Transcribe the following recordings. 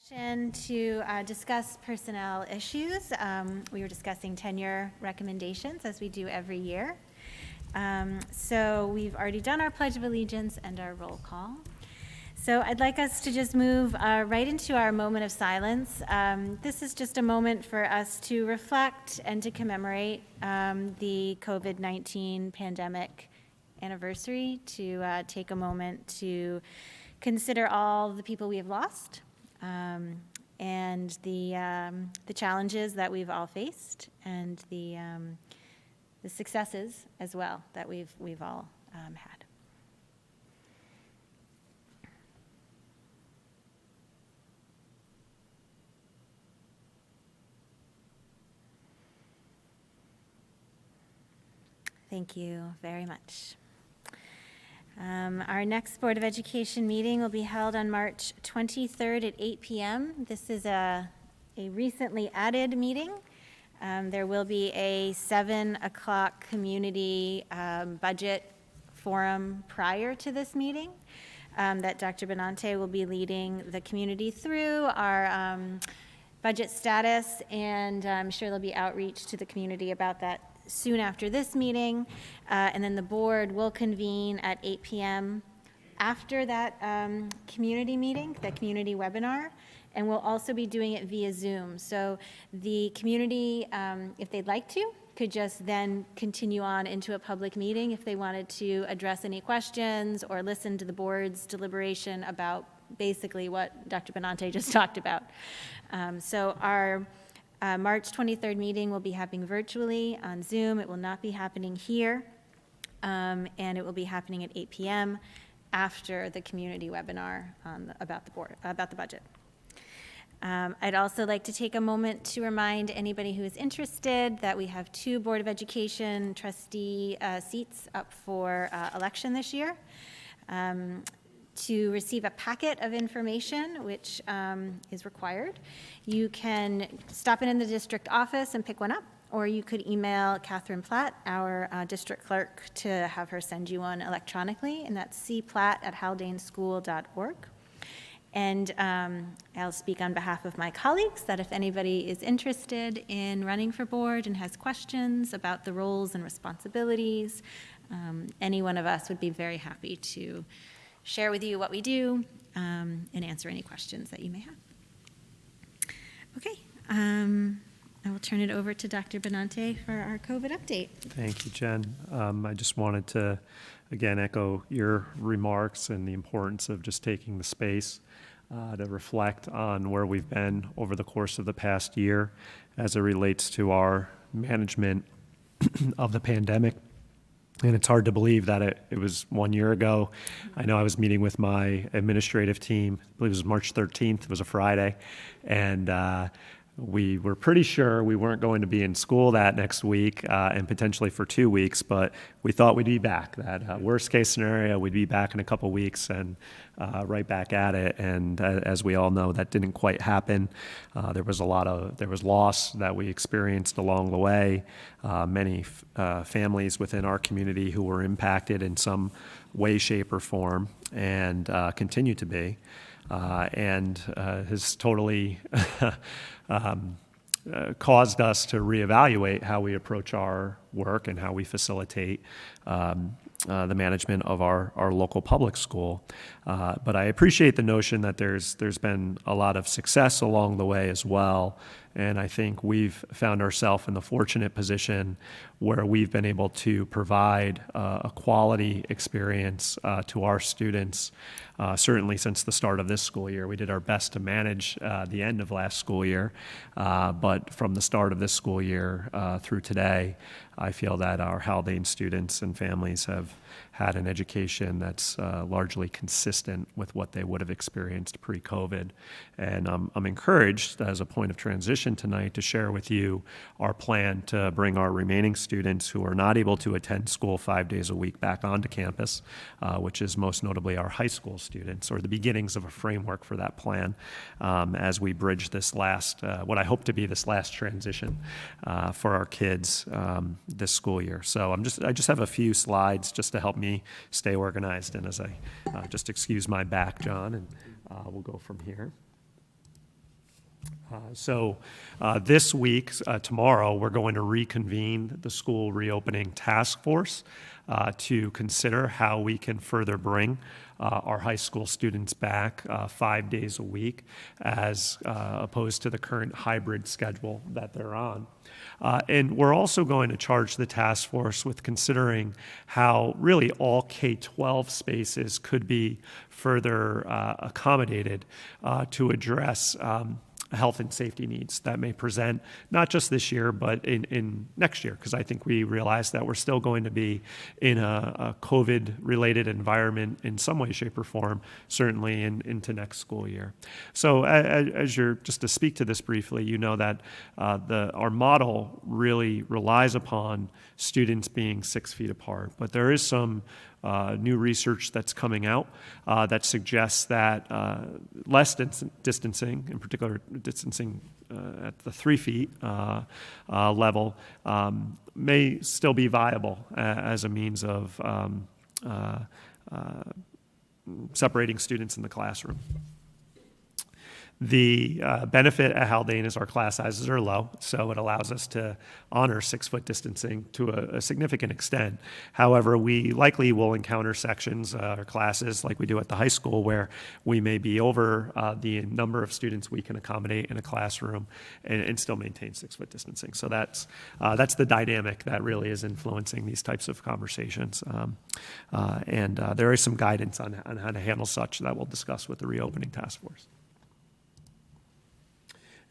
To discuss personnel issues. We were discussing tenure recommendations as we do every year. So we've already done our Pledge of Allegiance and our roll call. So I'd like us to just move right into our moment of silence. This is just a moment for us to reflect and to commemorate the COVID-19 pandemic anniversary, to take a moment to consider all the people we have lost, and the challenges that we've all faced, and the successes as well that we've all had. Thank you very much. Our next Board of Education meeting will be held on March 23rd at 8 p.m. This is a recently added meeting. There will be a 7 o'clock community budget forum prior to this meeting that Dr. Benante will be leading the community through our budget status, and I'm sure there'll be outreach to the community about that soon after this meeting, and then the board will convene at 8 p.m. after that community meeting, the community webinar, and we'll also be doing it via Zoom. So the community, if they'd like to, could just then continue on into a public meeting if they wanted to address any questions or listen to the board's deliberation about basically what Dr. Benante just talked about. So our March 23rd meeting will be happening virtually on Zoom. It will not be happening here, and it will be happening at 8 p.m. after the community webinar about the budget. I'd also like to take a moment to remind anybody who is interested that we have 2 Board of Education trustee seats up for election this year. To receive a packet of information, which is required, you can stop in the district office and pick one up, or you could email Catherine Platt, our district clerk, to have her send you one electronically, and that's cplatt@haldaneschool.org. And I'll speak on behalf of my colleagues that if anybody is interested in running for board and has questions about the roles and responsibilities, any one of us would be very happy to share with you what we do, and answer any questions that you may have. Okay, I will turn it over to Dr. Benante for our COVID update. Thank you, Jen. I just wanted to, again, echo your remarks and the importance of just taking the space to reflect on where we've been over the course of the past year as it relates to our management of the pandemic. And it's hard to believe that it was 1 year ago. I know I was meeting with my administrative team, I believe it was March 13th, it was a Friday, and we were pretty sure we weren't going to be in school that next week and potentially for 2 weeks, but we thought we'd be back. That worst case scenario, we'd be back in a couple weeks and right back at it. And as we all know, that didn't quite happen. There was loss that we experienced along the way. Many families within our community who were impacted in some way, shape, or form, and continue to be. And has totally caused us to reevaluate how we approach our work and how we facilitate the management of our local public school. But I appreciate the notion that there's been a lot of success along the way as well. And I think we've found ourselves in the fortunate position where we've been able to provide a quality experience to our students, certainly since the start of this school year. We did our best to manage the end of last school year, but from the start of this school year through today, I feel that our Haldane students and families have had an education that's largely consistent with what they would have experienced pre-COVID. And I'm encouraged, as a point of transition tonight, to share with you our plan to bring our remaining students who are not able to attend school 5 days a week back onto campus, which is most notably our high school students, or the beginnings of a framework for that plan as we bridge this last, what I hope to be this last transition for our kids this school year. So I just have a few slides just to help me stay organized, and as I just excuse my back, John, and we'll go from here. This week, tomorrow, we're going to reconvene the school reopening task force to consider how we can further bring our high school students back 5 days a week as opposed to the current hybrid schedule that they're on. And we're also going to charge the task force with considering how really all K-12 spaces could be further accommodated to address health and safety needs that may present, not just this year, but in next year, because I think we realize that we're still going to be in a COVID-related environment in some way, shape, or form, certainly into next school year. So as you're, just to speak to this briefly, you know that our model really relies upon students being 6 feet apart, but there is some new research that's coming out that suggests that less distancing, in particular distancing at the 3 feet level, may still be viable as a means of separating students in the classroom. The benefit at Haldane is our class sizes are low, so it allows us to honor 6-foot distancing to a significant extent. However, we likely will encounter sections or classes like we do at the high school where we may be over the number of students we can accommodate in a classroom and still maintain 6-foot distancing. So that's the dynamic that really is influencing these types of conversations. And there is some guidance on how to handle such that we'll discuss with the reopening task force.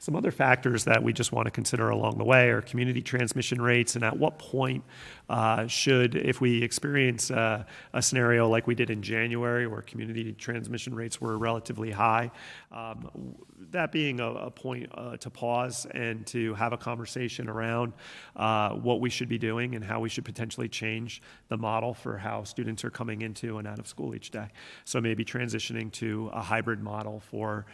Some other factors that we just want to consider along the way are community transmission rates, and at what point if we experience a scenario like we did in January where community transmission rates were relatively high, that being a point to pause and to have a conversation around what we should be doing and how we should potentially change the model for how students are coming into and out of school each day. So maybe transitioning to a hybrid model for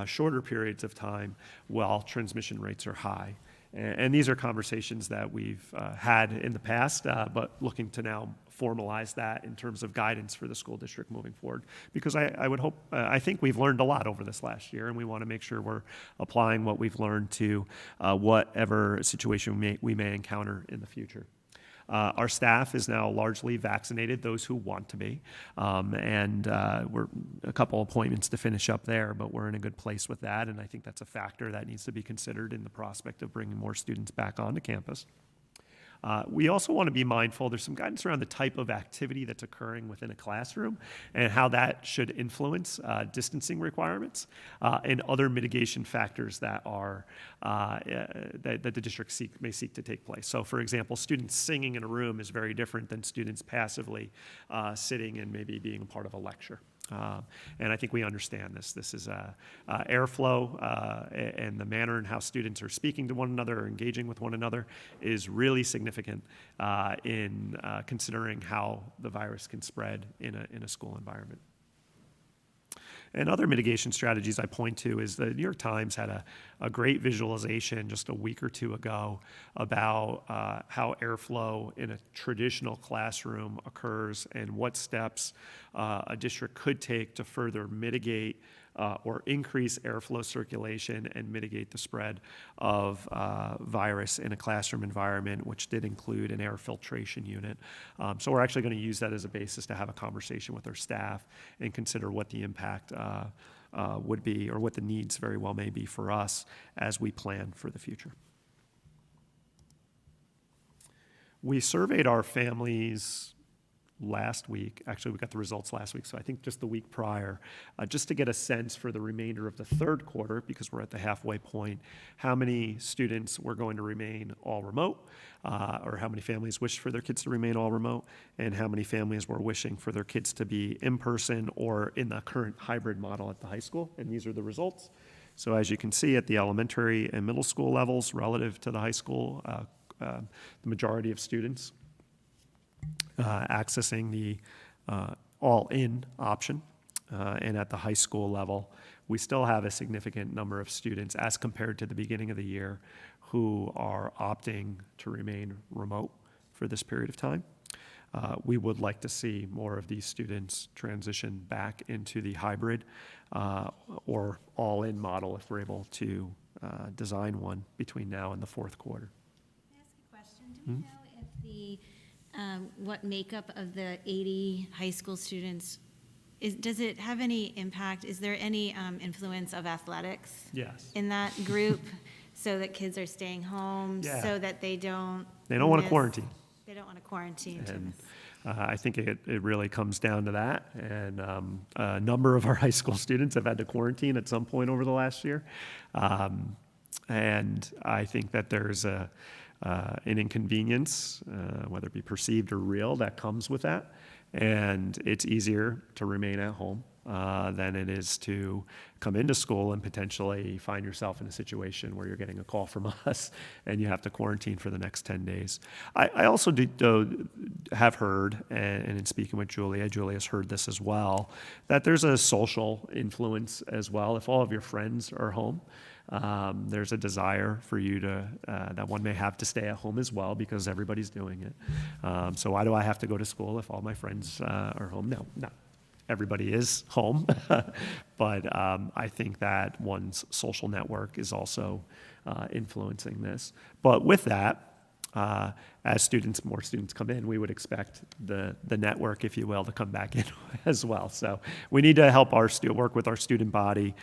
shorter periods of time while transmission rates are high. And these are conversations that we've had in the past, but looking to now formalize that in terms of guidance for the school district moving forward. Because I think we've learned a lot over this last year, and we want to make sure we're applying what we've learned to whatever situation we may encounter in the future. Our staff is now largely vaccinated, those who want to be, and we're a couple appointments to finish up there, but we're in a good place with that, and I think that's a factor that needs to be considered in the prospect of bringing more students back onto campus. We also want to be mindful, there's some guidance around the type of activity that's occurring within a classroom and how that should influence distancing requirements and other mitigation factors that the district may seek to take place. So for example, students singing in a room is very different than students passively sitting and maybe being a part of a lecture. And I think we understand this. This is airflow and the manner in how students are speaking to one another or engaging with one another is really significant in considering how the virus can spread in a school environment. And other mitigation strategies I point to is the New York Times had a great visualization just a week or two ago about how airflow in a traditional classroom occurs and what steps a district could take to further mitigate or increase airflow circulation and mitigate the spread of virus in a classroom environment, which did include an air filtration unit. So we're actually going to use that as a basis to have a conversation with our staff and consider what the impact would be or what the needs very well may be for us as we plan for the future. We surveyed our families last week. Actually, we got the results last week, so I think just the week prior, just to get a sense for the remainder of the third quarter, because we're at the halfway point, how many students were going to remain all remote, or how many families wished for their kids to remain all remote, and how many families were wishing for their kids to be in person or in the current hybrid model at the high school, and these are the results. So as you can see at the elementary and middle school levels relative to the high school, the majority of students accessing the all-in option. And at the high school level, we still have a significant number of students as compared to the beginning of the year who are opting to remain remote for this period of time. we would like to see more of these students transition back into the hybrid or all-in model if we're able to design one between now and the fourth quarter. Can I ask a question? Do we know if what makeup of the 80 high school students does it have any impact? Is there any influence of athletics? Yes. In that group, so that kids are staying home, Yeah. so that they don't want to quarantine. They don't want to quarantine. And I think it really comes down to that. And a number of our high school students have had to quarantine at some point over the last year. And I think that there's an inconvenience, whether it be perceived or real, that comes with that. And it's easier to remain at home than it is to come into school and potentially find yourself in a situation where you're getting a call from us and you have to quarantine for the next 10 days. I also have heard, and in speaking with Julia's heard this as well, that there's a social influence as well. If all of your friends are home, there's a desire for you to, that one may have to stay at home as well because everybody's doing it. So why do I have to go to school if all my friends are home? No. Everybody is home, but I think that one's social network is also influencing this. But with that, as more students come in, we would expect the network, if you will, to come back in as well. So we need to help work with our student body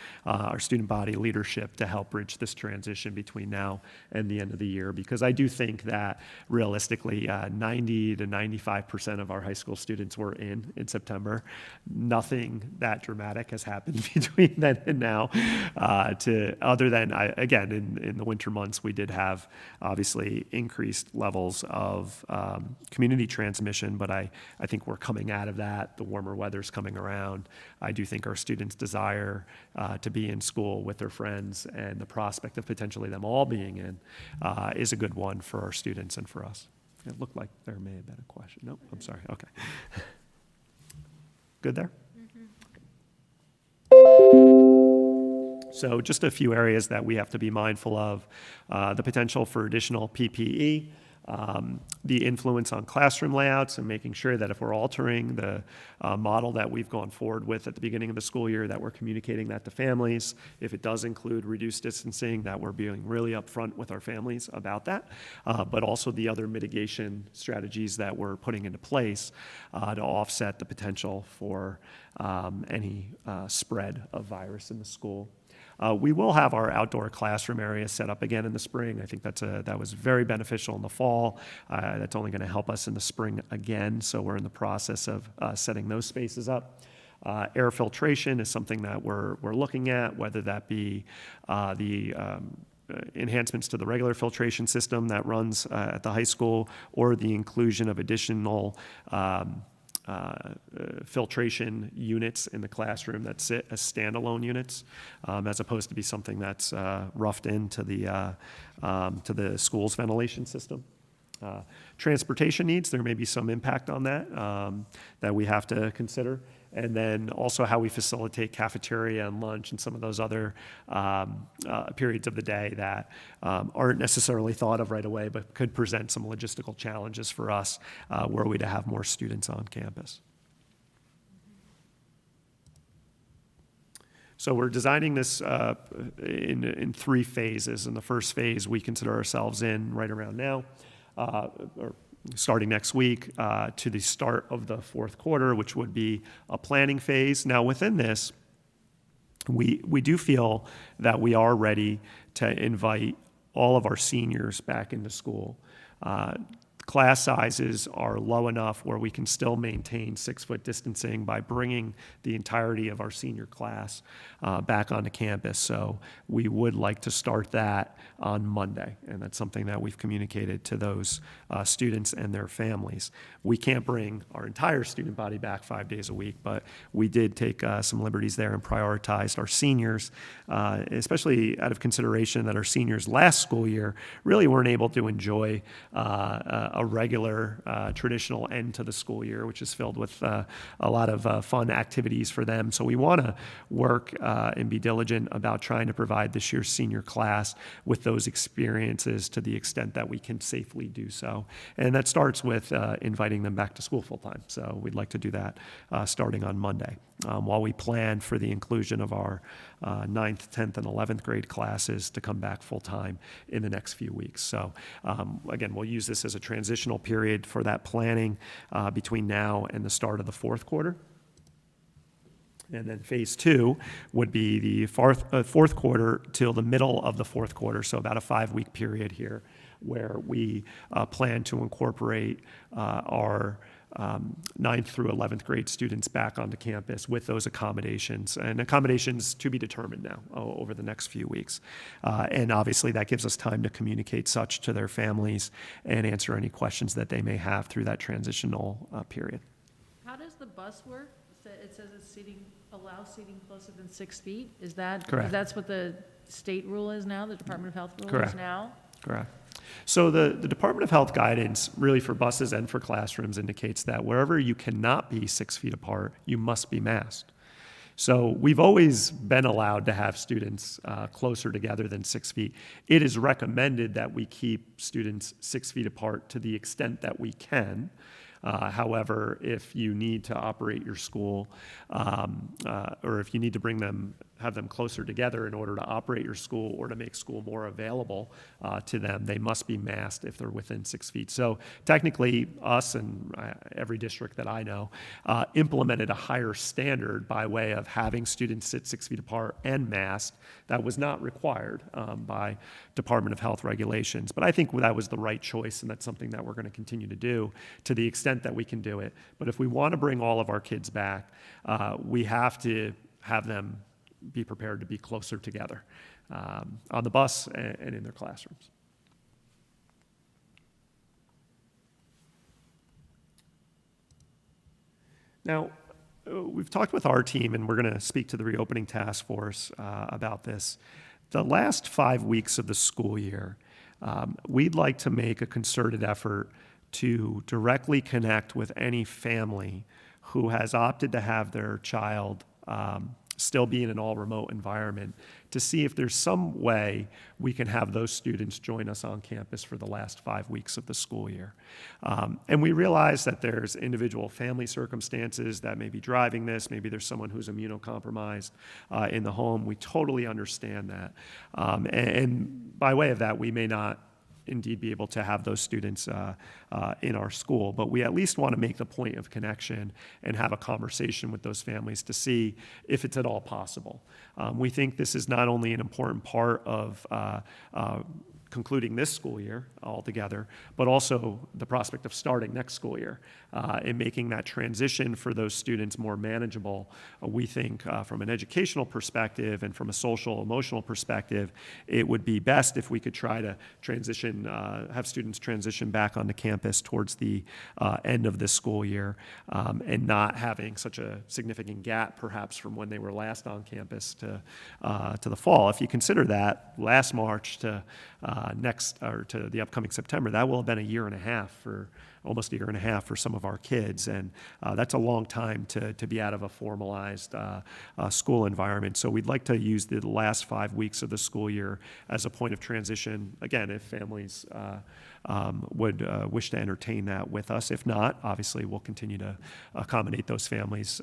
leadership to help bridge this transition between now and the end of the year, because I do think that realistically 90 to 95% of our high school students were in September. Nothing that dramatic has happened between then and now, other than, again, in the winter months, we did have obviously increased levels of community transmission, but I think we're coming out of that. The warmer weather's coming around. I do think our students' desire to be in school with their friends and the prospect of potentially them all being in is a good one for our students and for us. It looked like there may have been a question. Nope, I'm sorry. Okay. Good there? So just a few areas that we have to be mindful of. The potential for additional PPE, the influence on classroom layouts, and making sure that if we're altering the model that we've gone forward with at the beginning of the school year, that we're communicating that to families. If it does include reduced distancing, that we're being really upfront with our families about that, but also the other mitigation strategies that we're putting into place to offset the potential for any spread of virus in the school. We will have our outdoor classroom area set up again in the spring. I think that was very beneficial in the fall. That's only going to help us in the spring again, so we're in the process of setting those spaces up. Air filtration is something that we're looking at, whether that be the enhancements to the regular filtration system that runs at the high school, or the inclusion of additional filtration units in the classroom that sit as standalone units, as opposed to be something that's roughed into the school's ventilation system. Transportation needs, there may be some impact on that we have to consider. And then also how we facilitate cafeteria and lunch and some of those other periods of the day that aren't necessarily thought of right away, but could present some logistical challenges for us were we to have more students on campus. So we're designing this in 3 phases. In the first phase, we consider ourselves in right around now, or starting next week, to the start of the fourth quarter, which would be a planning phase. Now, within this, we do feel that we are ready to invite all of our seniors back into school. Class sizes are low enough where we can still maintain 6-foot distancing by bringing the entirety of our senior class back onto campus. So we would like to start that on Monday, and that's something that we've communicated to those students and their families. We can't bring our entire student body back 5 days a week, but we did take some liberties there and prioritized our seniors, especially out of consideration that our seniors last school year really weren't able to enjoy a regular traditional end to the school year, which is filled with a lot of fun activities for them. So we want to work and be diligent about trying to provide this year's senior class with those experiences to the extent that we can safely do so. And that starts with inviting them back to school full time. So we'd like to do that starting on Monday. While we plan for the inclusion of our 9th, 10th, and 11th grade classes to come back full time in the next few weeks. So again, we'll use this as a transitional period for that planning between now and the start of the fourth quarter. And then phase 2 would be the fourth quarter till the middle of the fourth quarter, so about a 5-week period here where we plan to incorporate our 9th through 11th grade students back onto campus with those accommodations, and accommodations to be determined now over the next few weeks. And obviously that gives us time to communicate such to their families and answer any questions that they may have through that transitional period. How does the bus work? It says it's allow seating closer than 6 feet. Is that, Correct. That's what the state rule is now, the Department of Health rule Correct. is now? Correct. So the Department of Health guidance, really for buses and for classrooms, indicates that wherever you cannot be 6 feet apart, you must be masked. So we've always been allowed to have students closer together than 6 feet. It is recommended that we keep students 6 feet apart to the extent that we can. However, if you need to operate your school, or if you need to have them closer together in order to operate your school or to make school more available to them, they must be masked if they're within 6 feet. So technically, us and every district that I know implemented a higher standard by way of having students sit 6 feet apart and masked. That was not required by Department of Health regulations. But I think that was the right choice, and that's something that we're going to continue to do to the extent that we can do it. But if we want to bring all of our kids back, we have to have them be prepared to be closer together on the bus and in their classrooms. Now, we've talked with our team, and we're going to speak to the reopening task force about this. The last 5 weeks of the school year, we'd like to make a concerted effort to directly connect with any family who has opted to have their child still be in an all-remote environment, to see if there's some way we can have those students join us on campus for the last 5 weeks of the school year. And we realize that there's individual family circumstances that may be driving this. Maybe there's someone who's immunocompromised in the home. We totally understand that. And by way of that, we may not indeed be able to have those students in our school, but we at least want to make the point of connection and have a conversation with those families to see if it's at all possible. We think this is not only an important part of concluding this school year altogether, but also the prospect of starting next school year and making that transition for those students more manageable. We think from an educational perspective and from a social, emotional perspective, it would be best if we could try to transition, have students transition back onto campus towards the end of this school year and not having such a significant gap perhaps from when they were last on campus to the fall. If you consider that last March to to the upcoming September, that will have been almost a year and a half for some of our kids, and that's a long time to be out of a formalized school environment. So we'd like to use the last 5 weeks of the school year as a point of transition, again, if families would wish to entertain that with us. If not, obviously we'll continue to accommodate those families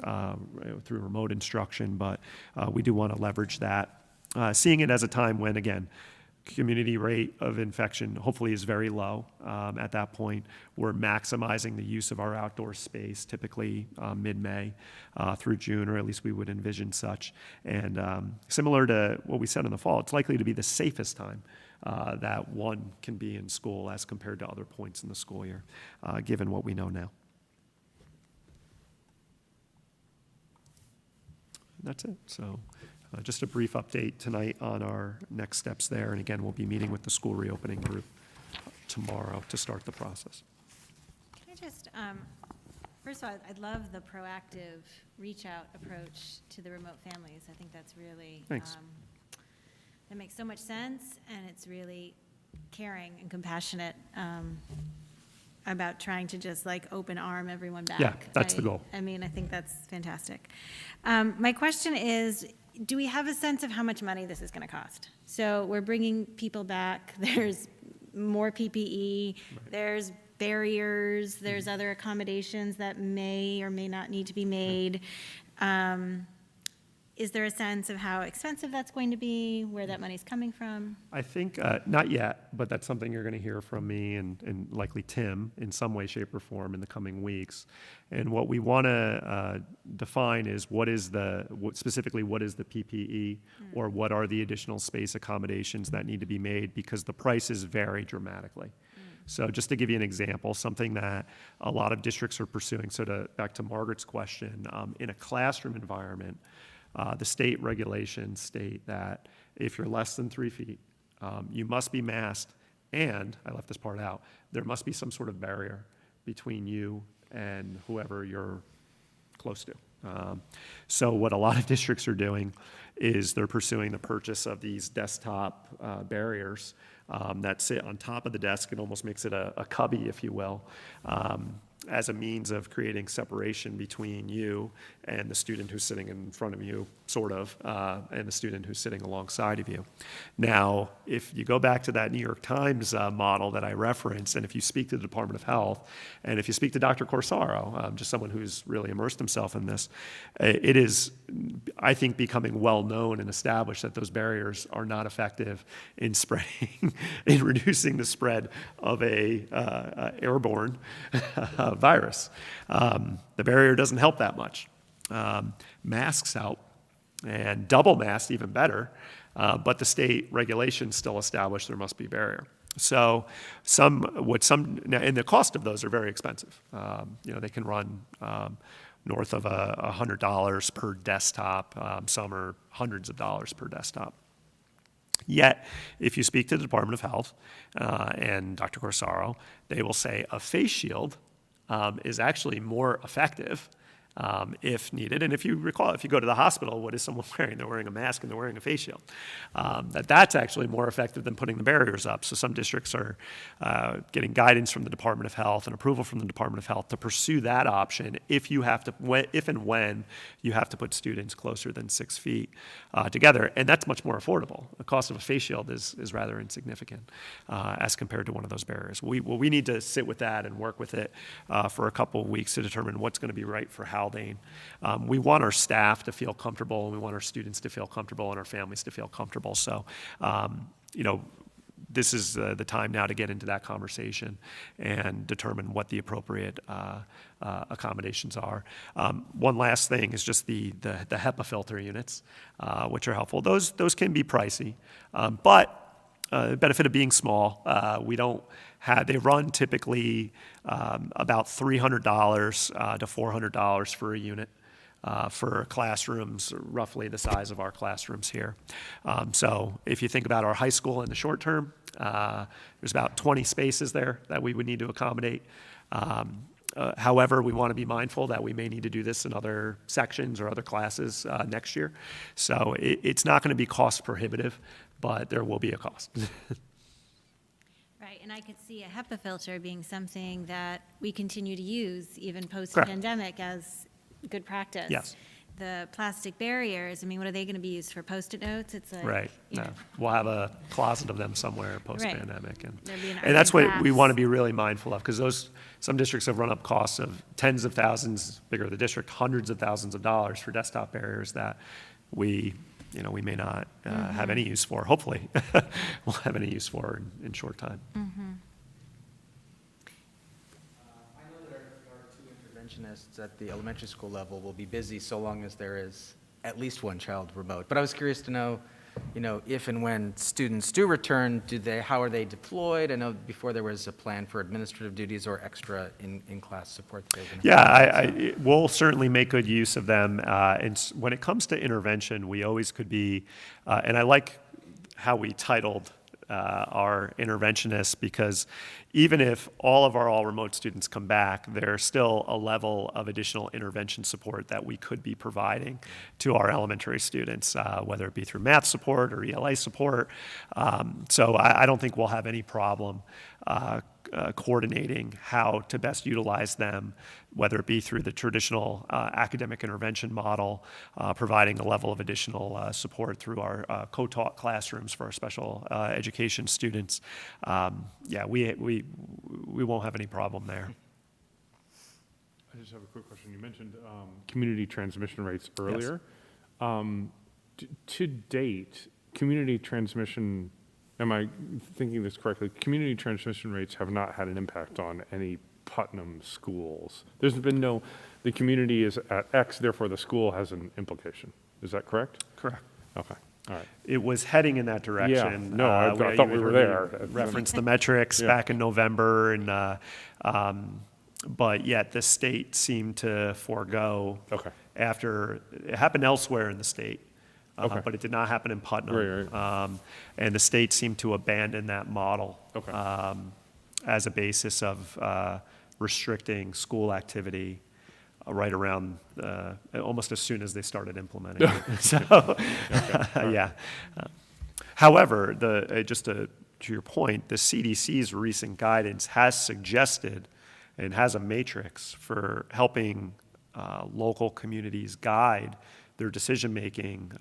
through remote instruction, but we do want to leverage that, seeing it as a time when, again, community rate of infection hopefully is very low at that point. We're maximizing the use of our outdoor space, typically mid-May through June, or at least we would envision such. And similar to what we said in the fall, it's likely to be the safest time that one can be in school as compared to other points in the school year, given what we know now. And that's it. So just a brief update tonight on our next steps there. And again, we'll be meeting with the school reopening group tomorrow to start the process. Can I just, first of all, I love the proactive reach-out approach to the remote families. I think that's really, Thanks. that makes so much sense, and it's really caring and compassionate. about trying to just like open arm everyone back. Yeah, that's the goal. I mean, I think that's fantastic. My question is, do we have a sense of how much money this is going to cost? So we're bringing people back, there's more PPE, there's barriers, there's other accommodations that may or may not need to be made. Is there a sense of how expensive that's going to be, where that money's coming from? I think, not yet, but that's something you're going to hear from me and likely Tim in some way, shape, or form in the coming weeks. And what we want to define is specifically what is the PPE, or what are the additional space accommodations that need to be made, because the prices vary dramatically. So just to give you an example, something that a lot of districts are pursuing, back to Margaret's question, in a classroom environment, the state regulations state that if you're less than 3 feet, you must be masked, and, I left this part out, there must be some sort of barrier between you and whoever you're close to. So what a lot of districts are doing is they're pursuing the purchase of these desktop barriers that sit on top of the desk. It almost makes it a cubby, if you will, as a means of creating separation between you and the student who's sitting in front of you, sort of, and the student who's sitting alongside of you. Now, if you go back to that New York Times model that I referenced, and if you speak to the Department of Health, and if you speak to Dr. Corsaro, just someone who's really immersed himself in this, it is, I think, becoming well known and established that those barriers are not effective in spreading, in reducing the spread of a airborne virus. The barrier doesn't help that much. Masks help, and double masks even better, but the state regulations still establish there must be barrier. So now, and the cost of those are very expensive. They can run north of $100 per desktop. Some are hundreds of dollars per desktop. Yet, if you speak to the Department of Health and Dr. Corsaro, they will say a face shield is actually more effective if needed. And if you recall, if you go to the hospital, what is someone wearing? They're wearing a mask and they're wearing a face shield. That's actually more effective than putting the barriers up. So some districts are getting guidance from the Department of Health and approval from the Department of Health to pursue that option if and when you have to put students closer than 6 feet together. And that's much more affordable. The cost of a face shield is rather insignificant as compared to one of those barriers. We need to sit with that and work with it for a couple of weeks to determine what's going to be right for Haldane. We want our staff to feel comfortable, and we want our students to feel comfortable, and our families to feel comfortable. So, this is the time now to get into that conversation and determine what the appropriate accommodations are. One last thing is just the Hepa filter units, which are helpful. Those can be pricey, but the benefit of being small, they run typically about $300 to $400 for a unit for classrooms roughly the size of our classrooms here. So if you think about our high school in the short term, there's about 20 spaces there that we would need to accommodate. However, we want to be mindful that we may need to do this in other sections or other classes next year. So it's not going to be cost prohibitive, but there will be a cost. Right, and I could see a HEPA filter being something that we continue to use even post-pandemic as good practice. Yes. The plastic barriers, I mean, what are they going to be used for? Post-it notes? It's like, Right. No. We'll have a closet of them somewhere post-pandemic. There'd be an And that's what iron we crafts. want to be really mindful of, because some districts have run up costs of tens of thousands, bigger the district, hundreds of thousands of dollars for desktop barriers that we may not have any use for. Hopefully, we'll have any use for in short time. I know that our two interventionists at the elementary school level will be busy so long as there is at least one child remote. But I was curious to know, if and when students do return, how are they deployed? I know before there was a plan for administrative duties or extra in-class support. Yeah, we'll certainly make good use of them. And when it comes to intervention, we always could be, and I like how we titled our interventionists, because even if all of our all-remote students come back, there's still a level of additional intervention support that we could be providing to our elementary students, whether it be through math support or ELA support. So I don't think we'll have any problem coordinating how to best utilize them, whether it be through the traditional academic intervention model, providing a level of additional support through our co-taught classrooms for our special education students. We won't have any problem there. I just have a quick question. You mentioned community transmission rates earlier. To date, community transmission, am I thinking this correctly? Community transmission rates have not had an impact on any Putnam schools. There's been the community is at X, therefore the school has an implication. Is that correct? Correct. Okay, all right. It was heading in that direction. Yeah, no, I thought we were there. Referenced the metrics back in November, and but yet the state seemed to forego after it happened elsewhere in the state. But it did not happen in Putnam. Right. And the state seemed to abandon that model as a basis of restricting school activity right around almost as soon as they started implementing it. So, yeah. However, just to your point, the CDC's recent guidance has suggested and has a matrix for helping local communities guide their decision-making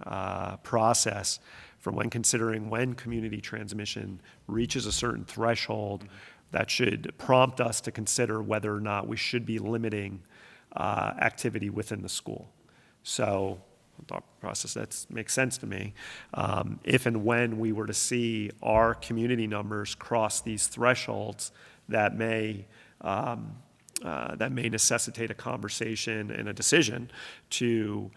process for when considering when community transmission reaches a certain threshold that should prompt us to consider whether or not we should be limiting activity within the school. So, thought process that makes sense to me. If and when we were to see our community numbers cross these thresholds, that may necessitate a conversation and a decision to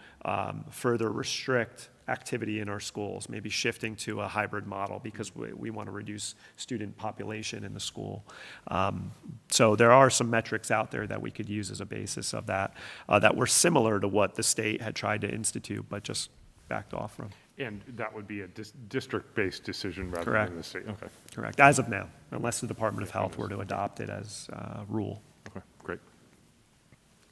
further restrict activity in our schools, maybe shifting to a hybrid model because we want to reduce student population in the school. So there are some metrics out there that we could use as a basis of that, that were similar to what the state had tried to institute, but just backed off from. And that would be a district-based decision rather Correct. than the state? Okay. Correct, as of now, unless the Department of Health were to adopt it as rule. Okay, great.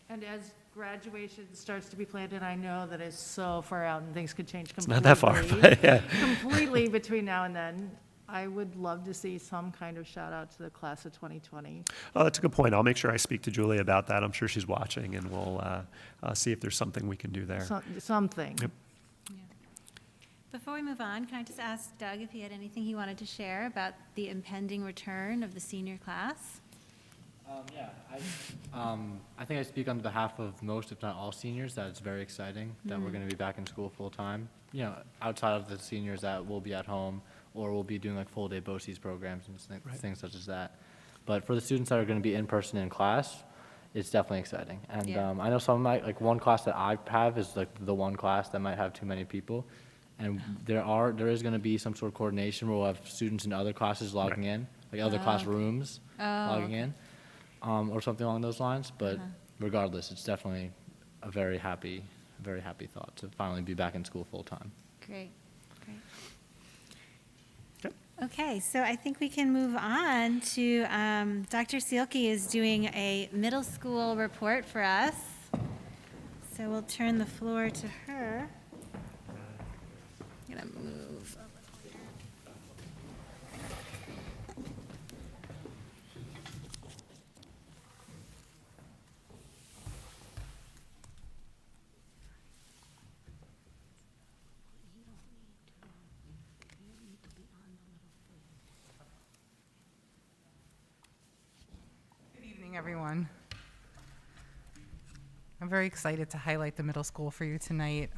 And as graduation starts to be planned, and I know that it's so far out and things could change It's completely. not that far, but yeah. Completely between now and then. I would love to see some kind of shout out to the class of 2020. Oh, that's a good point. I'll make sure I speak to Julie about that. I'm sure she's watching, and we'll see if there's something we can do there. Something. Yep. Before we move on, can I just ask Doug if he had anything he wanted to share about the impending return of the senior class? I think I speak on behalf of most, if not all, seniors, that it's very exciting that we're going to be back in school full-time. You know, outside of the seniors that will be at home or will be doing like full-day BOCES programs and things such as that. But for the students that are going to be in person in class, it's definitely exciting. And I know some of my, like one class that I have is like the one class that might have too many people. And there is going to be some sort of coordination where we'll have students in other classes logging in, like other classrooms logging in. Or something along those lines, but regardless, it's definitely a very happy thought to finally be back in school full-time. Great. Okay, so I think we can move on to, Dr. Seelke is doing a middle school report for us. So we'll turn the floor to her. I'm gonna move over here. Good evening, everyone. I'm very excited to highlight the middle school for you tonight.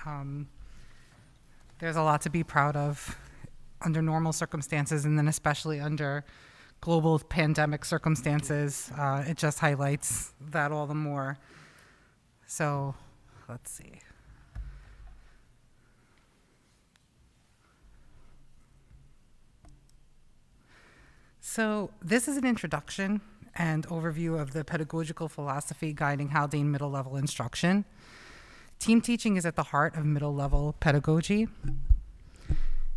There's a lot to be proud of under normal circumstances, and then especially under global pandemic circumstances. It just highlights that all the more. So, let's see. So, this is an introduction and overview of the pedagogical philosophy guiding Haldane middle level instruction. Team teaching is at the heart of middle level pedagogy,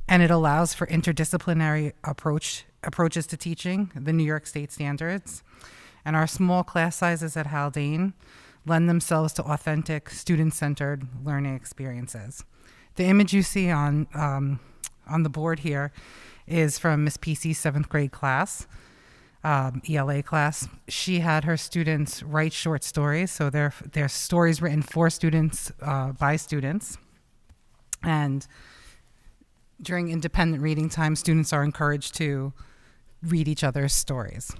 and it allows for interdisciplinary approaches to teaching, the New York State standards. And our small class sizes at Haldane lend themselves to authentic, student-centered learning experiences. The image you see on the board here is from Miss PC's 7th grade class. ELA class. She had her students write short stories, so they're stories written for students by students. And during independent reading time, students are encouraged to read each other's stories.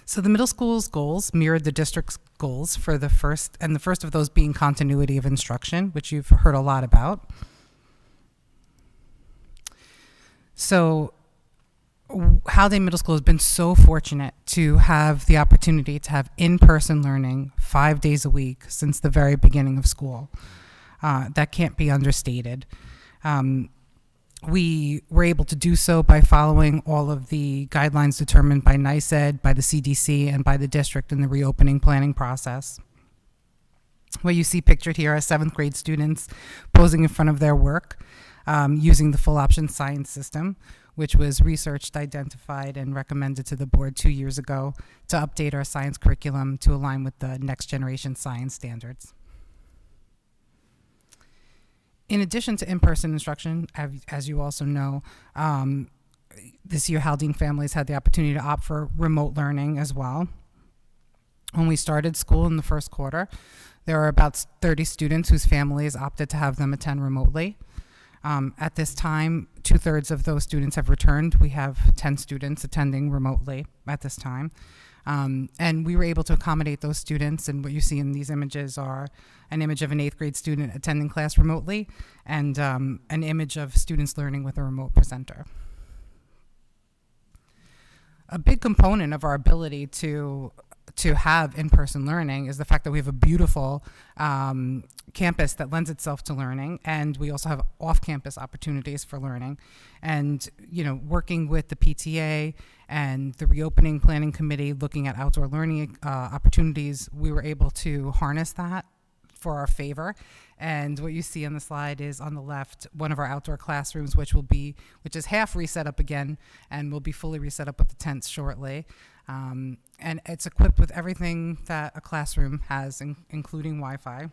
So the middle school's goals mirrored the district's goals for the first of those being continuity of instruction, which you've heard a lot about. So Haldane Middle School has been so fortunate to have the opportunity to have in-person learning 5 days a week since the very beginning of school. That can't be understated. We were able to do so by following all of the guidelines determined by NICED, by the CDC, and by the district in the reopening planning process. What you see pictured here are 7th grade students posing in front of their work using the full option science system, which was researched, identified, and recommended to the board 2 years ago to update our science curriculum to align with the next generation science standards. In addition to in-person instruction, as you also know, this year Haldane families had the opportunity to opt for remote learning as well. When we started school in the first quarter, there were about 30 students whose families opted to have them attend remotely. At this time, 2/3 of those students have returned. We have 10 students attending remotely at this time. And we were able to accommodate those students, and what you see in these images are an image of an 8th grade student attending class remotely and an image of students learning with a remote presenter. A big component of our ability to have in-person learning is the fact that we have a beautiful campus that lends itself to learning, and we also have off-campus opportunities for learning. And, you know, working with the PTA and the reopening planning committee, looking at outdoor learning opportunities, we were able to harness that for our favor. And what you see on the slide is on the left, one of our outdoor classrooms, which is half reset up again and will be fully reset up with the tents shortly. And it's equipped with everything that a classroom has, including Wi-Fi.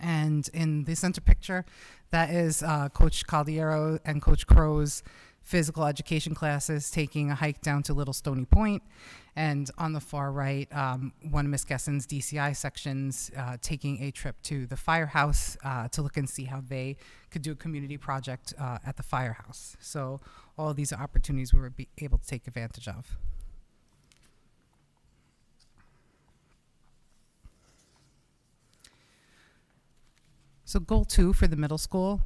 And in the center picture, that is Coach Caldiero and Coach Crow's physical education classes taking a hike down to Little Stony Point. And on the far right, one of Ms. Gesson's DCI sections taking a trip to the firehouse to look and see how they could do a community project at the firehouse. So all of these are opportunities we were able to take advantage of. So goal 2 for the middle school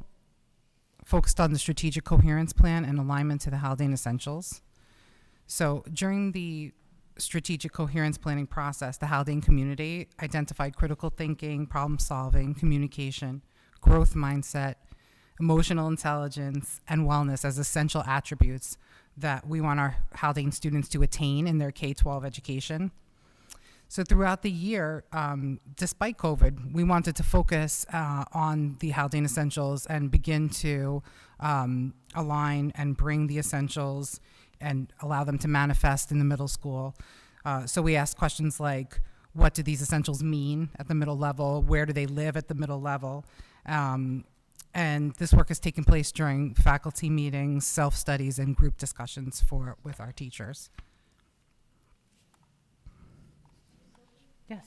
focused on the strategic coherence plan and alignment to the Haldane Essentials. So during the strategic coherence planning process, the Haldane community identified critical thinking, problem solving, communication, growth mindset, emotional intelligence, and wellness as essential attributes that we want our Haldane students to attain in their K-12 education. So throughout the year, despite COVID, we wanted to focus on the Haldane Essentials and begin to align and bring the essentials and allow them to manifest in the middle school. So we asked questions like, what do these essentials mean at the middle level? Where do they live at the middle level? And this work has taken place during faculty meetings, self-studies, and group discussions with our teachers. Yes.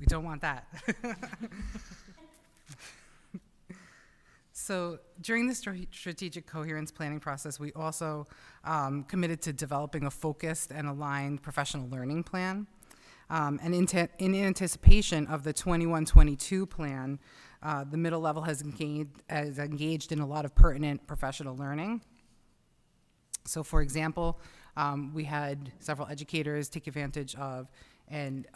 We don't want that. So during the strategic coherence planning process, we also committed to developing a focused and aligned professional learning plan. And in anticipation of the 21-22 plan, the middle level has engaged in a lot of pertinent professional learning. So for example, we had several educators take advantage of an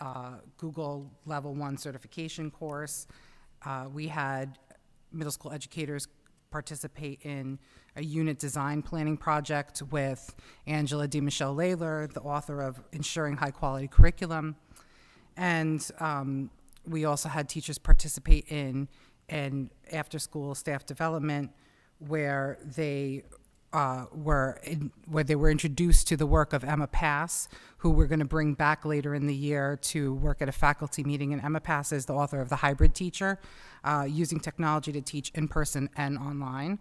Google Level 1 certification course. We had middle school educators participate in a unit design planning project with Angela DeMichelle-Layler, the author of Ensuring High Quality Curriculum. And we also had teachers participate in an after-school staff development where they where they were introduced to the work of Emma Pass, who we're going to bring back later in the year to work at a faculty meeting. And Emma Pass is the author of The Hybrid Teacher, using technology to teach in person and online.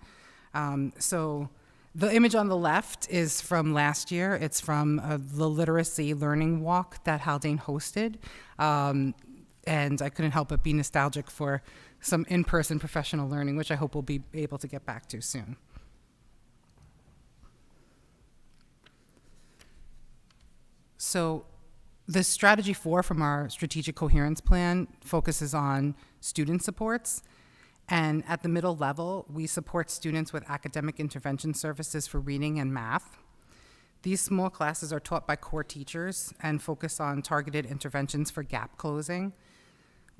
So the image on the left is from last year. It's from the literacy learning walk that Haldane hosted. And I couldn't help but be nostalgic for some in-person professional learning, which I hope we'll be able to get back to soon. So the strategy 4 from our strategic coherence plan focuses on student supports. And at the middle level, we support students with academic intervention services for reading and math. These small classes are taught by core teachers and focus on targeted interventions for gap closing.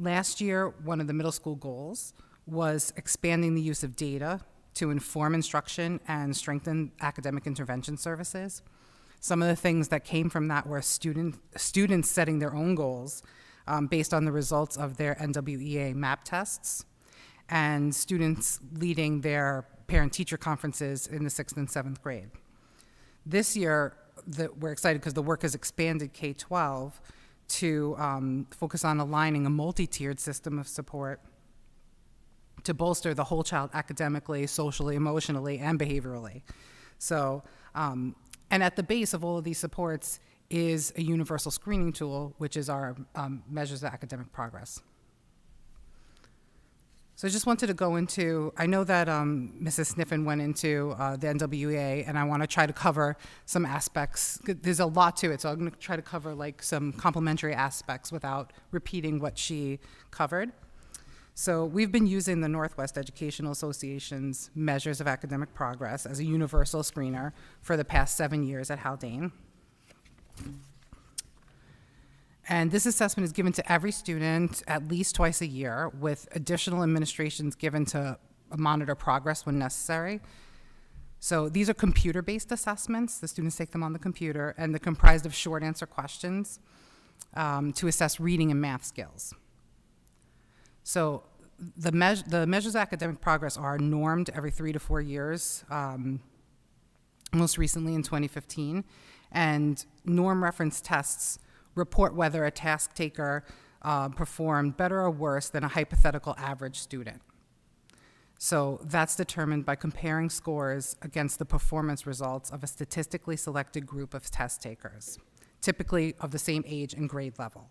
Last year, one of the middle school goals was expanding the use of data to inform instruction and strengthen academic intervention services. Some of the things that came from that were students setting their own goals based on the results of their NWEA MAP tests, and students leading their parent-teacher conferences in the 6th and 7th grade. This year, we're excited because the work has expanded K-12 to focus on aligning a multi-tiered system of support to bolster the whole child academically, socially, emotionally, and behaviorally. So, and at the base of all of these supports is a universal screening tool, which is our measures of academic progress. So I just wanted to go into, I know that Mrs. Sniffen went into the NWEA, and I want to try to cover some aspects. There's a lot to it, so I'm going to try to cover like some complementary aspects without repeating what she covered. So we've been using the Northwest Educational Association's measures of academic progress as a universal screener for the past 7 years at Haldane. And this assessment is given to every student at least twice a year, with additional administrations given to monitor progress when necessary. So these are computer-based assessments. The students take them on the computer, and they're comprised of short answer questions to assess reading and math skills. So the measures of academic progress are normed every 3 to 4 years, most recently in 2015, and norm reference tests report whether a task taker performed better or worse than a hypothetical average student. So that's determined by comparing scores against the performance results of a statistically selected group of test takers, typically of the same age and grade level.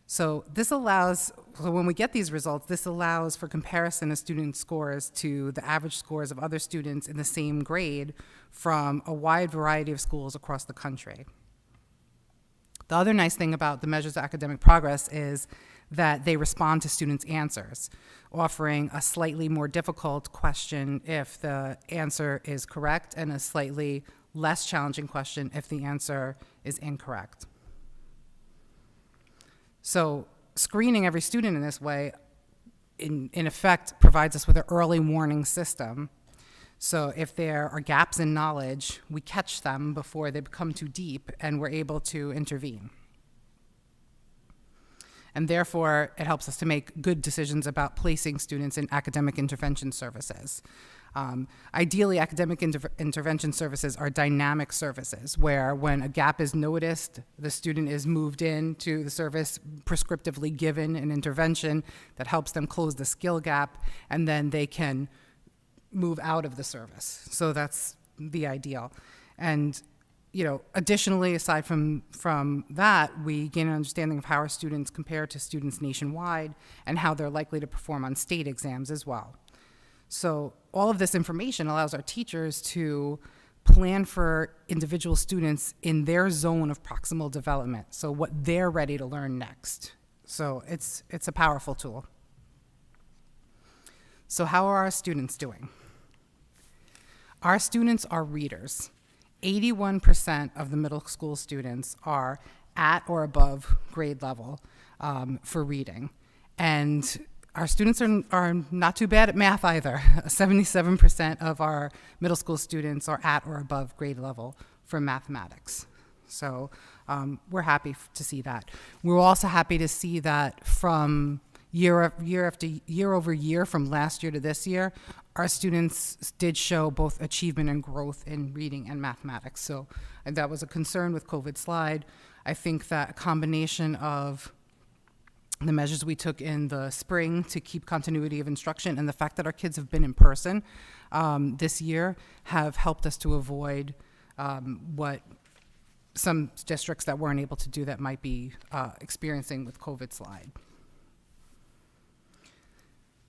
So this allows, so when we get these results, this allows for comparison of student scores to the average scores of other students in the same grade from a wide variety of schools across the country. The other nice thing about the measures of academic progress is that they respond to students' answers, offering a slightly more difficult question if the answer is correct and a slightly less challenging question if the answer is incorrect. So screening every student in this way, in effect, provides us with an early warning system. So if there are gaps in knowledge, we catch them before they become too deep, and we're able to intervene. And therefore, it helps us to make good decisions about placing students in academic intervention services. Ideally, academic intervention services are dynamic services where when a gap is noticed, the student is moved into the service, prescriptively given an intervention that helps them close the skill gap, and then they can move out of the service. So that's the ideal. And additionally, aside from that, we gain an understanding of how our students compare to students nationwide and how they're likely to perform on state exams as well. So all of this information allows our teachers to plan for individual students in their zone of proximal development, so what they're ready to learn next. So it's a powerful tool. So how are our students doing? Our students are readers. 81% of the middle school students are at or above grade level for reading. And our students are not too bad at math either. 77% of our middle school students are at or above grade level for mathematics. So we're happy to see that. We're also happy to see that from year over year, from last year to this year, our students did show both achievement and growth in reading and mathematics. So and that was a concern with COVID slide. I think that a combination of the measures we took in the spring to keep continuity of instruction and the fact that our kids have been in person this year have helped us to avoid what some districts that weren't able to do that might be experiencing with COVID slide.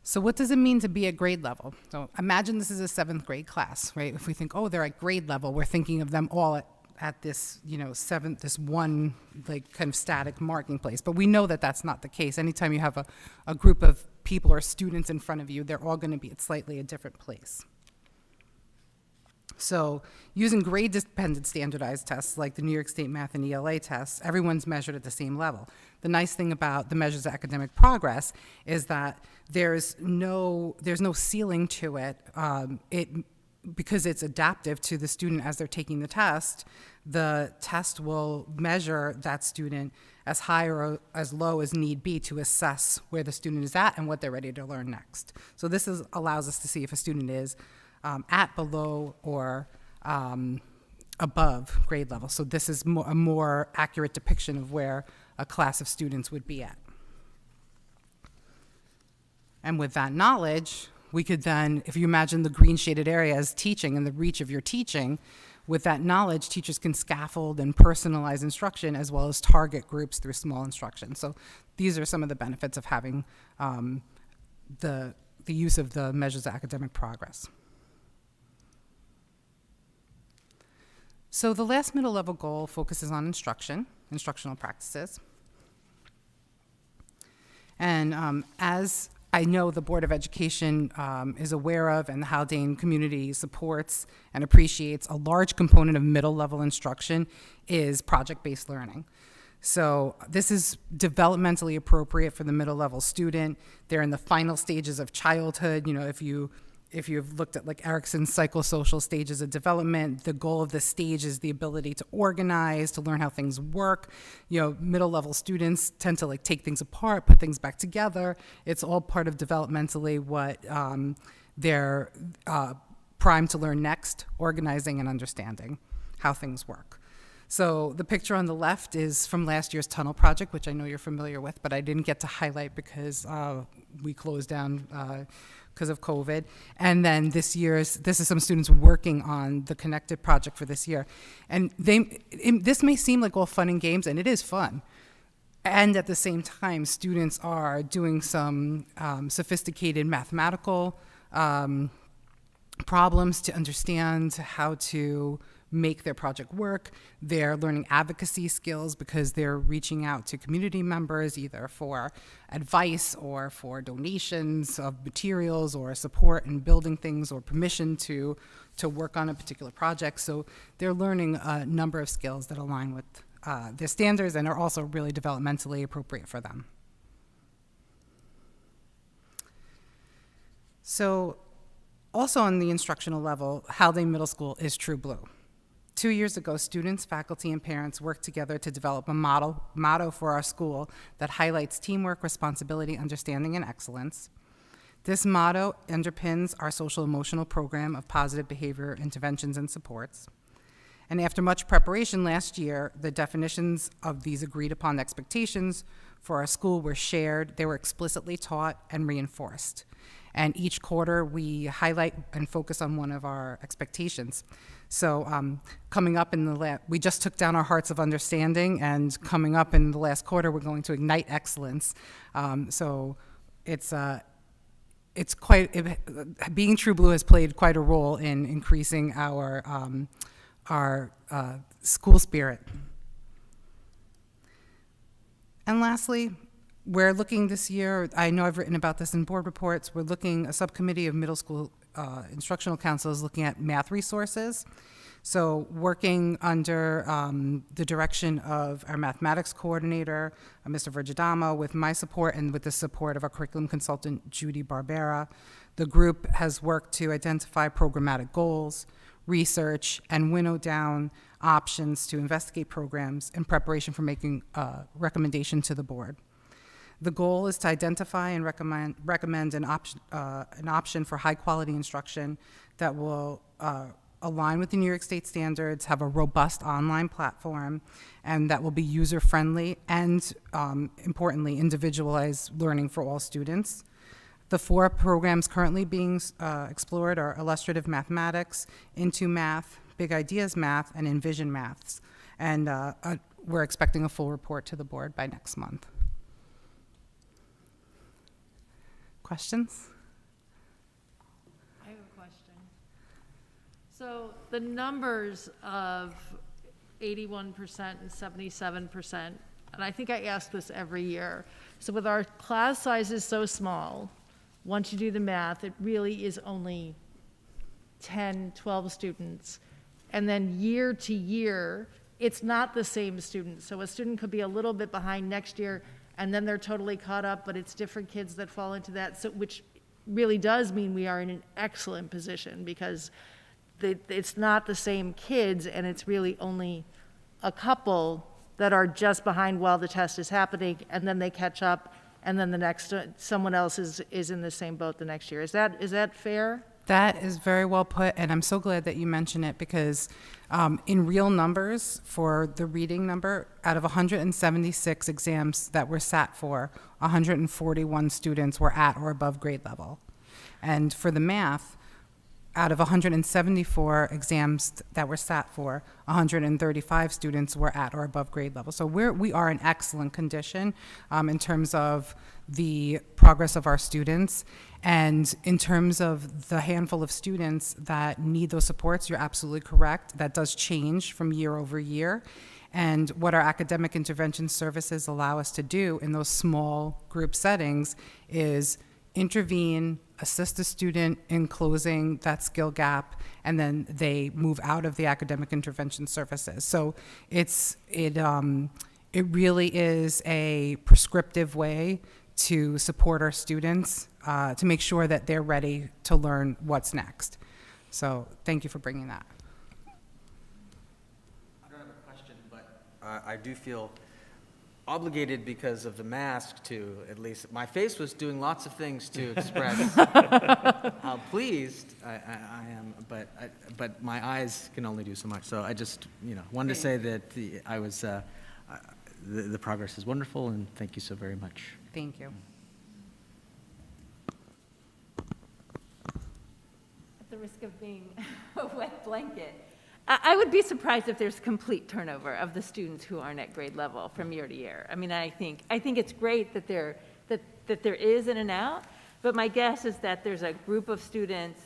So what does it mean to be at grade level? So imagine this is a 7th grade class, right? If we think, oh, they're at grade level, we're thinking of them all at this, this one like kind of static marking place. But we know that that's not the case. Anytime you have a group of people or students in front of you, they're all going to be at slightly a different place. So using grade-dependent standardized tests like the New York State Math and ELA tests, everyone's measured at the same level. The nice thing about the measures of academic progress is that there's no ceiling to it. Because it's adaptive to the student as they're taking the test will measure that student as high or as low as need be to assess where the student is at and what they're ready to learn next. So this allows us to see if a student is at, below, or above grade level. So this is a more accurate depiction of where a class of students would be at. And with that knowledge, we could then, if you imagine the green shaded area as teaching and the reach of your teaching, with that knowledge, teachers can scaffold and personalize instruction as well as target groups through small instruction. So these are some of the benefits of having the use of the measures of academic progress. So the last middle level goal focuses on instructional practices. And as I know the Board of Education is aware of and the Haldane community supports and appreciates, a large component of middle level instruction is project-based learning. So this is developmentally appropriate for the middle level student. They're in the final stages of childhood. If you've looked at like Erickson's psychosocial stages of development, the goal of this stage is the ability to organize, to learn how things work. Middle level students tend to like take things apart, put things back together. It's all part of developmentally what they're primed to learn next, organizing and understanding how things work. So the picture on the left is from last year's tunnel project, which I know you're familiar with, but I didn't get to highlight because we closed down because of COVID. And then this is some students working on the Connected project for this year. And this may seem like all fun and games, and it is fun. And at the same time, students are doing some sophisticated mathematical problems to understand how to make their project work. They're learning advocacy skills because they're reaching out to community members either for advice or for donations of materials or support in building things or permission to work on a particular project. So they're learning a number of skills that align with their standards and are also really developmentally appropriate for them. So also on the instructional level, Haldane Middle School is true blue. 2 years ago, students, faculty, and parents worked together to develop a motto for our school that highlights teamwork, responsibility, understanding, and excellence. This motto underpins our social emotional program of positive behavior interventions and supports. And after much preparation last year, the definitions of these agreed upon expectations for our school were shared, they were explicitly taught and reinforced. And each quarter, we highlight and focus on one of our expectations. So coming up in we just took down our hearts of understanding, and coming up in the last quarter, we're going to ignite excellence. So being True Blue has played quite a role in increasing our school spirit. And lastly, we're looking this year, I know I've written about this in board reports, a subcommittee of middle school instructional council is looking at math resources. So working under the direction of our mathematics coordinator, Mr. Vergidamo, with my support and with the support of our curriculum consultant, Judy Barbera, the group has worked to identify programmatic goals, research, and winnow down options to investigate programs in preparation for making a recommendation to the board. The goal is to identify and recommend an option for high-quality instruction that will align with the New York State standards, have a robust online platform, and that will be user-friendly and, importantly, individualized learning for all students. The 4 programs currently being explored are Illustrative Mathematics, Into Math, Big Ideas Math, and Envision Maths. And we're expecting a full report to the board by next month. Questions? I have a question. So the numbers of 81% and 77%, and I think I ask this every year. So with our class sizes so small, once you do the math, it really is only 10, 12 students. And then year to year, it's not the same student. So a student could be a little bit behind next year, and then they're totally caught up, but it's different kids that fall into that, so, which really does mean we are in an excellent position, because it's not the same kids, and it's really only a couple that are just behind while the test is happening, and then they catch up, and then the next, someone else is in the same boat the next year. Is that fair? That is very well put, and I'm so glad that you mention it, because in real numbers, for the reading number, out of 176 exams that were sat for, 141 students were at or above grade level. And for the math, out of 174 exams that were sat for, 135 students were at or above grade level. So we are in excellent condition in terms of the progress of our students. And in terms of the handful of students that need those supports, you're absolutely correct. That does change from year over year. And what our academic intervention services allow us to do in those small group settings is intervene, assist the student in closing that skill gap, and then they move out of the academic intervention services. So it really is a prescriptive way to support our students to make sure that they're ready to learn what's next. So thank you for bringing that. I don't have a question, but I do feel obligated because of the mask to, at least, my face was doing lots of things to express how pleased I am, but my eyes can only do so much. So I just, wanted to say that the progress is wonderful, and thank you so very much. Thank you. At the risk of being a wet blanket, I would be surprised if there's complete turnover of the students who aren't at grade level from year to year. I mean, I think it's great that there is in and out, but my guess is that there's a group of students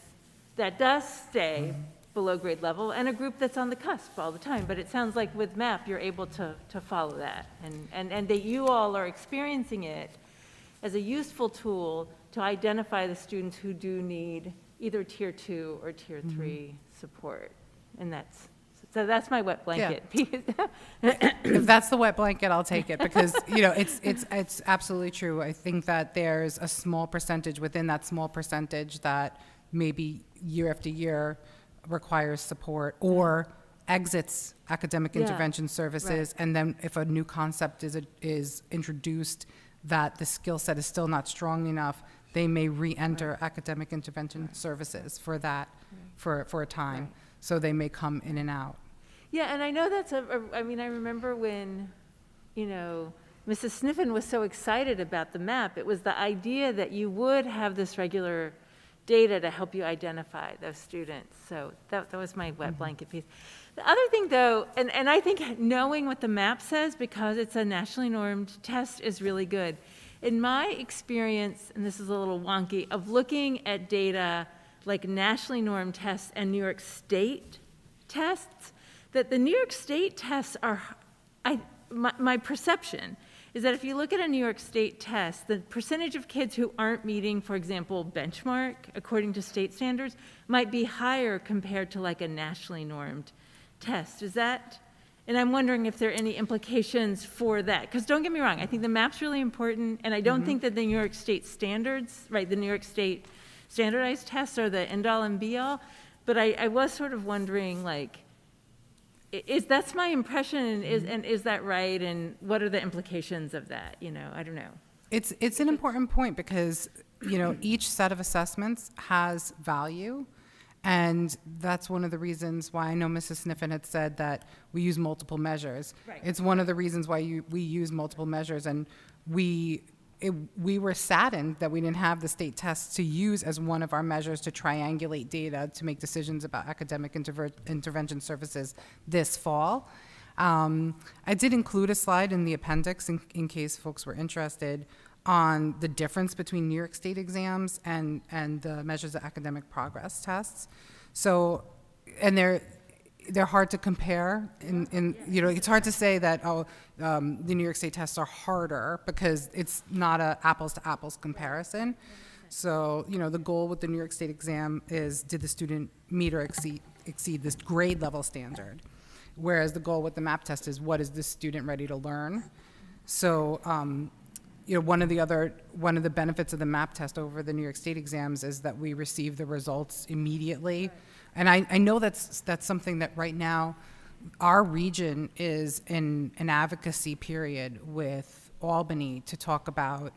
that does stay below grade level and a group that's on the cusp all the time. But it sounds like with MAP, you're able to follow that, and that you all are experiencing it as a useful tool to identify the students who do need either tier 2 or tier 3 support. And that's my wet blanket piece. If that's the wet blanket, I'll take it, because it's absolutely true. I think that there's a small percentage within that small percentage that maybe year after year requires support or exits academic intervention services, and then if a new concept is introduced that the skill set is still not strong enough, they may re-enter academic intervention services for that for a time. So they may come in and out. Yeah, and I know I remember when, Mrs. Sniffen was so excited about the MAP. It was the idea that you would have this regular data to help you identify those students. So that was my wet blanket piece. The other thing, though, and I think knowing what the MAP says, because it's a nationally normed test, is really good. In my experience, and this is a little wonky, of looking at data like nationally normed tests and New York State tests, that the New York State tests are, my perception is that if you look at a New York State test, the percentage of kids who aren't meeting, for example, benchmark according to state standards might be higher compared to like a nationally normed test. Is that, and I'm wondering if there are any implications for that. Because don't get me wrong, I think the MAP's really important, and I don't think that the New York State standards, the New York State standardized tests are the end-all and be-all, but I was sort of wondering, that's my impression, and is that right, and what are the implications of that? I don't know. It's an important point because, you know, each set of assessments has value. And that's one of the reasons why I know Mrs. Sniffen had said that we use multiple measures. Right. It's one of the reasons why we use multiple measures. And we were saddened that we didn't have the state tests to use as one of our measures to triangulate data to make decisions about academic intervention services this fall. I did include a slide in the appendix in case folks were interested on the difference between New York State exams and the measures of academic progress tests. So, and they're hard to compare. You know, it's hard to say that, the New York State tests are harder because it's not a apples to apples comparison. So, you know, the goal with the New York State exam is, did the student meet or exceed this grade level standard? Whereas the goal with the MAP test is, what is the student ready to learn? So, you know, one of the benefits of the MAP test over the New York State exams is that we receive the results immediately. And I know that's something that right now our region is in an advocacy period with Albany to talk about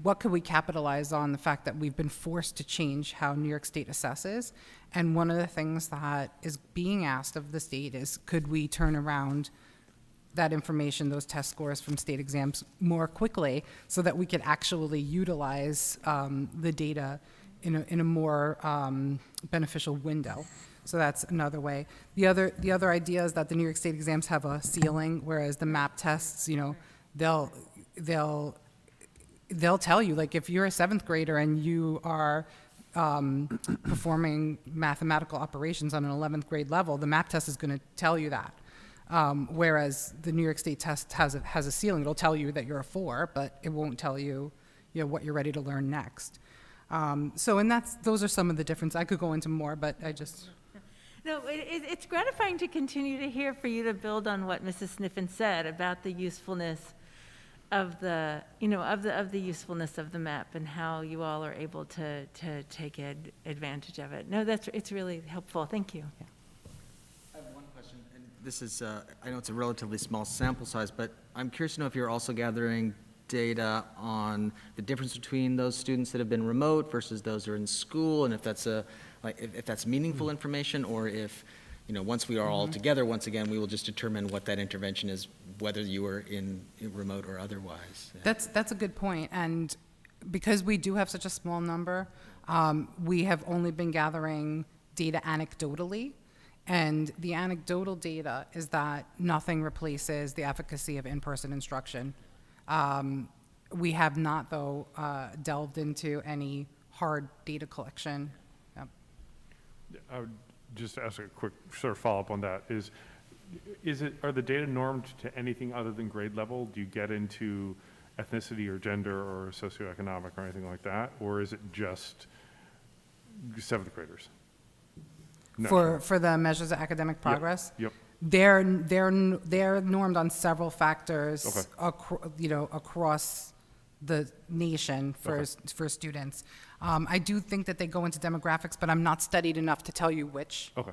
what could we capitalize on the fact that we've been forced to change how New York State assesses. And one of the things that is being asked of the state is, could we turn around that information, those test scores from state exams more quickly so that we could actually utilize the data in a more beneficial window. So that's another way. The other idea is that the New York State exams have a ceiling, whereas the MAP tests, you know, they'll tell you, like, if you're a 7th grader and you are performing mathematical operations on an 11th grade level, the MAP test is going to tell you that. Whereas the New York State test has a ceiling. It'll tell you that you're a 4, but it won't tell you, you know, what you're ready to learn next. So, and those are some of the differences. I could go into more, but I just. No, it's gratifying to continue to hear, for you to build on what Mrs. Sniffen said about the usefulness of the, you know, of the usefulness of the map and how you all are able to take advantage of it. No, it's really helpful. Thank you. I have one question, and this is, I know it's a relatively small sample size, but I'm curious to know if you're also gathering data on the difference between those students that have been remote versus those who are in school, and if that's if that's meaningful information, or if, you know, once we are all together, once again, we will just determine what that intervention is, whether you are in remote or otherwise. Yeah. That's a good point. And because we do have such a small number, we have only been gathering data anecdotally. And the anecdotal data is that nothing replaces the efficacy of in-person instruction. We have not, though, delved into any hard data collection. Yep. I would just ask a quick sort of follow-up on that. Are the data normed to anything other than grade level? Do you get into ethnicity or gender or socioeconomic or anything like that? Or is it just 7th graders? No. For the measures of academic progress? Yep. They're normed on several factors, Okay. you know, across the nation for students. I do think that they go into demographics, but I'm not studied enough to tell you which. Okay.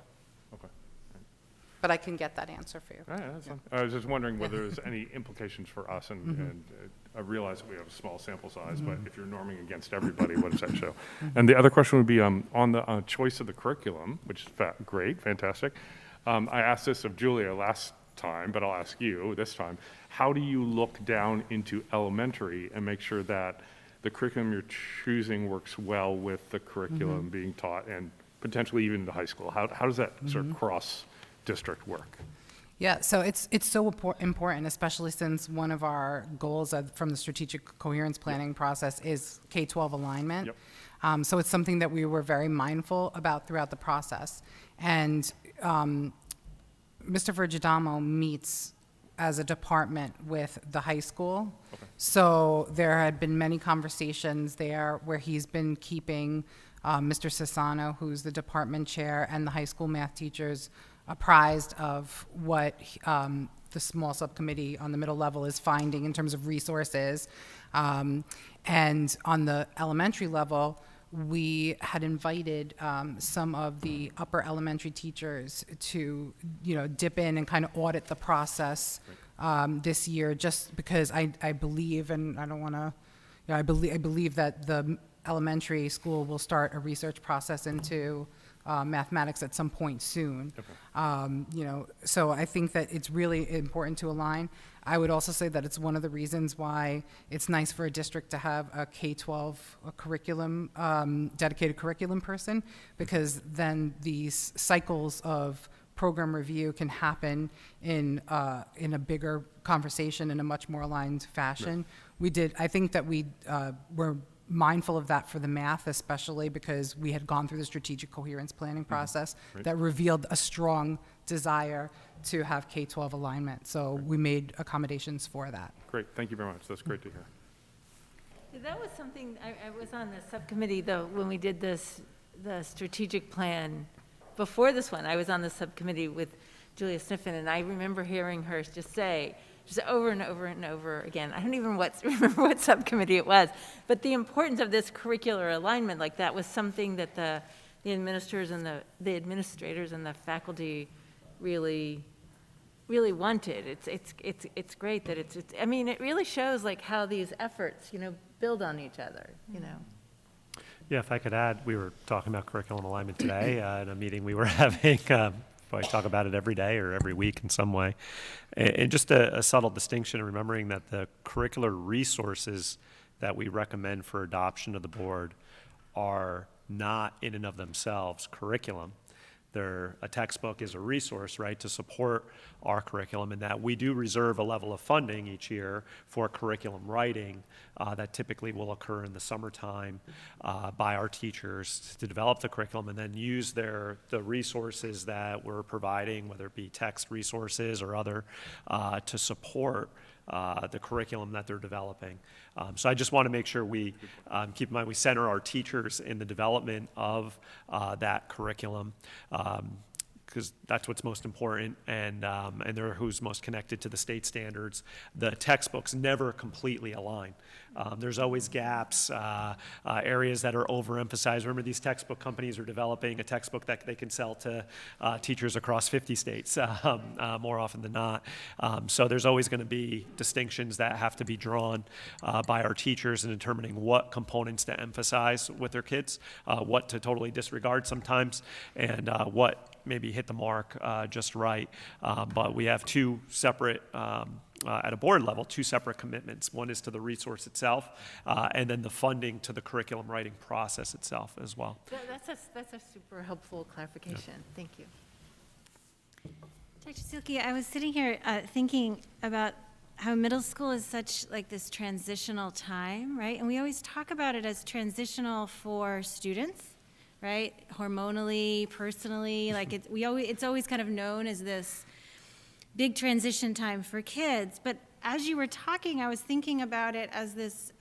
But I can get that answer for you. All right, that's fine. I was just wondering whether there's any implications for us, and I realize that we have a small sample size, but if you're norming against everybody, what does that show? And the other question would be on the choice of the curriculum, which is great, fantastic. I asked this of Julia last time, but I'll ask you this time. How do you look down into elementary and make sure that the curriculum you're choosing works well with the curriculum being taught and potentially even to high school? How does that sort of cross-district work? Yeah, so it's so important, especially since one of our goals from the strategic coherence planning process is K-12 alignment. Yep. So it's something that we were very mindful about throughout the process. And Mr. Vergidamo meets as a department with the high school. Okay. So there had been many conversations there where he's been keeping Mr. Sassano, who's the department chair, and the high school math teachers apprised of what the small subcommittee on the middle level is finding in terms of resources. And on the elementary level, we had invited some of the upper elementary teachers to, you know, dip in and kind of audit the process this year, just because I believe, and I don't want to I believe that the elementary school will start a research process into mathematics at some point soon. So I think that it's really important to align. I would also say that it's one of the reasons why it's nice for a district to have a K-12 curriculum, dedicated curriculum person, because then these cycles of program review can happen in a bigger conversation in a much more aligned fashion. I think that we were mindful of that for the math, especially because we had gone through the strategic coherence planning process that revealed a strong desire to have K-12 alignment. So we made accommodations for that. Great, thank you very much. That's great to hear. That was something, I was on the subcommittee, though, when we did the strategic plan. Before this one, I was on the subcommittee with Julia Sniffen, and I remember hearing her just say, just over and over and over again, I don't even remember what subcommittee it was, but the importance of this curricular alignment, like that was something that the administrators and the faculty really wanted. It's great that it's I mean, it really shows like how these efforts, build on each other, Yeah, if I could add, we were talking about curriculum alignment today in a meeting we were having. I talk about it every day or every week in some way. And just a subtle distinction, remembering that the curricular resources that we recommend for adoption of the board are not in and of themselves curriculum. A textbook is a resource, right, to support our curriculum, and that we do reserve a level of funding each year for curriculum writing that typically will occur in the summertime by our teachers to develop the curriculum and then use the resources that we're providing, whether it be text resources or other, to support the curriculum that they're developing. So I just want to make sure we keep in mind we center our teachers in the development of that curriculum, because that's what's most important, and they're who's most connected to the state standards. The textbooks never completely align. There's always gaps, areas that are overemphasized. Remember, these textbook companies are developing a textbook that they can sell to teachers across 50 states more often than not. So there's always going to be distinctions that have to be drawn by our teachers in determining what components to emphasize with their kids, what to totally disregard sometimes, and what maybe hit the mark just right. But we have two separate, at a board level, two separate commitments. One is to the resource itself, and then the funding to the curriculum writing process itself as well. That's a super helpful clarification. Thank you. Dr. Silke, I was sitting here thinking about how middle school is such like this transitional time, right? And we always talk about it as transitional for students, right? Hormonally, personally, like it's always kind of known as this big transition time for kids. But as you were talking, I was thinking about it as this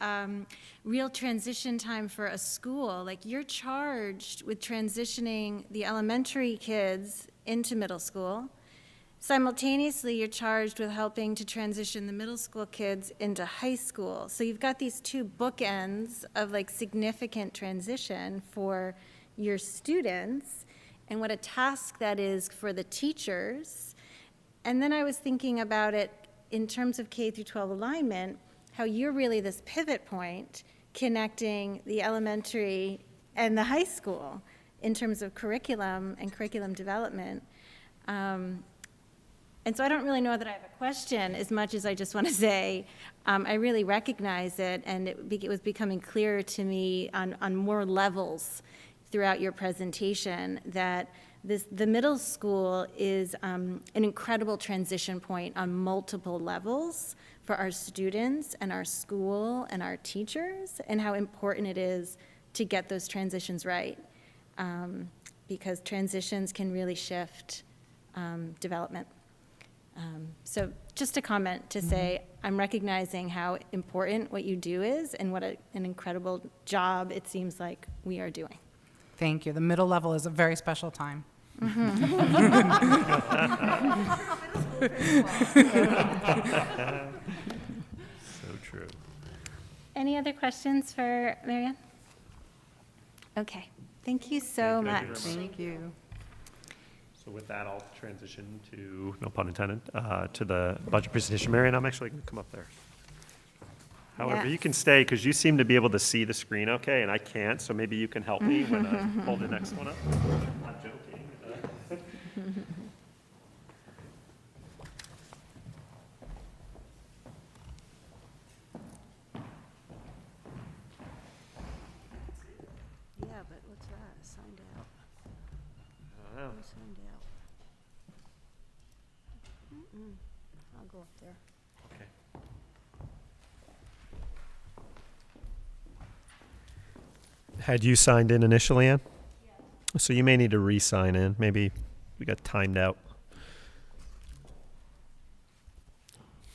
real transition time for a school. Like you're charged with transitioning the elementary kids into middle school. Simultaneously, you're charged with helping to transition the middle school kids into high school. So you've got these two bookends of like significant transition for your students and what a task that is for the teachers. And then I was thinking about it in terms of K through 12 alignment, how you're really this pivot point connecting the elementary and the high school in terms of curriculum and curriculum development. And so I don't really know that I have a question as much as I just want to say I really recognize it, and it was becoming clearer to me on more levels throughout your presentation that the middle school is an incredible transition point on multiple levels for our students and our school and our teachers, and how important it is to get those transitions right, because transitions can really shift development. So just a comment to say, I'm recognizing how important what you do is and what an incredible job it seems like we are doing. Thank you. The middle level is a very special time. So true. Any other questions for Marianne? Okay, thank you so much. Thank you. So with that, I'll transition to, no pun intended, to the budget presentation. Marianne, I'm actually going to come up there. However, Yeah. you can stay because you seem to be able to see the screen okay, and I can't, so maybe you can help me when I pull the next one up. I'm joking. Yeah, but what's that? Signed out. I don't know. Who signed out? I'll go up there. Okay. Had you signed in initially, Ann? So you may need to re-sign in. Maybe we got timed out.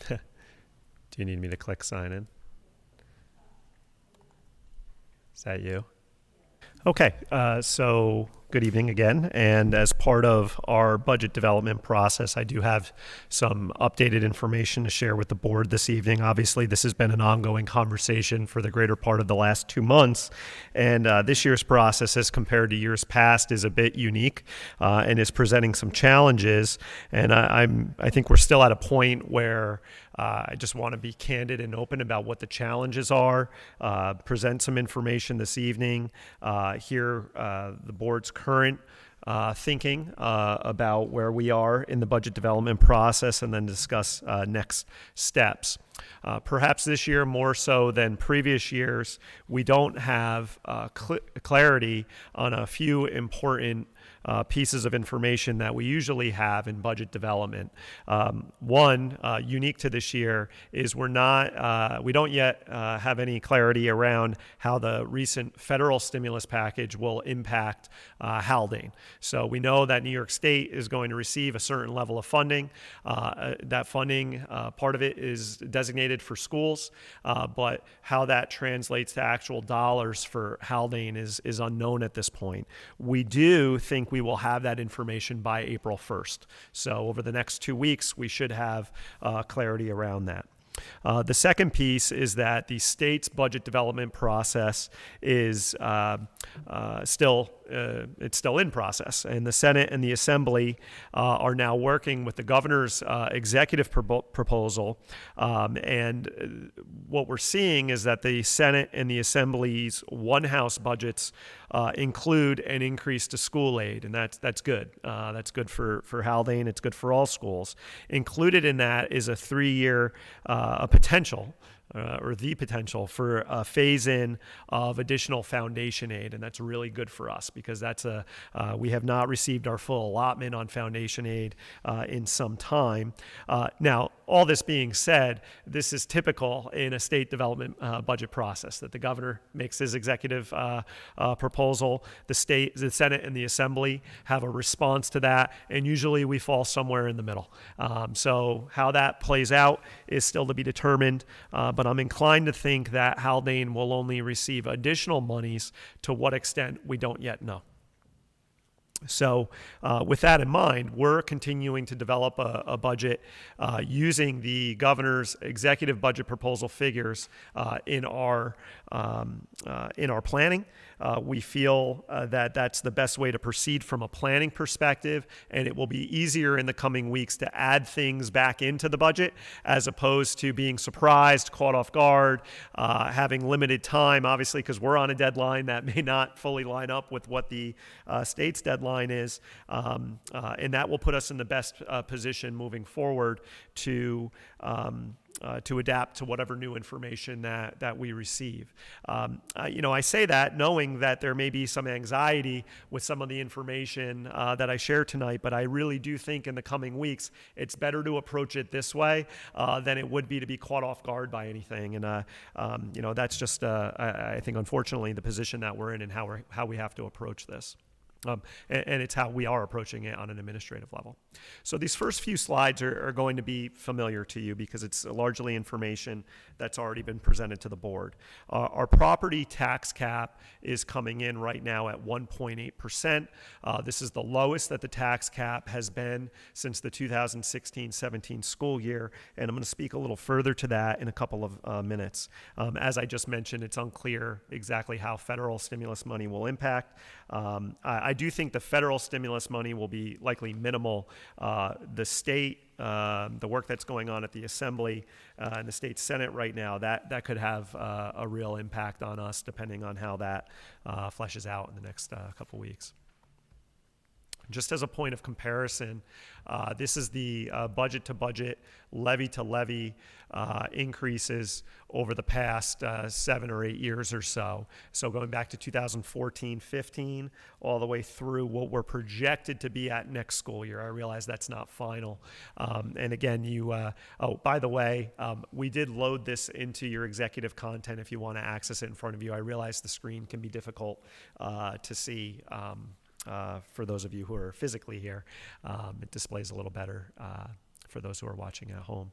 Do you need me to click sign in? Is that you? Okay, so good evening again. And as part of our budget development process, I do have some updated information to share with the board this evening. Obviously, this has been an ongoing conversation for the greater part of the last 2 months. And this year's process, as compared to years past, is a bit unique and is presenting some challenges. And I think we're still at a point where I just want to be candid and open about what the challenges are, present some information this evening, hear the board's current thinking about where we are in the budget development process, and then discuss next steps. Perhaps this year, more so than previous years, we don't have clarity on a few important pieces of information that we usually have in budget development. One, unique to this year, is we don't yet have any clarity around how the recent federal stimulus package will impact Haldane. So we know that New York State is going to receive a certain level of funding. That funding, part of it is designated for schools, but how that translates to actual dollars for Haldane is unknown at this point. We do think we will have that information by April 1st. So over the next 2 weeks, we should have clarity around that. The second piece is that the state's budget development process is still in process, and the Senate and the Assembly are now working with the governor's executive proposal. And what we're seeing is that the Senate and the Assembly's one-house budgets include an increase to school aid, and that's good. That's good for Haldane. It's good for all schools. Included in that is a 3-year potential for a phase-in of additional foundation aid, and that's really good for us because we have not received our full allotment on foundation aid in some time. Now, all this being said, this is typical in a state development budget process, that the governor makes his executive proposal, the Senate and the Assembly have a response to that, and usually we fall somewhere in the middle. So how that plays out is still to be determined, but I'm inclined to think that Haldane will only receive additional monies. To what extent, we don't yet know. So with that in mind, we're continuing to develop a budget using the governor's executive budget proposal figures in our planning. We feel that that's the best way to proceed from a planning perspective, and it will be easier in the coming weeks to add things back into the budget as opposed to being surprised, caught off guard, having limited time, obviously, because we're on a deadline that may not fully line up with what the state's deadline is, and that will put us in the best position moving forward to adapt to whatever new information that we receive. I say that knowing that there may be some anxiety with some of the information that I share tonight, but I really do think in the coming weeks it's better to approach it this way than it would be to be caught off guard by anything. And that's just I think unfortunately the position that we're in and how we have to approach this. And it's how we are approaching it on an administrative level. So these first few slides are going to be familiar to you because it's largely information that's already been presented to the board. Our property tax cap is coming in right now at 1.8%. This is the lowest that the tax cap has been since the 2016-17 school year, and I'm going to speak a little further to that in a couple of minutes. As I just mentioned, it's unclear exactly how federal stimulus money will impact. I I do think the federal stimulus money will be likely minimal. The state, the work that's going on at the Assembly and the state Senate right now, that could have a real impact on us depending on how that fleshes out in the next couple weeks. Just as a point of comparison, this is the budget-to-budget, levy-to-levy increases over the past 7 or 8 years or so. So going back to 2014-15, all the way through what we're projected to be at next school year. I realize that's not final. And again, oh, by the way, we did load this into your executive content if you want to access it in front of you. I realize the screen can be difficult to see. For those of you who are physically here, it displays a little better for those who are watching at home.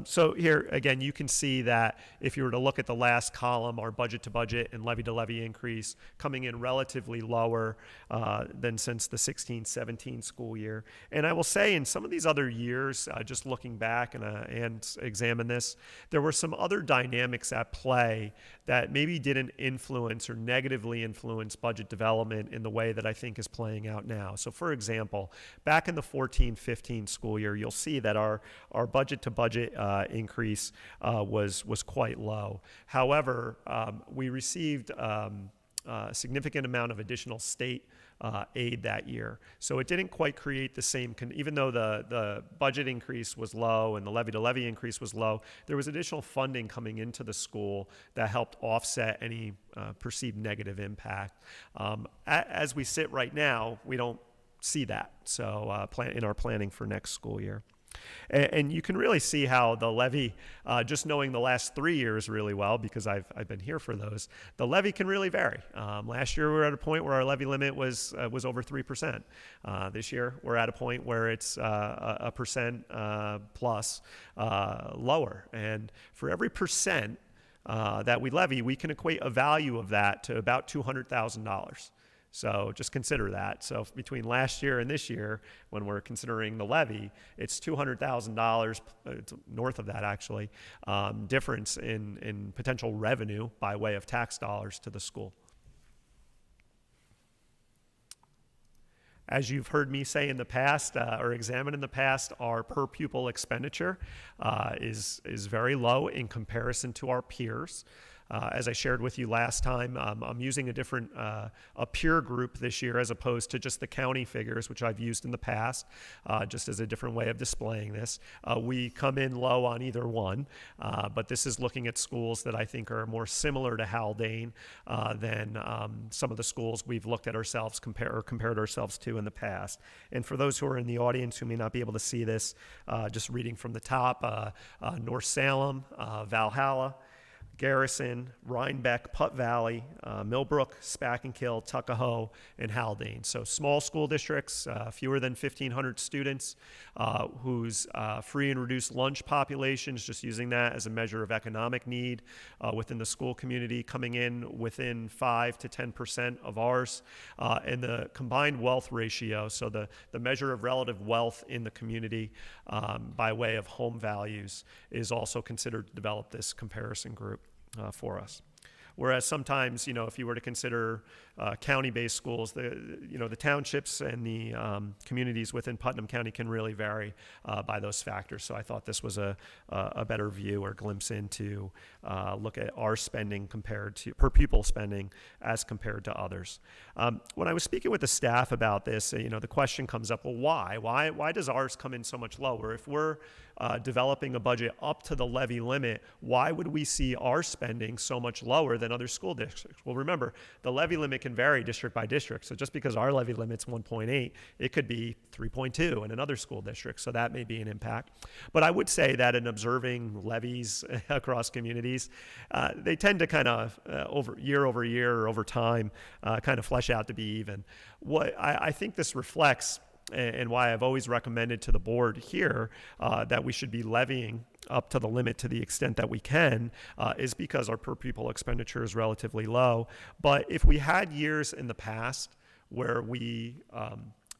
So here, again, you can see that if you were to look at the last column, our budget to budget and levy to levy increase coming in relatively lower than since the 16-17 school year. And I will say in some of these other years, just looking back and examine this, there were some other dynamics at play that maybe didn't influence or negatively influence budget development in the way that I think is playing out now. So for example, back in the 14-15 school year, you'll see that our budget to budget increase was quite low. However, we received a significant amount of additional state aid that year. So it didn't quite create the same, even though the budget increase was low and the levy to levy increase was low, there was additional funding coming into the school that helped offset any perceived negative impact. As we sit right now, we don't see that. So in our planning for next school year. And you can really see how the levy, just knowing the last 3 years really well, because I've been here for those, the levy can really vary. Last year we were at a point where our levy limit was over 3%. This year we're at a point where it's a percent plus lower. And for every percent that we levy, we can equate a value of that to about $200,000. So just consider that. So between last year and this year, when we're considering the levy, it's $200,000, it's north of that actually, difference in potential revenue by way of tax dollars to the school. As you've heard me say in the past, or examine in the past, our per pupil expenditure is very low in comparison to our peers. As I shared with you last time, I'm using a different a peer group this year as opposed to just the county figures, which I've used in the past, just as a different way of displaying this. We come in low on either one, but this is looking at schools that I think are more similar to Haldane than some of the schools we've looked at ourselves, compared ourselves to in the past. And for those who are in the audience who may not be able to see this, just reading from the top, North Salem, Valhalla, Garrison, Rhinebeck, Putt Valley, Millbrook, Spackenkill, Tuckahoe, and Haldane. So small school districts, fewer than 1,500 students, whose free and reduced lunch populations, just using that as a measure of economic need within the school community, coming in within 5 to 10% of ours. And the combined wealth ratio, so the measure of relative wealth in the community by way of home values, is also considered to develop this comparison group for us. Whereas sometimes, if you were to consider county-based schools, the townships and the communities within Putnam County can really vary by those factors. So I thought this was a better view or glimpse into look at our spending compared to per pupil spending as compared to others. When I was speaking with the staff about this, the question comes up: well, why? Why does ours come in so much lower? If we're developing a budget up to the levy limit, why would we see our spending so much lower than other school districts? Well, remember, the levy limit can vary district by district. So just because our levy limit's 1.8, it could be 3.2 in another school district. So that may be an impact. But I would say that in observing levies across communities, they tend to kind of over year or over time kind of flesh out to be even. What I think this reflects, and why I've always recommended to the board here that we should be levying up to the limit to the extent that we can, is because our per pupil expenditure is relatively low. But if we had years in the past where we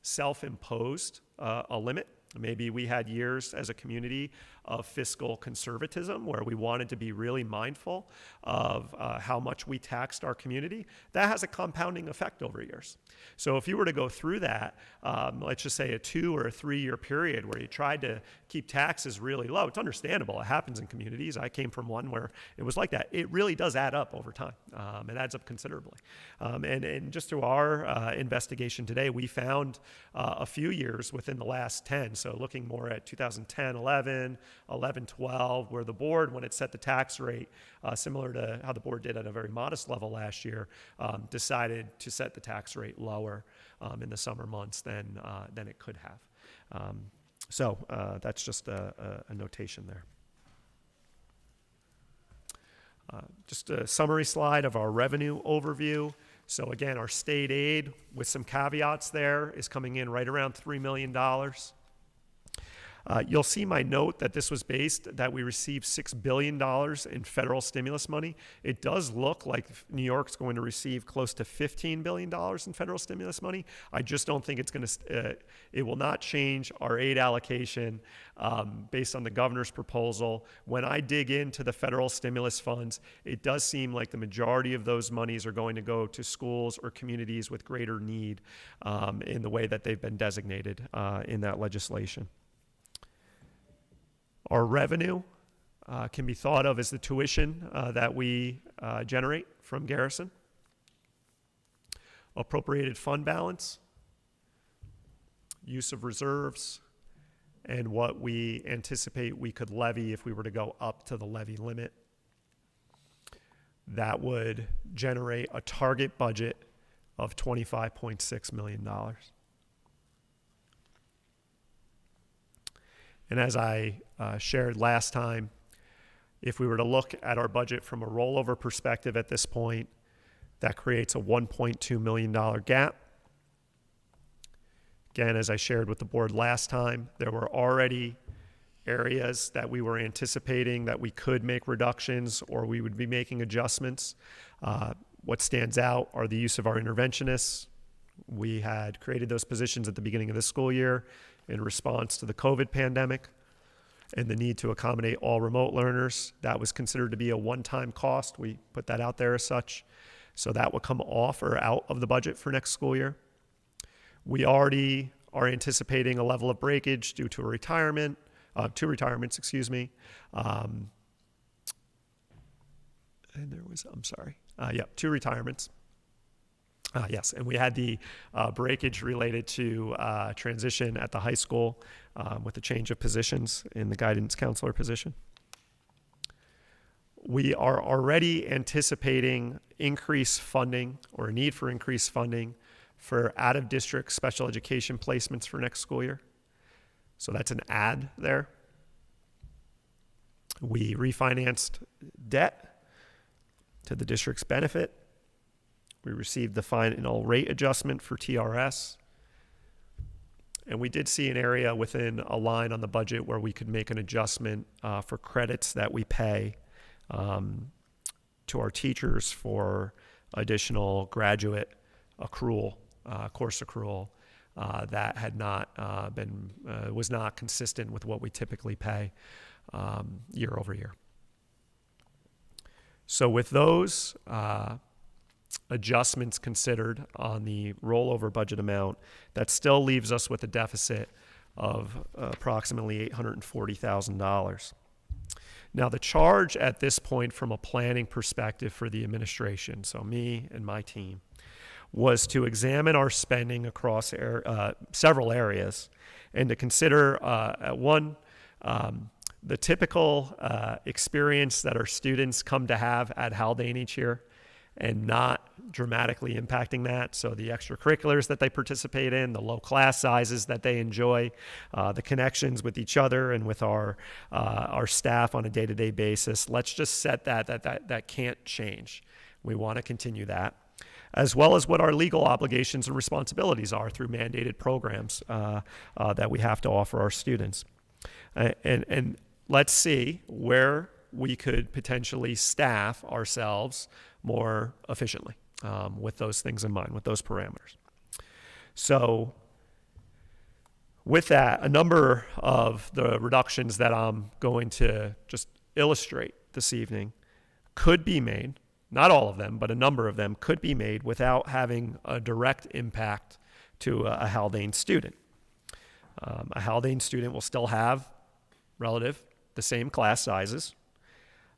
self-imposed a limit, Maybe we had years as a community of fiscal conservatism where we wanted to be really mindful of how much we taxed our community. That has a compounding effect over years. So if you were to go through that, let's just say a 2 or a 3 year period where you tried to keep taxes really low, it's understandable. It happens in communities. I came from one where it was like that. It really does add up over time. It adds up considerably. And just through our investigation today, we found a few years within the last 10. So looking more at 2010, 11, 11, 12, where the board, when it set the tax rate, similar to how the board did at a very modest level last year, decided to set the tax rate lower in the summer months than it could have. So that's just a notation there. Just a summary slide of our revenue overview. So again, our state aid, with some caveats there, is coming in right around $3 million. You'll see my note that this was based, that we received $6 billion in federal stimulus money. It does look like New York's going to receive close to $15 billion in federal stimulus money. I just don't think it's going to, it will not change our aid allocation based on the governor's proposal. When I dig into the federal stimulus funds, it does seem like the majority of those monies are going to go to schools or communities with greater need in the way that they've been designated in that legislation. Our revenue can be thought of as the tuition that we generate from Garrison. Appropriated fund balance, use of reserves, and what we anticipate we could levy if we were to go up to the levy limit. That would generate a target budget of $25.6 million. And as I shared last time, if we were to look at our budget from a rollover perspective at this point, that creates a $1.2 million gap. Again, as I shared with the board last time, there were already areas that we were anticipating that we could make reductions or we would be making adjustments. What stands out are the use of our interventionists. We had created those positions at the beginning of this school year in response to the COVID pandemic and the need to accommodate all remote learners. That was considered to be a one-time cost. We put that out there as such. So that will come off or out of the budget for next school year. We already are anticipating a level of breakage due to a retirement, two retirements, excuse me. And there was, I'm sorry, two retirements. Yes, and we had the breakage related to transition at the high school with the change of positions in the guidance counselor position. We are already anticipating increased funding or a need for increased funding for out-of-district special education placements for next school year. So that's an add there. We refinanced debt to the district's benefit. We received the final rate adjustment for TRS. And we did see an area within a line on the budget where we could make an adjustment for credits that we pay to our teachers for additional graduate accrual, course accrual that had not been, was not consistent with what we typically pay year over year. So with those adjustments considered on the rollover budget amount, that still leaves us with a deficit of approximately $840,000. Now, the charge at this point from a planning perspective for the administration, so me and my team, was to examine our spending across several areas and to consider, the typical experience that our students come to have at Haldane each year, and not dramatically impacting that. So the extracurriculars that they participate in, the low class sizes that they enjoy, the connections with each other and with our staff on a day-to-day basis. Let's just set that can't change. We want to continue that, as well as what our legal obligations and responsibilities are through mandated programs that we have to offer our students. And let's see where we could potentially staff ourselves more efficiently with those things in mind, with those parameters. So With that, a number of the reductions that I'm going to just illustrate this evening could be made, not all of them, but a number of them could be made without having a direct impact to a Haldane student. A Haldane student will still have relative the same class sizes,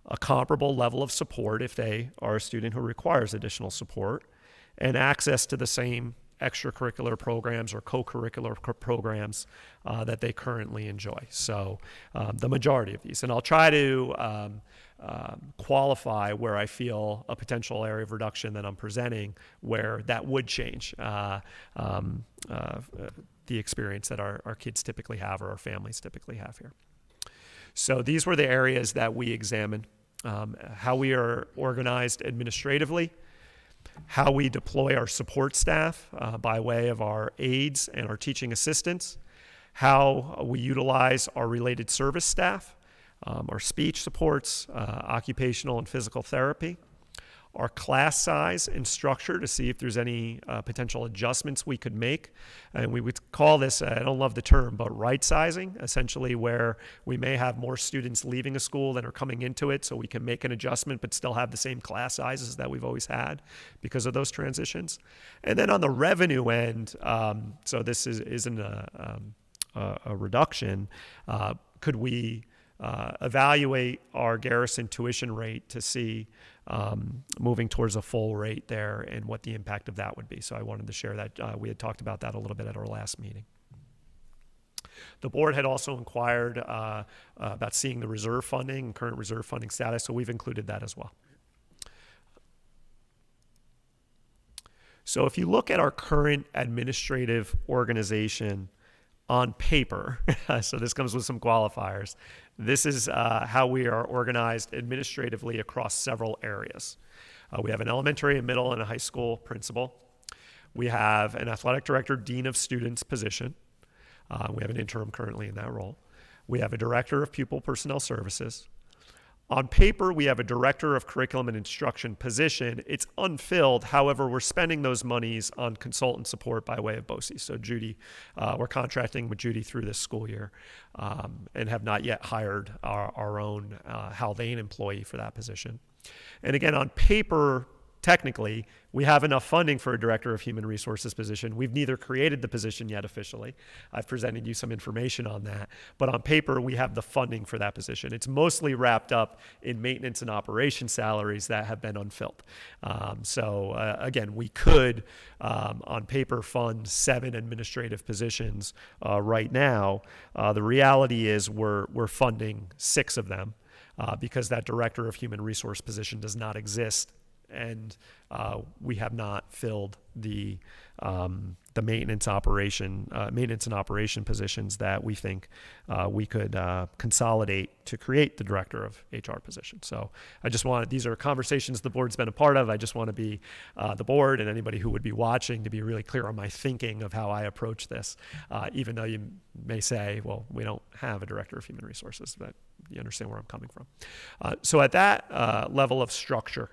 a comparable level of support if they are a student who requires additional support, and access to the same extracurricular programs or co-curricular programs that they currently enjoy. So the majority of these. And I'll try to qualify where I feel a potential area of reduction that I'm presenting where that would change the experience that our kids typically have or our families typically have here. So these were the areas that we examined. How we are organized administratively, how we deploy our support staff by way of our aides and our teaching assistants, how we utilize our related service staff, our speech supports, occupational and physical therapy, our class size and structure to see if there's any potential adjustments we could make. And we would call this, I don't love the term, but right sizing, essentially where we may have more students leaving a school than are coming into it, so we can make an adjustment but still have the same class sizes that we've always had because of those transitions. And then on the revenue end, so this isn't a reduction, could we evaluate our Garrison tuition rate to see moving towards a full rate there and what the impact of that would be. So I wanted to share that. We had talked about that a little bit at our last meeting. The board had also inquired about seeing the reserve funding and current reserve funding status, so we've included that as well. So if you look at our current administrative organization on paper, so this comes with some qualifiers, this is how we are organized administratively across several areas. We have an elementary, a middle, and a high school principal. We have an athletic director, dean of students position. We have an interim currently in that role. We have a director of pupil personnel services. On paper, we have a director of curriculum and instruction position. It's unfilled. However, we're spending those monies on consultant support by way of BOCES. So Judy, we're contracting with Judy through this school year and have not yet hired our own Haldane employee for that position. And again, on paper, technically, we have enough funding for a director of human resources position. We've neither created the position yet officially. I've presented you some information on that. But on paper, we have the funding for that position. It's mostly wrapped up in maintenance and operation salaries that have been unfilled. Again, we could, on paper, fund 7 administrative positions right now. The reality is we're funding 6 of them because that director of human resource position does not exist. And we have not filled the maintenance and operation positions that we think we could consolidate to create the director of HR position. So I just wanted, these are conversations the board's been a part of. I just want to be the board and anybody who would be watching to be really clear on my thinking of how I approach this, even though you may say, well, we don't have a director of human resources, but you understand where I'm coming from. So at that level of structure,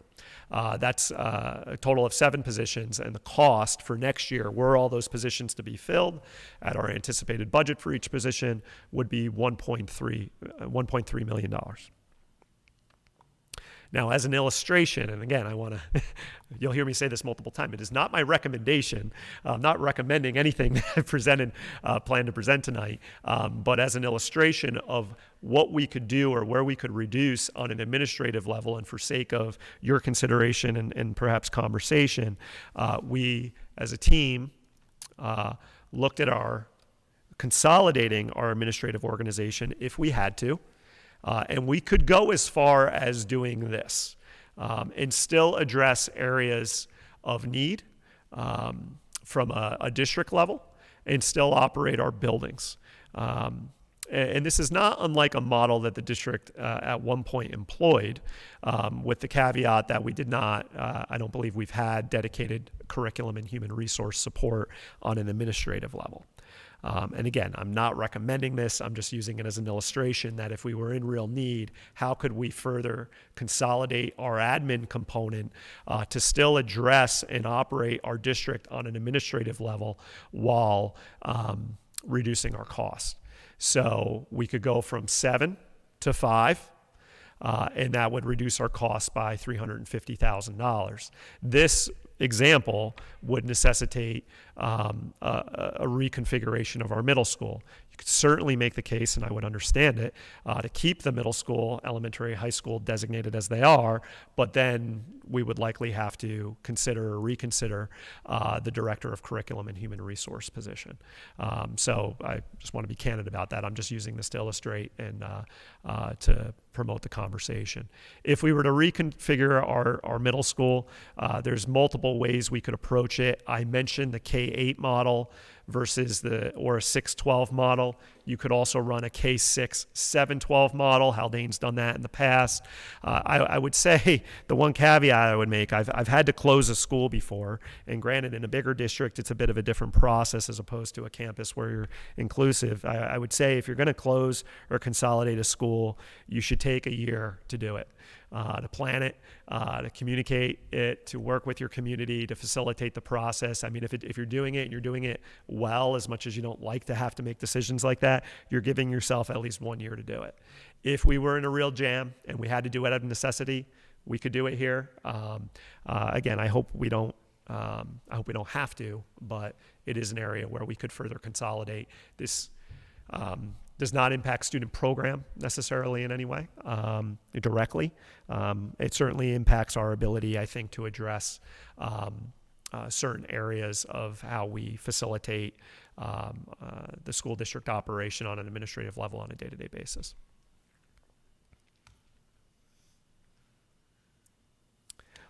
that's a total of 7 positions, and the cost for next year, were all those positions to be filled at our anticipated budget for each position, would be $1.3 million. Now, as an illustration, and again, you'll hear me say this multiple times, it is not my recommendation. I'm not recommending anything that I've plan to present tonight, but as an illustration of what we could do or where we could reduce on an administrative level, and for sake of your consideration and perhaps conversation, we, as a team, looked at consolidating our administrative organization if we had to. And we could go as far as doing this and still address areas of need from a district level and still operate our buildings. And this is not unlike a model that the district at one point employed, with the caveat that we did not, I don't believe we've had dedicated curriculum and human resource support on an administrative level. And again, I'm not recommending this. I'm just using it as an illustration that if we were in real need, how could we further consolidate our admin component to still address and operate our district on an administrative level while reducing our cost. So we could go from 7 to 5, and that would reduce our costs by $350,000. This example would necessitate a reconfiguration of our middle school. You could certainly make the case, and I would understand it, to keep the middle school, elementary, high school designated as they are, but then we would likely have to consider or reconsider the Director of Curriculum and Human Resource position. So I just want to be candid about that. I'm just using this to illustrate and to promote the conversation. If we were to reconfigure our middle school, there's multiple ways we could approach it. I mentioned the K-8 model versus or a 6-12 model. You could also run a K-6, 7-12 model. Haldane's done that in the past. I would say the one caveat I would make, I've had to close a school before, and granted, in a bigger district, it's a bit of a different process as opposed to a campus where you're inclusive. I would say if you're going to close or consolidate a school, you should take a year to do it. To plan it, to communicate it, to work with your community, to facilitate the process. I mean, if you're doing it and you're doing it well, as much as you don't like to have to make decisions like that, you're giving yourself at least 1 year to do it. If we were in a real jam and we had to do it out of necessity, we could do it here. Again, I hope we don't have to, but it is an area where we could further consolidate. This does not impact student program necessarily in any way directly. It certainly impacts our ability, I think, to address certain areas of how we facilitate the school district operation on an administrative level on a day-to-day basis.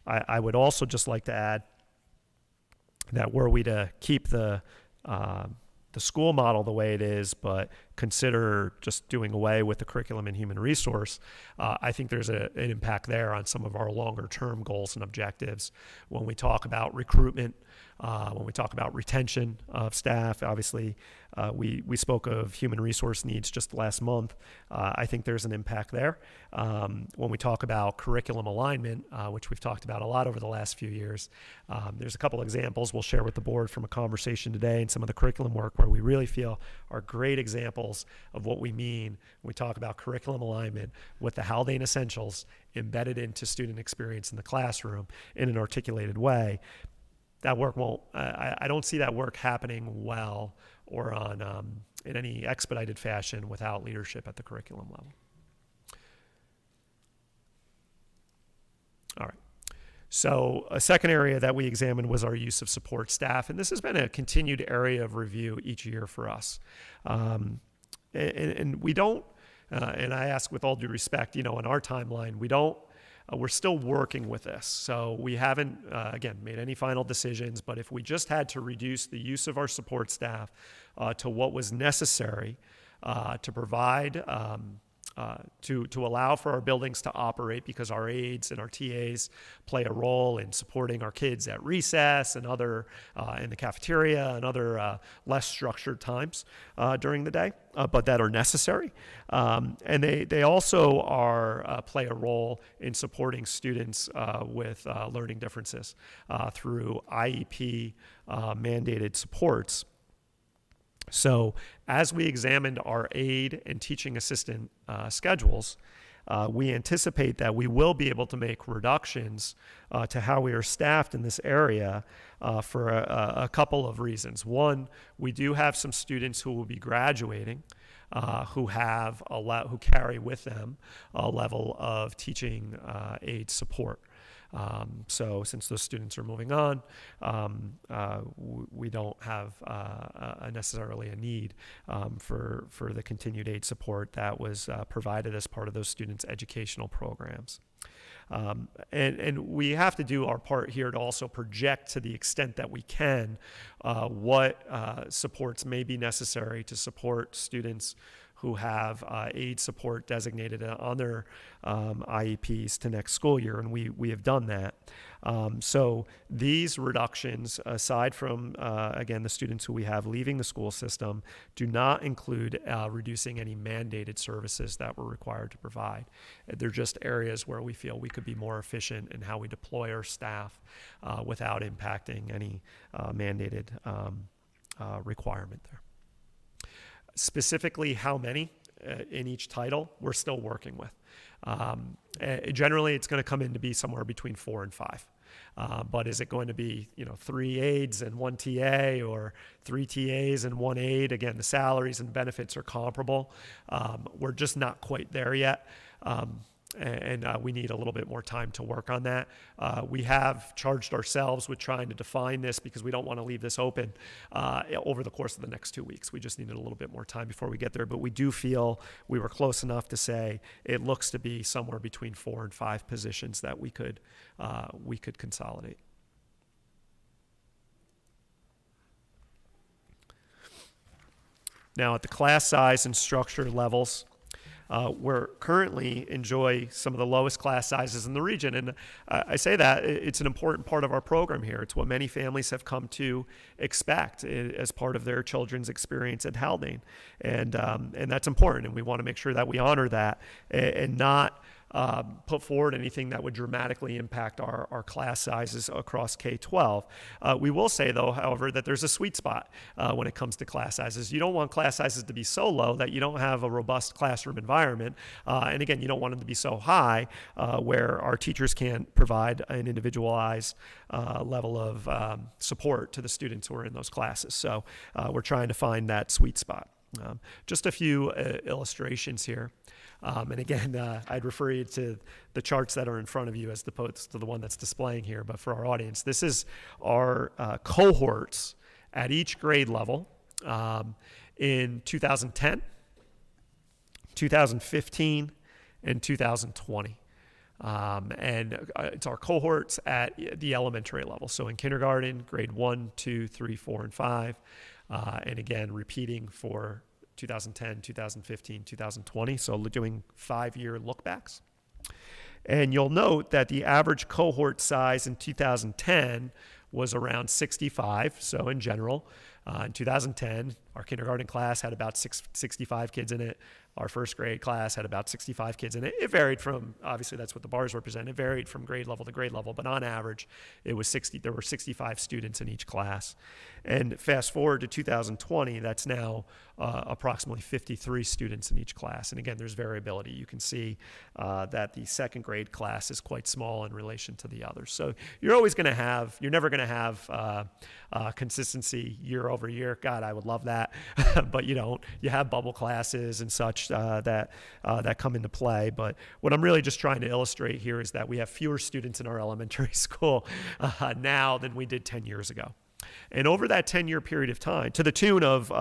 I would also just like to add that were we to keep the school model the way it is, but consider just doing away with the curriculum and human resource, I think there's an impact there on some of our longer term goals and objectives. When we talk about recruitment, when we talk about retention of staff, obviously we spoke of human resource needs just last month. I think there's an impact there. When we talk about curriculum alignment, which we've talked about a lot over the last few years, there's a couple examples we'll share with the board from a conversation today and some of the curriculum work where we really feel are great examples of what we mean when we talk about curriculum alignment with the Haldane essentials embedded into student experience in the classroom in an articulated way. That work won't, I don't see that work happening well or in any expedited fashion without leadership at the curriculum level. All right. So a second area that we examined was our use of support staff, and this has been a continued area of review each year for us. And we don't, and I ask with all due respect, in our timeline, we're still working with this. So we haven't, again, made any final decisions, but if we just had to reduce the use of our support staff to what was necessary to provide, to allow for our buildings to operate, because our aides and our TAs play a role in supporting our kids at recess and other in the cafeteria and other less structured times during the day, but that are necessary. And they also play a role in supporting students with learning differences through IEP mandated supports. So as we examined our aide and teaching assistant schedules, we anticipate that we will be able to make reductions to how we are staffed in this area for a couple of reasons. One, we do have some students who will be graduating who carry with them a level of teaching aid support. So since those students are moving on, we don't have necessarily a need for the continued aid support that was provided as part of those students' educational programs. And we have to do our part here to also project, to the extent that we can, what supports may be necessary to support students who have aid support designated on their IEPs to next school year, and we have done that. So these reductions, aside from, again, the students who we have leaving the school system, do not include reducing any mandated services that we're required to provide. They're just areas where we feel we could be more efficient in how we deploy our staff without impacting any mandated requirement there. Specifically how many in each title, we're still working with. Generally, it's going to come in to be somewhere between 4 and 5. But is it going to be, 3 aides and 1 TA, or 3 TAs and 1 aide? Again, the salaries and benefits are comparable. We're just not quite there yet. And we need a little bit more time to work on that. We have charged ourselves with trying to define this because we don't want to leave this open over the course of the next 2 weeks. We just needed a little bit more time before we get there, but we do feel we were close enough to say it looks to be somewhere between 4 and 5 positions that we could consolidate. Now, at the class size and structure levels, we're currently enjoy some of the lowest class sizes in the region. And I say that it's an important part of our program here. It's what many families have come to expect as part of their children's experience at Haldane. And that's important. And we want to make sure that we honor that and not put forward anything that would dramatically impact our class sizes across K-12. We will say, though, however, that there's a sweet spot when it comes to class sizes. You don't want class sizes to be so low that you don't have a robust classroom environment. And again, you don't want them to be so high where our teachers can't provide an individualized level of support to the students who are in those classes. So we're trying to find that sweet spot. Just a few illustrations here. And again, I'd refer you to the charts that are in front of you as opposed to the one that's displaying here. But for our audience, this is our cohorts at each grade level in 2010, 2015, and 2020. And it's our cohorts at the elementary level. So in kindergarten, grade 1, 2, 3, 4, and 5. And again, repeating for 2010, 2015, 2020. So doing 5-year lookbacks. And you'll note that the average cohort size in 2010 was around 65. So in general, in 2010, our kindergarten class had about 65 kids in it. Our first grade class had about 65 kids in it. It varied from, obviously that's what the bars represent, it varied from grade level to grade level, but on average, there were 65 students in each class. And fast forward to 2020, that's now approximately 53 students in each class. And again, there's variability. You can see that the second grade class is quite small in relation to the others. So you're never going to have consistency year over year. God, I would love that, but you don't. You have bubble classes and such that come into play. But what I'm really just trying to illustrate here is that we have fewer students in our elementary school now than we did 10 years ago. And over that 10-year period of time, to the tune of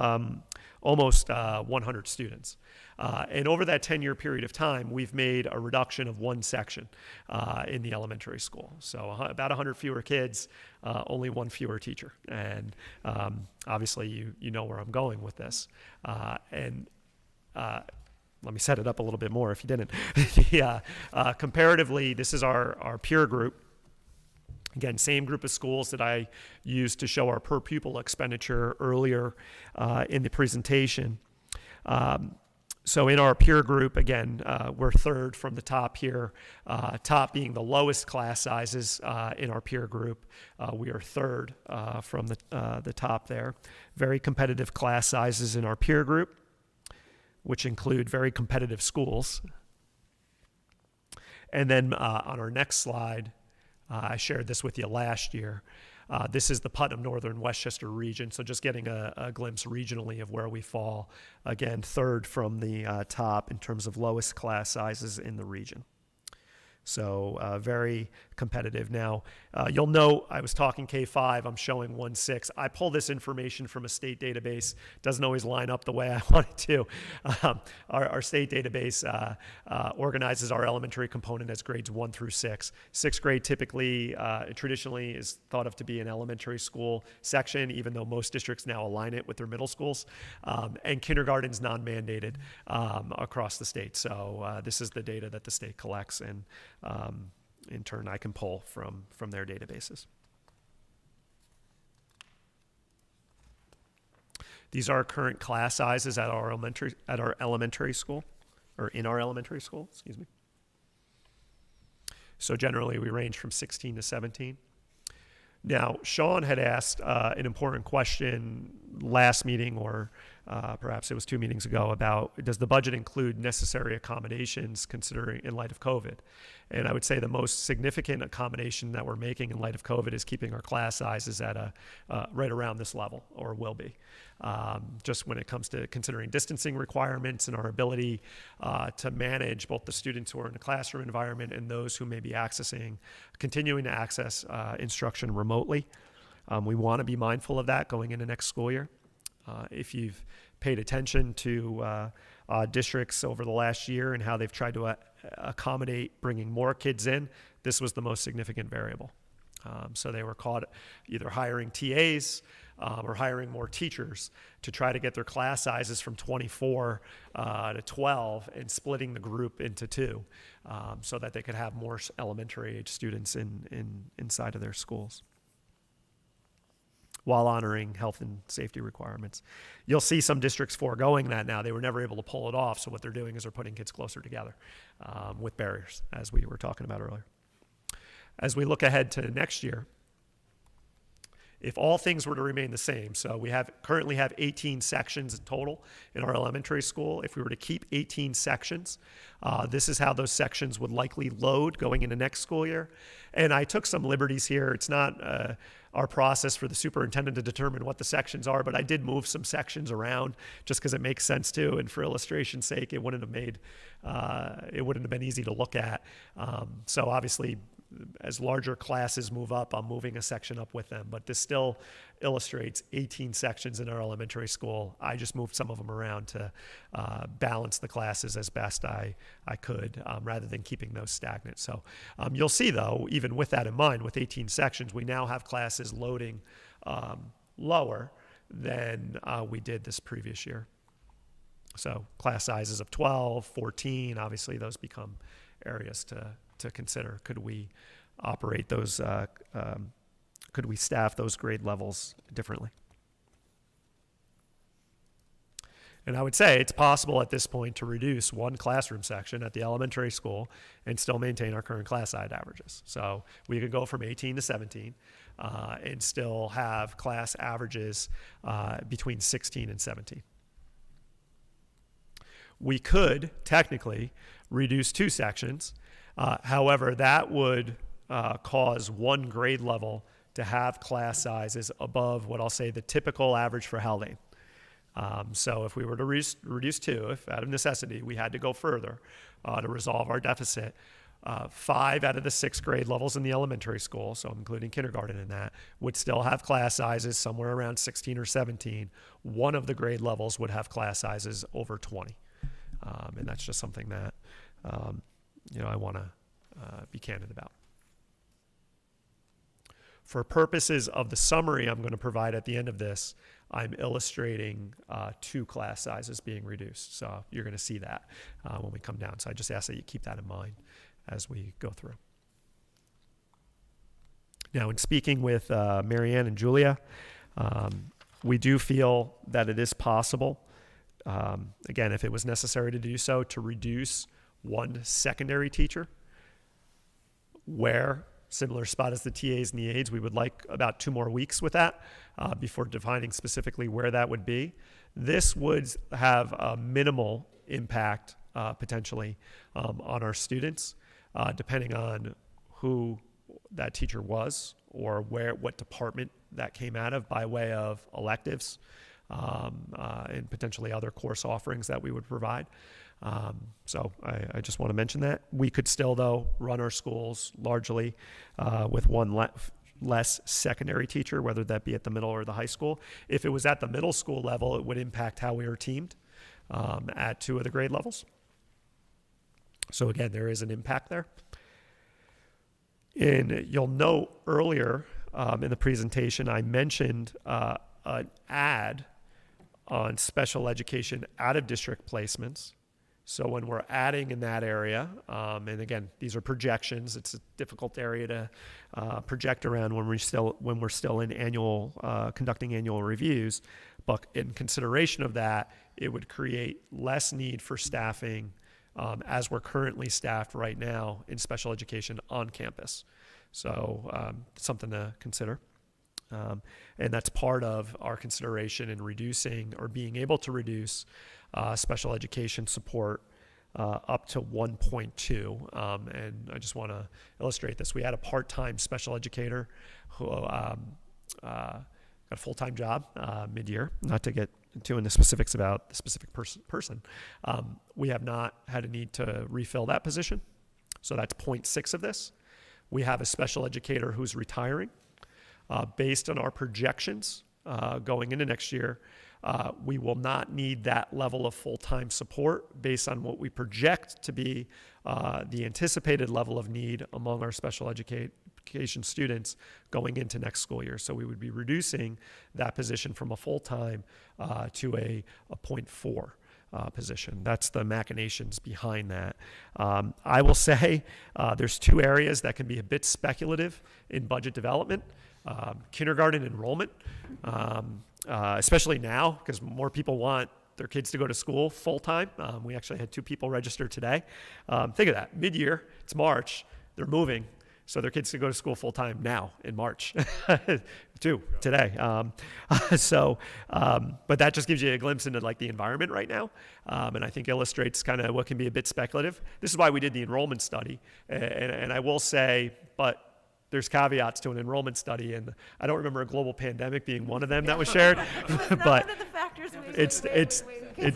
almost 100 students. And over that 10-year period of time, we've made a reduction of 1 section in the elementary school. So about 100 fewer kids, only 1 fewer teacher. And obviously, you know where I'm going with this. Let me set it up a little bit more if you didn't. Comparatively, this is our peer group. Again, same group of schools that I used to show our per pupil expenditure earlier in the presentation. So in our peer group, again, we're third from the top here, top being the lowest class sizes in our peer group. We are third from the top there. Very competitive class sizes in our peer group, which include very competitive schools. And then on our next slide, I shared this with you last year. This is the Putnam Northern Westchester region, so just getting a glimpse regionally of where we fall. Again, third from the top in terms of lowest class sizes in the region. So very competitive. Now, you'll note I was talking K-5, I'm showing 1-6. I pull this information from a state database. Doesn't always line up the way I want it to. Our state database organizes our elementary component as grades 1 through 6. Sixth grade typically, traditionally is thought of to be an elementary school section, even though most districts now align it with their middle schools. And kindergarten's non-mandated across the state. So this is the data that the state collects, and in turn, I can pull from their databases. These are current class sizes at our elementary school, or in our elementary school, excuse me. So generally, we range from 16 to 17. Now, Sean had asked an important question last meeting, or perhaps it was 2 meetings ago, about does the budget include necessary accommodations considering in light of COVID? And I would say the most significant accommodation that we're making in light of COVID is keeping our class sizes at right around this level, or will be. Just when it comes to considering distancing requirements and our ability to manage both the students who are in the classroom environment and those who may be continuing to access instruction remotely. We want to be mindful of that going into next school year. If you've paid attention to districts over the last year and how they've tried to accommodate bringing more kids in, this was the most significant variable. So they were caught either hiring TAs or hiring more teachers to try to get their class sizes from 24 to 12 and splitting the group into 2 so that they could have more elementary age students inside of their schools, while honoring health and safety requirements. You'll see some districts foregoing that now. They were never able to pull it off, so what they're doing is they're putting kids closer together with barriers, as we were talking about earlier. As we look ahead to next year, if all things were to remain the same, so we currently have 18 sections in total in our elementary school. If we were to keep 18 sections, this is how those sections would likely load going into next school year. And I took some liberties here. It's not our process for the superintendent to determine what the sections are, but I did move some sections around just because it makes sense too. And for illustration's sake, it wouldn't have been easy to look at. So obviously, as larger classes move up, I'm moving a section up with them. But this still illustrates 18 sections in our elementary school. I just moved some of them around to balance the classes as best I could, rather than keeping those stagnant. So you'll see, though, even with that in mind, with 18 sections, we now have classes loading lower than we did this previous year. So class sizes of 12, 14, obviously those become areas to consider. Could we operate those, could we staff those grade levels differently? And I would say it's possible at this point to reduce one classroom section at the elementary school and still maintain our current class size averages. So we could go from 18 to 17 and still have class averages between 16 and 17. We could technically reduce 2 sections. However, that would cause one grade level to have class sizes above what I'll say the typical average for Haldane. So if we were to reduce 2, if out of necessity we had to go further to resolve our deficit, 5 out of the 6 grade levels in the elementary school, so I'm including kindergarten in that, would still have class sizes somewhere around 16 or 17. One of the grade levels would have class sizes over 20. And that's just something that I want to be candid about. For purposes of the summary I'm going to provide at the end of this, I'm illustrating 2 class sizes being reduced. So you're going to see that when we come down. So I just ask that you keep that in mind as we go through. Now, in speaking with Marianne and Julia, we do feel that it is possible, again, if it was necessary to do so, to reduce one secondary teacher, where similar spot as the TAs and the aides, we would like about 2 more weeks with that before defining specifically where that would be. This would have a minimal impact potentially on our students, depending on who that teacher was or what department that came out of by way of electives and potentially other course offerings that we would provide. So I just want to mention that. We could still, though, run our schools largely with one less secondary teacher, whether that be at the middle or the high school. If it was at the middle school level, it would impact how we are teamed at 2 of the grade levels. So again, there is an impact there. And you'll note earlier in the presentation, I mentioned an ad on special education out-of-district placements. So when we're adding in that area, and again, these are projections. It's a difficult area to project around when we're still in conducting annual reviews. But in consideration of that, it would create less need for staffing as we're currently staffed right now in special education on campus. So something to consider. And that's part of our consideration in reducing or being able to reduce special education support up to 1.2. And I just want to illustrate this. We had a part-time special educator who got a full-time job mid-year, not to get into the specifics about the specific person. We have not had a need to refill that position. So that's 0.6 of this. We have a special educator who's retiring. Based on our projections going into next year, we will not need that level of full-time support based on what we project to be the anticipated level of need among our special education students going into next school year. So we would be reducing that position from a full-time to a 0.4 position. That's the machinations behind that. I will say there's two areas that can be a bit speculative in budget development. Kindergarten enrollment, especially now because more people want their kids to go to school full-time. We actually had 2 people register today. Think of that, mid-year, it's March, they're moving, so their kids can go to school full-time now in March, today. But that just gives you a glimpse into like the environment right now, and I think illustrates kind of what can be a bit speculative. This is why we did the enrollment study, and I will say, but there's caveats to an enrollment study, and I don't remember a global pandemic being one of them that was shared, but it's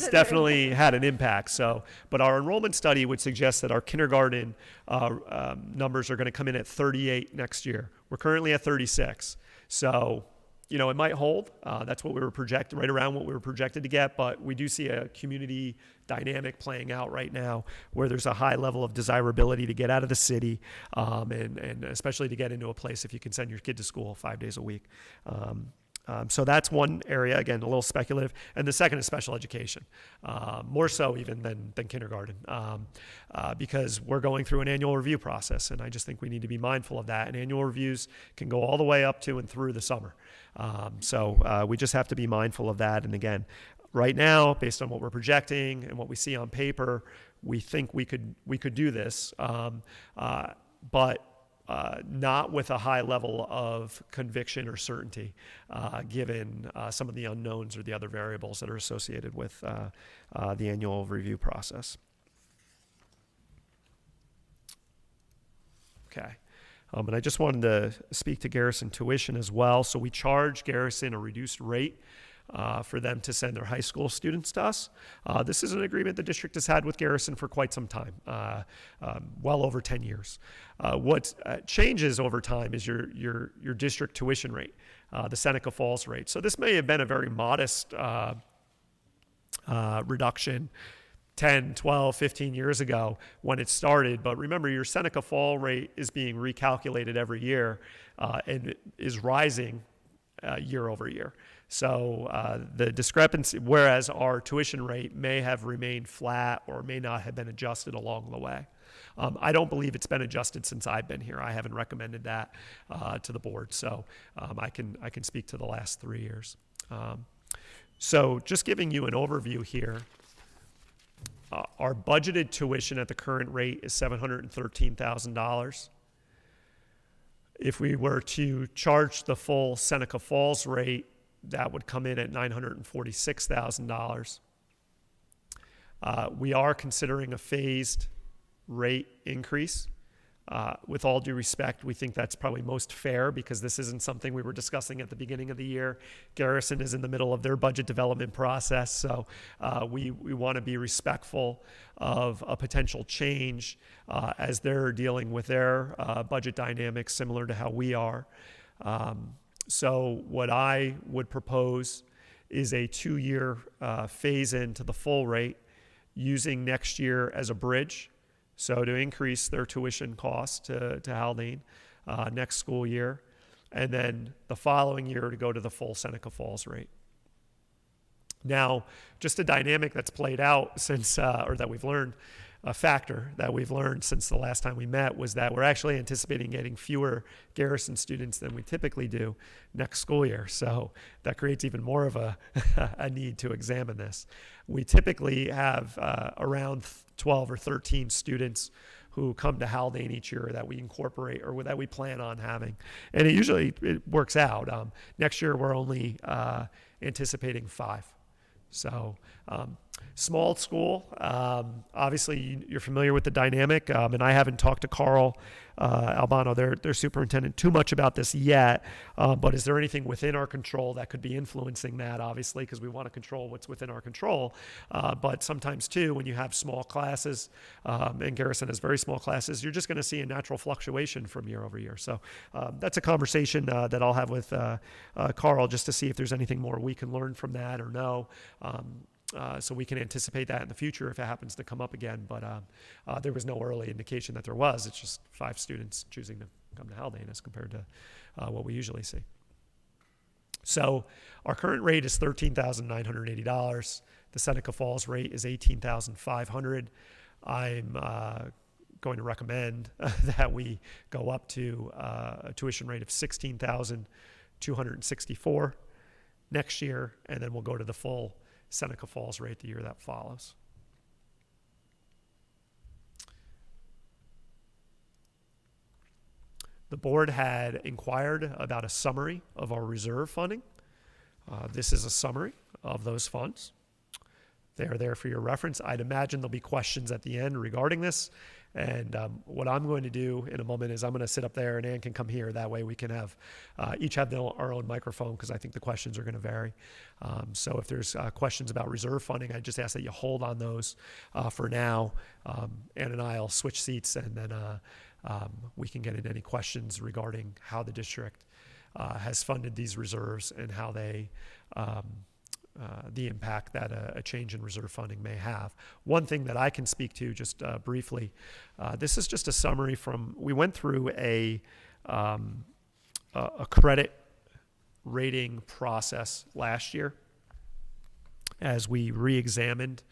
definitely had an impact. So, but our enrollment study would suggest that our kindergarten numbers are going to come in at 38 next year. We're currently at 36. So, it might hold. That's what we were projected, right around what we were projected to get, but we do see a community dynamic playing out right now where there's a high level of desirability to get out of the city, and especially to get into a place if you can send your kid to school 5 days a week. So that's one area, again, a little speculative. And the second is special education, more so even than kindergarten, because we're going through an annual review process. And I just think we need to be mindful of that. And annual reviews can go all the way up to and through the summer. So we just have to be mindful of that. And again, right now, based on what we're projecting and what we see on paper, we think we could do this, but not with a high level of conviction or certainty, given some of the unknowns or the other variables that are associated with the annual review process. Okay. And I just wanted to speak to Garrison Tuition as well. So we charge Garrison a reduced rate for them to send their high school students to us. This is an agreement the district has had with Garrison for quite some time, well over 10 years. What changes over time is your district tuition rate, the Seneca Falls rate. So this may have been a very modest reduction 10, 12, 15 years ago when it started. But remember, your Seneca Fall rate is being recalculated every year and is rising year over year. So the discrepancy, whereas our tuition rate may have remained flat or may not have been adjusted along the way. I don't believe it's been adjusted since I've been here. I haven't recommended that to the board. So I can speak to the last 3 years. So just giving you an overview here. Our budgeted tuition at the current rate is $713,000. If we were to charge the full Seneca Falls rate, that would come in at $946,000. We are considering a phased rate increase. With all due respect, we think that's probably most fair because this isn't something we were discussing at the beginning of the year. Garrison is in the middle of their budget development process, so we want to be respectful of a potential change as they're dealing with their budget dynamics similar to how we are. So what I would propose is a 2-year phase into the full rate using next year as a bridge. So to increase their tuition costs to Haldane next school year, and then the following year to go to the full Seneca Falls rate. Now, just a dynamic that's played out since, or that we've learned, a factor that we've learned since the last time we met was that we're actually anticipating getting fewer Garrison students than we typically do next school year. So that creates even more of a need to examine this. We typically have around 12 or 13 students who come to Haldane each year that we incorporate or that we plan on having. And it works out. Next year, we're only anticipating 5. So small school, obviously you're familiar with the dynamic, and I haven't talked to Carl Albano, their superintendent, too much about this yet, but is there anything within our control that could be influencing that, obviously, because we want to control what's within our control, but sometimes too, when you have small classes, and Garrison has very small classes, you're just going to see a natural fluctuation from year over year. So that's a conversation that I'll have with Carl just to see if there's anything more we can learn from that or no. So we can anticipate that in the future if it happens to come up again. But there was no early indication that there was. It's just 5 students choosing to come to Haldane as compared to what we usually see. So our current rate is $13,980. The Seneca Falls rate is $18,500. I'm going to recommend that we go up to a tuition rate of $16,264 next year, and then we'll go to the full Seneca Falls rate the year that follows. The board had inquired about a summary of our reserve funding. This is a summary of those funds. They are there for your reference. I'd imagine there'll be questions at the end regarding this. And what I'm going to do in a moment is I'm going to sit up there and Ann can come here. That way we can have each have our own microphone because I think the questions are going to vary. So if there's questions about reserve funding, I just ask that you hold on those for now. Ann and I will switch seats and then we can get into any questions regarding how the district has funded these reserves and how they the impact that a change in reserve funding may have. One thing that I can speak to just briefly, this is just a summary from, we went through a credit rating process last year as we re-examined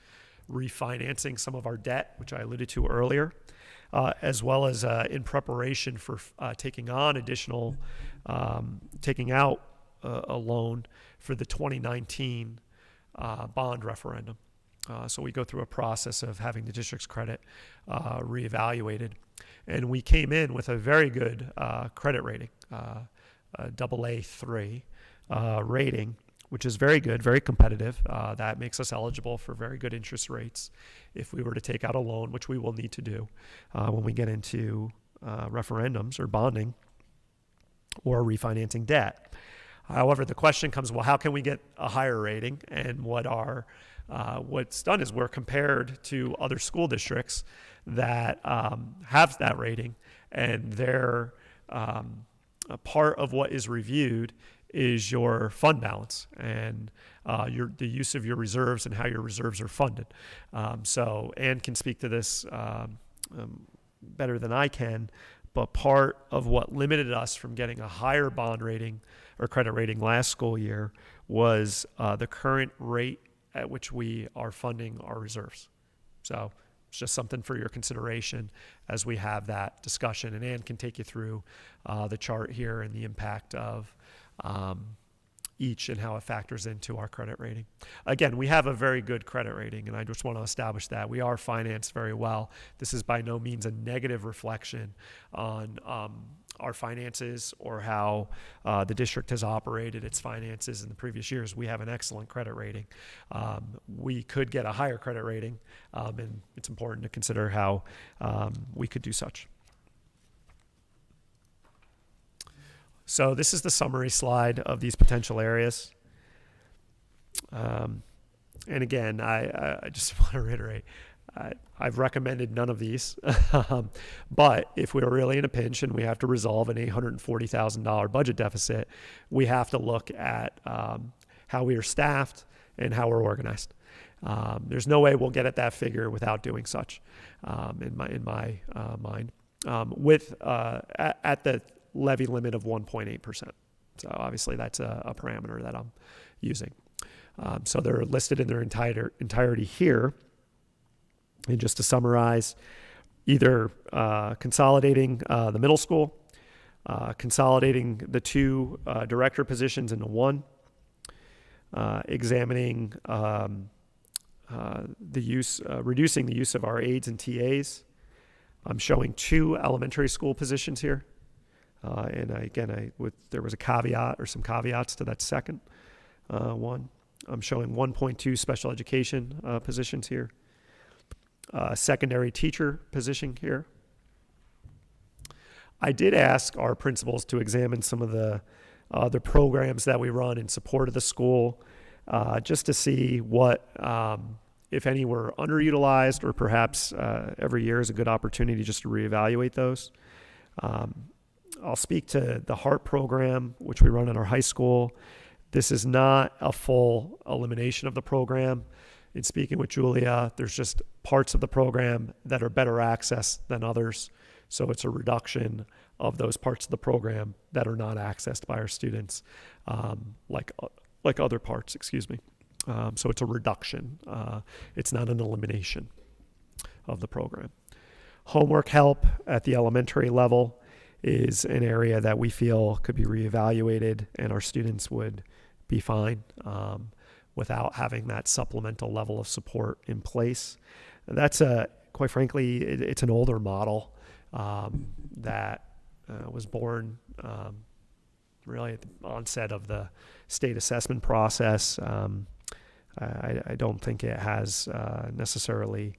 refinancing some of our debt, which I alluded to earlier, as well as in preparation for taking on additional, taking out a loan for the 2019 bond referendum. So we go through a process of having the district's credit reevaluated. And we came in with a very good credit rating, a AA3 rating, which is very good, very competitive. That makes us eligible for very good interest rates if we were to take out a loan, which we will need to do when we get into referendums or bonding or refinancing debt. However, the question comes, well, how can we get a higher rating? And what's done is we're compared to other school districts that have that rating, and they're a part of what is reviewed is your fund balance and the use of your reserves and how your reserves are funded. So Ann can speak to this better than I can, but part of what limited us from getting a higher bond rating or credit rating last school year was the current rate at which we are funding our reserves. So it's just something for your consideration as we have that discussion. And Ann can take you through the chart here and the impact of each and how it factors into our credit rating. Again, we have a very good credit rating, and I just want to establish that. We are financed very well. This is by no means a negative reflection on our finances or how the district has operated its finances in the previous years. We have an excellent credit rating. We could get a higher credit rating, and it's important to consider how we could do such. So this is the summary slide of these potential areas. And again, I just want to reiterate, I've recommended none of these, but if we are really in a pinch and we have to resolve an $840,000 budget deficit, we have to look at how we are staffed and how we're organized. There's no way we'll get at that figure without doing such, in my mind, at the levy limit of 1.8%. So obviously that's a parameter that I'm using. So they're listed in their entirety here. And just to summarize, either consolidating the middle school, consolidating the 2 director positions into 1, examining reducing the use of our aides and TAs, I'm showing 2 elementary school positions here. There was a caveat or some caveats to that second one. I'm showing 1.2 special education positions here. Secondary teacher position here. I did ask our principals to examine some of the other programs that we run in support of the school, just to see what, if any, were underutilized, or perhaps every year is a good opportunity just to reevaluate those. I'll speak to the HEART program, which we run in our high school. This is not a full elimination of the program. In speaking with Julia, there's just parts of the program that are better accessed than others. So it's a reduction of those parts of the program that are not accessed by our students, like other parts, excuse me. So it's a reduction. It's not an elimination of the program. Homework help at the elementary level is an area that we feel could be reevaluated, and our students would be fine without having that supplemental level of support in place. That's quite frankly, it's an older model that was born really at the onset of the state assessment process. I don't think it has necessarily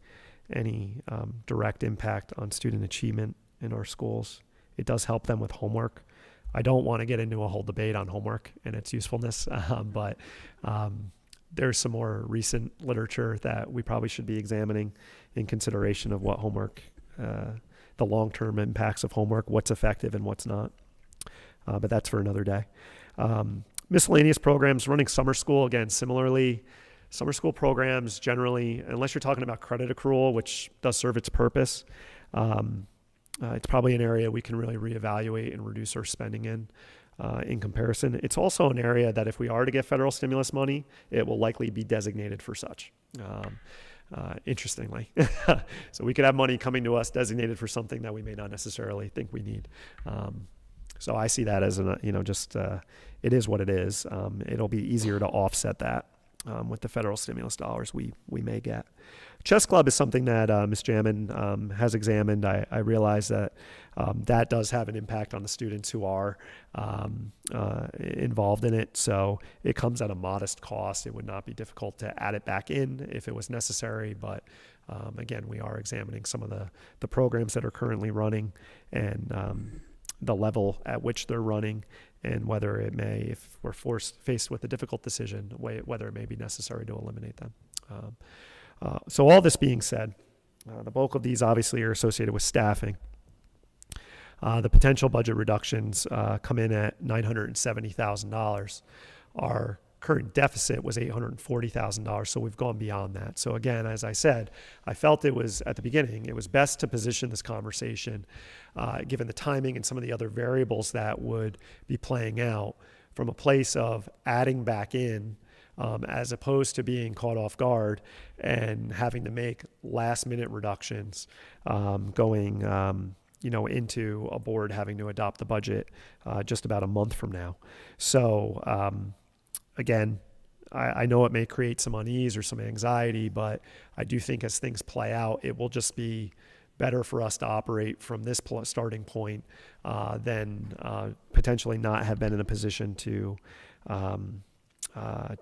any direct impact on student achievement in our schools. It does help them with homework. I don't want to get into a whole debate on homework and its usefulness, but there's some more recent literature that we probably should be examining in consideration of what homework, the long-term impacts of homework, what's effective and what's not. But that's for another day. Miscellaneous programs, running summer school, again, similarly, summer school programs generally, unless you're talking about credit accrual, which does serve its purpose, it's probably an area we can really reevaluate and reduce our spending in comparison. It's also an area that if we are to get federal stimulus money, it will likely be designated for such, interestingly. So we could have money coming to us designated for something that we may not necessarily think we need. So I see that as it is what it is. It'll be easier to offset that with the federal stimulus dollars we may get. Chess Club is something that Ms. Jamin has examined. I realize that that does have an impact on the students who are involved in it. So it comes at a modest cost. It would not be difficult to add it back in if it was necessary. But again, we are examining some of the programs that are currently running and the level at which they're running, and whether it may, if we're faced with a difficult decision, whether it may be necessary to eliminate them. So all this being said, the bulk of these obviously are associated with staffing. The potential budget reductions come in at $970,000. Our current deficit was $840,000, so we've gone beyond that. So again, as I said, I felt it was, at the beginning, it was best to position this conversation, given the timing and some of the other variables that would be playing out, from a place of adding back in, as opposed to being caught off guard and having to make last-minute reductions, going into a board having to adopt the budget just about a month from now. So again, I know it may create some unease or some anxiety, but I do think as things play out, it will just be better for us to operate from this starting point than potentially not have been in a position to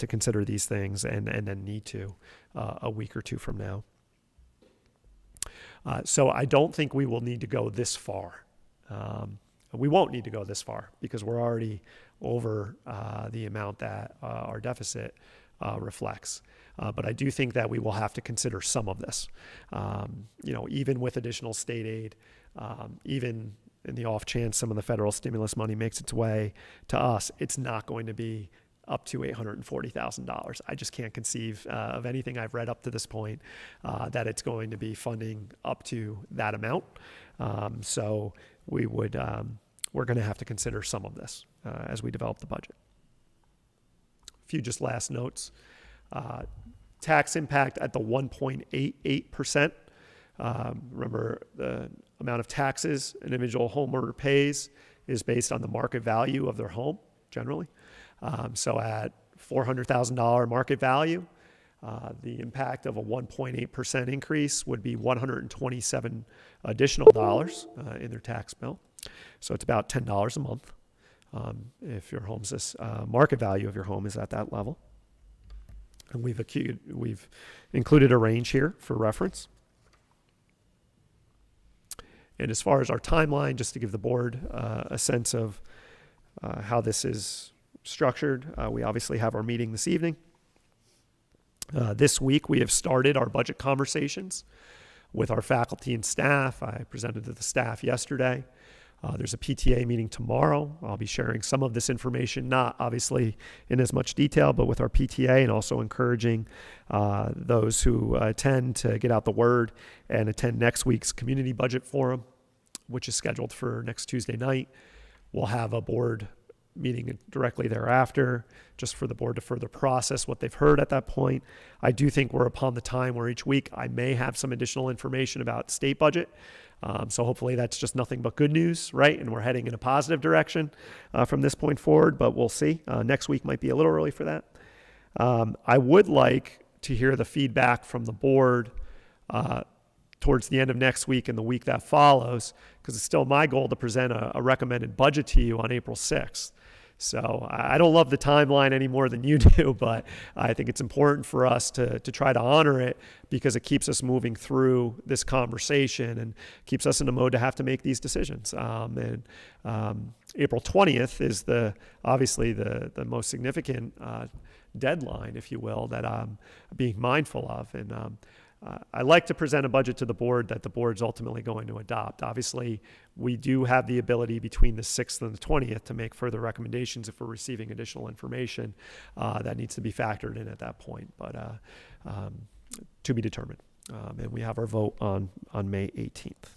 consider these things and then need to a week or two from now. So I don't think we will need to go this far. We won't need to go this far because we're already over the amount that our deficit reflects. But I do think that we will have to consider some of this. Even with additional state aid, even in the off chance some of the federal stimulus money makes its way to us, it's not going to be up to $840,000. I just can't conceive of anything I've read up to this point that it's going to be funding up to that amount. So we would, we're going to have to consider some of this as we develop the budget. A few just last notes. Tax impact at the 1.88%. Remember, the amount of taxes an individual homeowner pays is based on the market value of their home, generally. So at $400,000 market value, The impact of a 1.8% increase would be $127 additional dollars in their tax bill. So it's about $10 a month if your home's market value of your home is at that level. And we've included a range here for reference. And as far as our timeline, just to give the board a sense of how this is structured, we obviously have our meeting this evening. This week, we have started our budget conversations with our faculty and staff. I presented to the staff yesterday. There's a PTA meeting tomorrow. I'll be sharing some of this information, not obviously in as much detail, but with our PTA, and also encouraging those who attend to get out the word and attend next week's community budget forum, which is scheduled for next Tuesday night. We'll have a board meeting directly thereafter, just for the board to further process what they've heard at that point. I do think we're upon the time where each week I may have some additional information about state budget. So hopefully that's just nothing but good news, right? And we're heading in a positive direction from this point forward, but we'll see. Next week might be a little early for that. I would like to hear the feedback from the board towards the end of next week and the week that follows, because it's still my goal to present a recommended budget to you on April 6th. So I don't love the timeline any more than you do, but I think it's important for us to try to honor it, because it keeps us moving through this conversation and keeps us in a mode to have to make these decisions. April 20th is obviously the most significant deadline, if you will, that I'm being mindful of. And I like to present a budget to the board that the board's ultimately going to adopt. Obviously, we do have the ability between the 6th and the 20th to make further recommendations if we're receiving additional information that needs to be factored in at that point, but to be determined. And we have our vote on May 18th.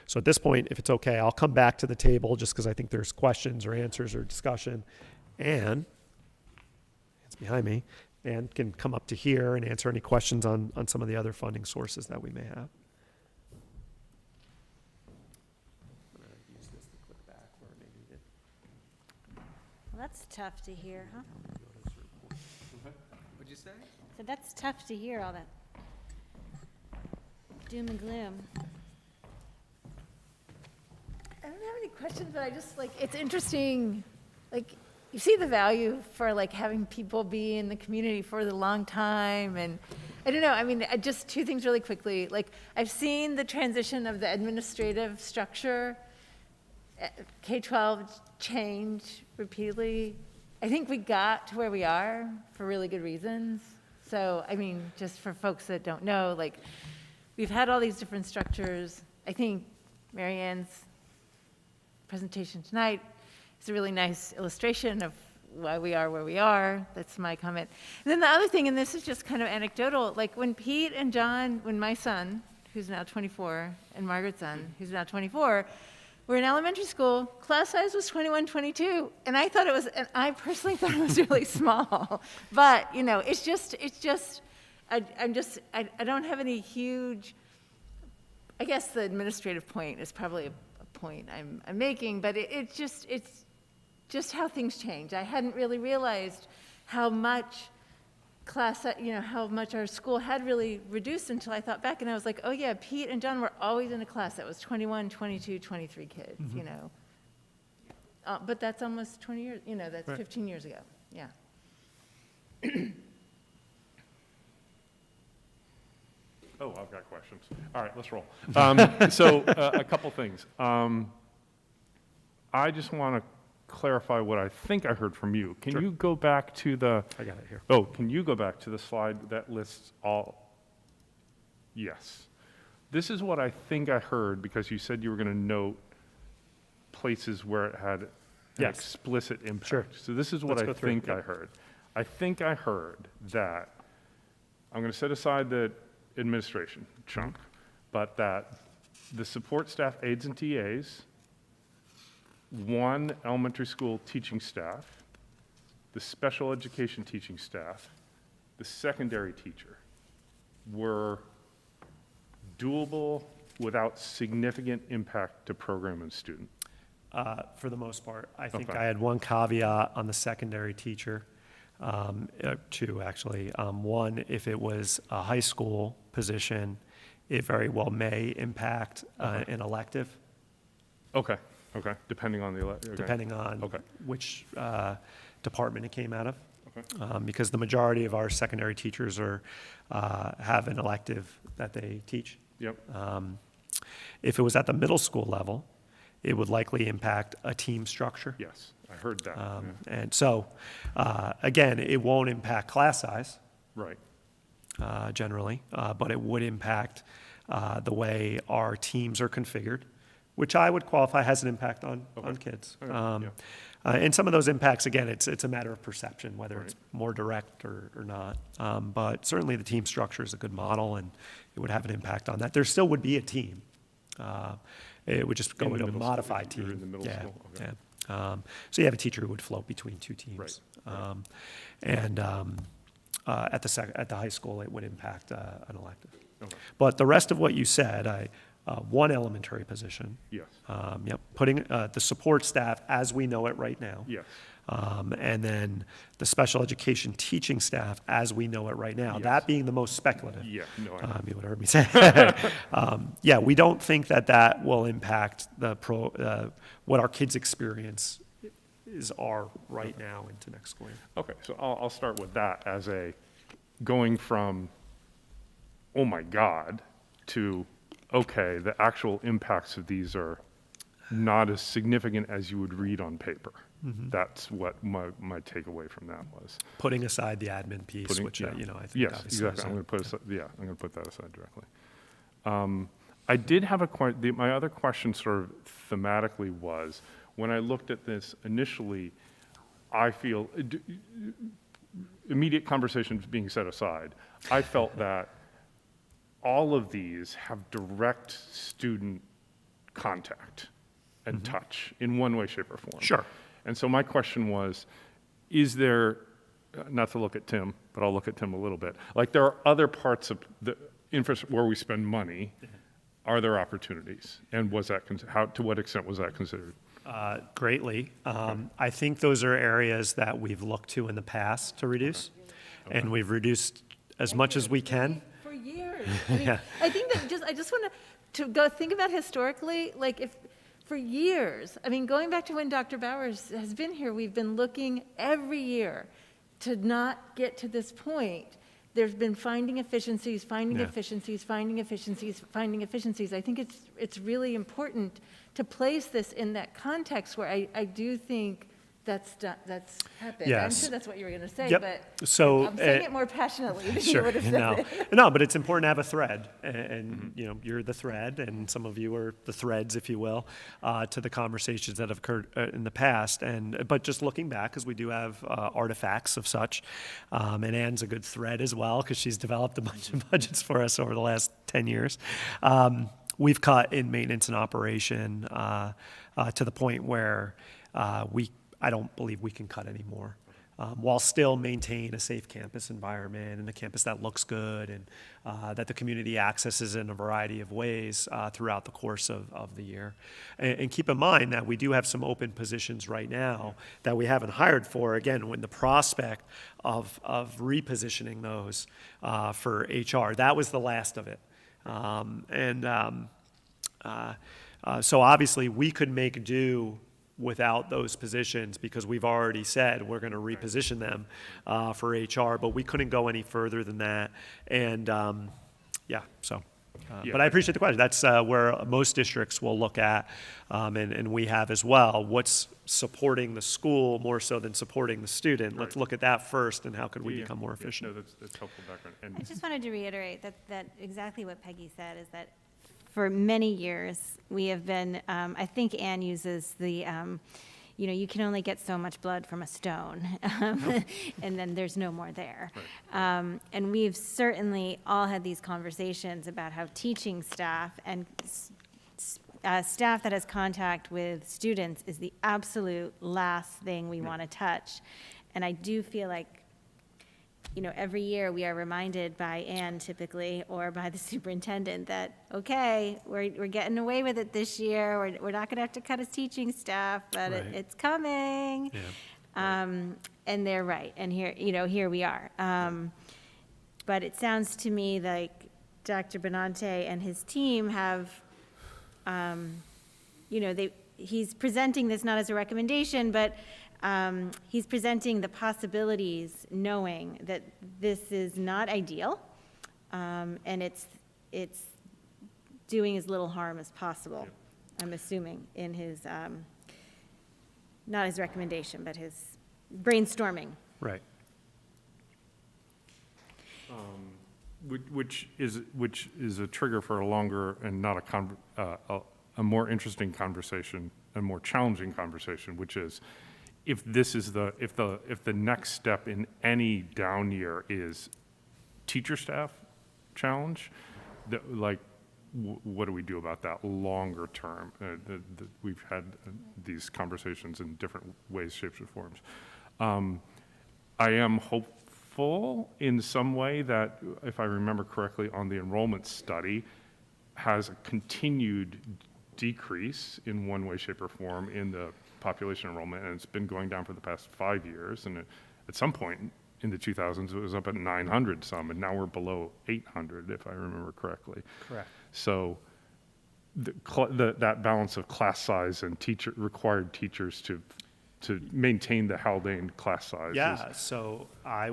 So at this point, if it's okay, I'll come back to the table just because I think there's questions or answers or discussion. And it's behind me. And can come up to here and answer any questions on some of the other funding sources that we may have. I'm going to use this to click back where it may need it. Well, that's tough to hear, huh? What'd you say? So that's tough to hear, all that doom and gloom. I don't have any questions, but I just, like, it's interesting, like, you see the value for, like, having people be in the community for the long time, and I don't know, I mean, just two things really quickly. Like, I've seen the transition of the administrative structure, K-12 change repeatedly. I think we got to where we are for really good reasons. So, I mean, just for folks that don't know, like, we've had all these different structures. I think Mary Ann's presentation tonight is a really nice illustration of why we are where we are. That's my comment. And then the other thing, and this is just kind of anecdotal, like when Pete and John, when my son, who's now 24, and Margaret's son, who's now 24, were in elementary school, class size was 21, 22. And I personally thought it was really small. But, you know, I don't have any huge, I guess the administrative point is probably a point I'm making, but it's just how things change. I hadn't really realized how much how much our school had really reduced until I thought back, and I was like, oh yeah, Pete and John were always in a class that was 21, 22, 23 kids, you know. But that's almost 20 years, you know, that's Right. 15 years ago, yeah. Oh, I've got questions. All right, let's roll. So a couple things. I just want to clarify what I think I heard from you. Can Sure. you go back to the, I got it here. oh, can you go back to the slide that lists all? Yes. This is what I think I heard, because you said you were going to note places where it had an Yes. explicit impact. Sure. So this is what Let's I go through, think yeah. I heard. I think I heard that, I'm going to set aside the administration chunk, but that the support staff, aides and TAs, one elementary school teaching staff, the special education teaching staff, the secondary teacher were doable without significant impact to program and student. For the most part. I think Okay. I had one caveat on the secondary teacher. two actually. One, if it was a high school position, it very well may impact an elective, Okay, okay, depending on the, okay. depending on Okay. which department it came out of. Okay. Because the majority of our secondary teachers have an elective that they teach. Yep, If it was at the middle school level, it would likely impact a team structure. yes, I heard that, yeah. And so, again, it won't impact class size Right, generally, but it would impact the way our teams are configured, which I would qualify has an impact on kids. Okay, yeah. And some of those impacts, again, it's a matter of perception, whether Right. it's more direct or not. But certainly the team structure is a good model, and it would have an impact on that. There still would be a team. It would just go In the into a middle school, modified if you're team. in the middle Yeah, school, okay. yeah. So you have a teacher who would float between two teams. Right, right. And at the high school, it would impact an elective. Okay. But the rest of what you said, one elementary position. Yes, Yep, putting the support staff as we know it right now. yes, And then the special education teaching staff as we know it right now. Yes. That being the most speculative. yeah, no, I know. You would have heard me say. Yeah, we don't think that will impact what our kids' experience are right now into next school year. Okay, so I'll start with that as going from, oh my God, to, okay, the actual impacts of these are not as significant as you would read on paper. That's what my takeaway from that was. Putting aside the admin piece, Putting- which, yeah. I think Yes, obviously exactly. is I'm going to put that aside directly. I did have my other question sort of thematically was, when I looked at this initially, I feel, immediate conversations being set aside, I felt that all of these have direct student contact and touch in one way, shape, or form. Sure. And so my question was, is there, not to look at Tim, but I'll look at Tim a little bit, like there are other parts of the infrastructure where we spend money, are there opportunities? And was that, to what extent was that considered? Greatly. I think those are areas that we've looked to in the past to reduce, and we've reduced as much as we can. For years. I mean, Yeah. I think that I just want to go think about historically, like if, for years, I mean, going back to when Dr. Bowers has been here, we've been looking every year to not get to this point. There's been finding efficiencies, finding Yeah. efficiencies, finding efficiencies, finding efficiencies. I think it's really important to place this in that context where I do think that's happened. I'm Yes. sure that's what you were going to say, Yep. but So, I'm saying it more passionately than you Sure, would have said no, it. no, but it's important to have a thread, and you're the thread, and some of you are the threads, if you will, to the conversations that have occurred in the past. But just looking back, because we do have artifacts of such, and Ann's a good thread as well, because she's developed a bunch of budgets for us over the last 10 years. We've cut in maintenance and operation to the point where I don't believe we can cut anymore, while still maintain a safe campus environment and a campus that looks good and that the community accesses in a variety of ways throughout the course of the year. And keep in mind that we do have some open positions right now that we haven't hired for, again, when the prospect of repositioning those for HR, that was the last of it. So obviously we could make do without those positions because we've already said we're going to reposition them for HR, but we couldn't go any further than that. And yeah, so. Yeah. But I appreciate the question. That's where most districts will look at, and we have as well, what's supporting the school more so than supporting the student. Let's Right. look at that first and how could we Yeah, become more yeah, efficient. No, that's helpful background. I And just wanted to reiterate that exactly what Peggy said is that for many years, we have been, I think Anne uses the, you can only get so much blood from a stone, and then there's no more there. And we've certainly all had these conversations about how teaching staff and staff that has contact with students is the absolute last thing we want to touch. And I do feel like, every year we are reminded by Anne typically, or by the superintendent, that, okay, we're getting away with it this year. We're not going to have to cut his teaching staff, but Right. it's coming. Yeah. And they're right, and here we are. But it sounds to me like Dr. Benante and his team have, he's presenting this not as a recommendation, but he's presenting the possibilities, knowing that this is not ideal, and it's doing as little harm as possible, I'm assuming, in his, not his recommendation, but his brainstorming. Right. Which is a trigger for a longer and not a more interesting conversation, a more challenging conversation, which is if the next step in any down year is teacher staff challenge, what do we do about that longer term? We've had these conversations in different ways, shapes, and forms. I am hopeful in some way that, if I remember correctly, on the enrollment study, has a continued decrease in one way, shape, or form in the population enrollment, and it's been going down for the past 5 years. And at some point in the 2000s, it was up at 900 some, and now we're below 800, if I remember correctly. Correct. So that balance of class size and required teachers to maintain the Haldane class size. Yeah, so I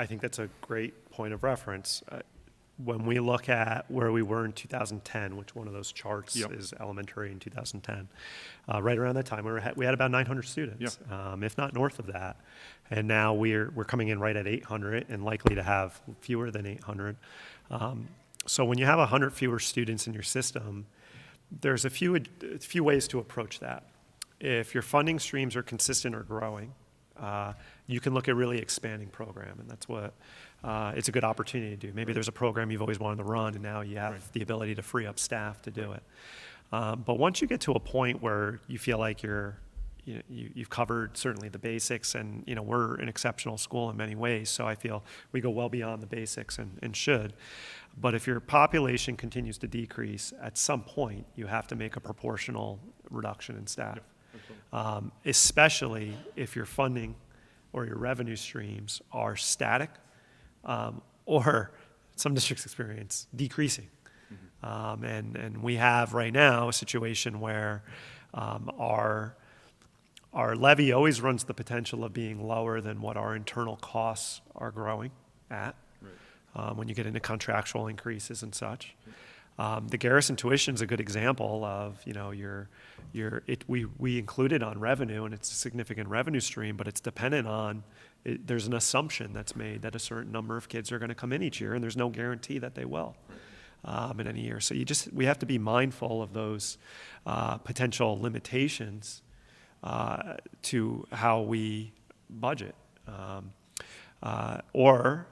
think that's a great point of reference. When we look at where we were in 2010, which one of those charts is elementary in 2010, right around that time, we had about 900 students, if not north of that. And now we're coming in right at 800 and likely to have fewer than 800. So when you have 100 fewer students in your system, there's a few ways to approach that. If your funding streams are consistent or growing, you can look at really expanding program, and that's what it's a good opportunity to do. Maybe there's a program you've always wanted to run, and now you have the ability to free up staff to do it. But once you get to a point where you feel like you've covered certainly the basics, and we're an exceptional school in many ways, so I feel we go well beyond the basics and should. But if your population continues to decrease, at some point you have to make a proportional reduction in staff. Especially if your funding or your revenue streams are static, or some districts experience decreasing. And we have right now a situation where our levy always runs the potential of being lower than what our internal costs are growing at, when you get into contractual increases and such. The Garrison Tuition is a good example of, we include it on revenue, and it's a significant revenue stream, but it's dependent on, there's an assumption that's made that a certain number of kids are going to come in each year, and there's no guarantee that they will in any year. So we have to be mindful of those potential limitations to how we budget. Or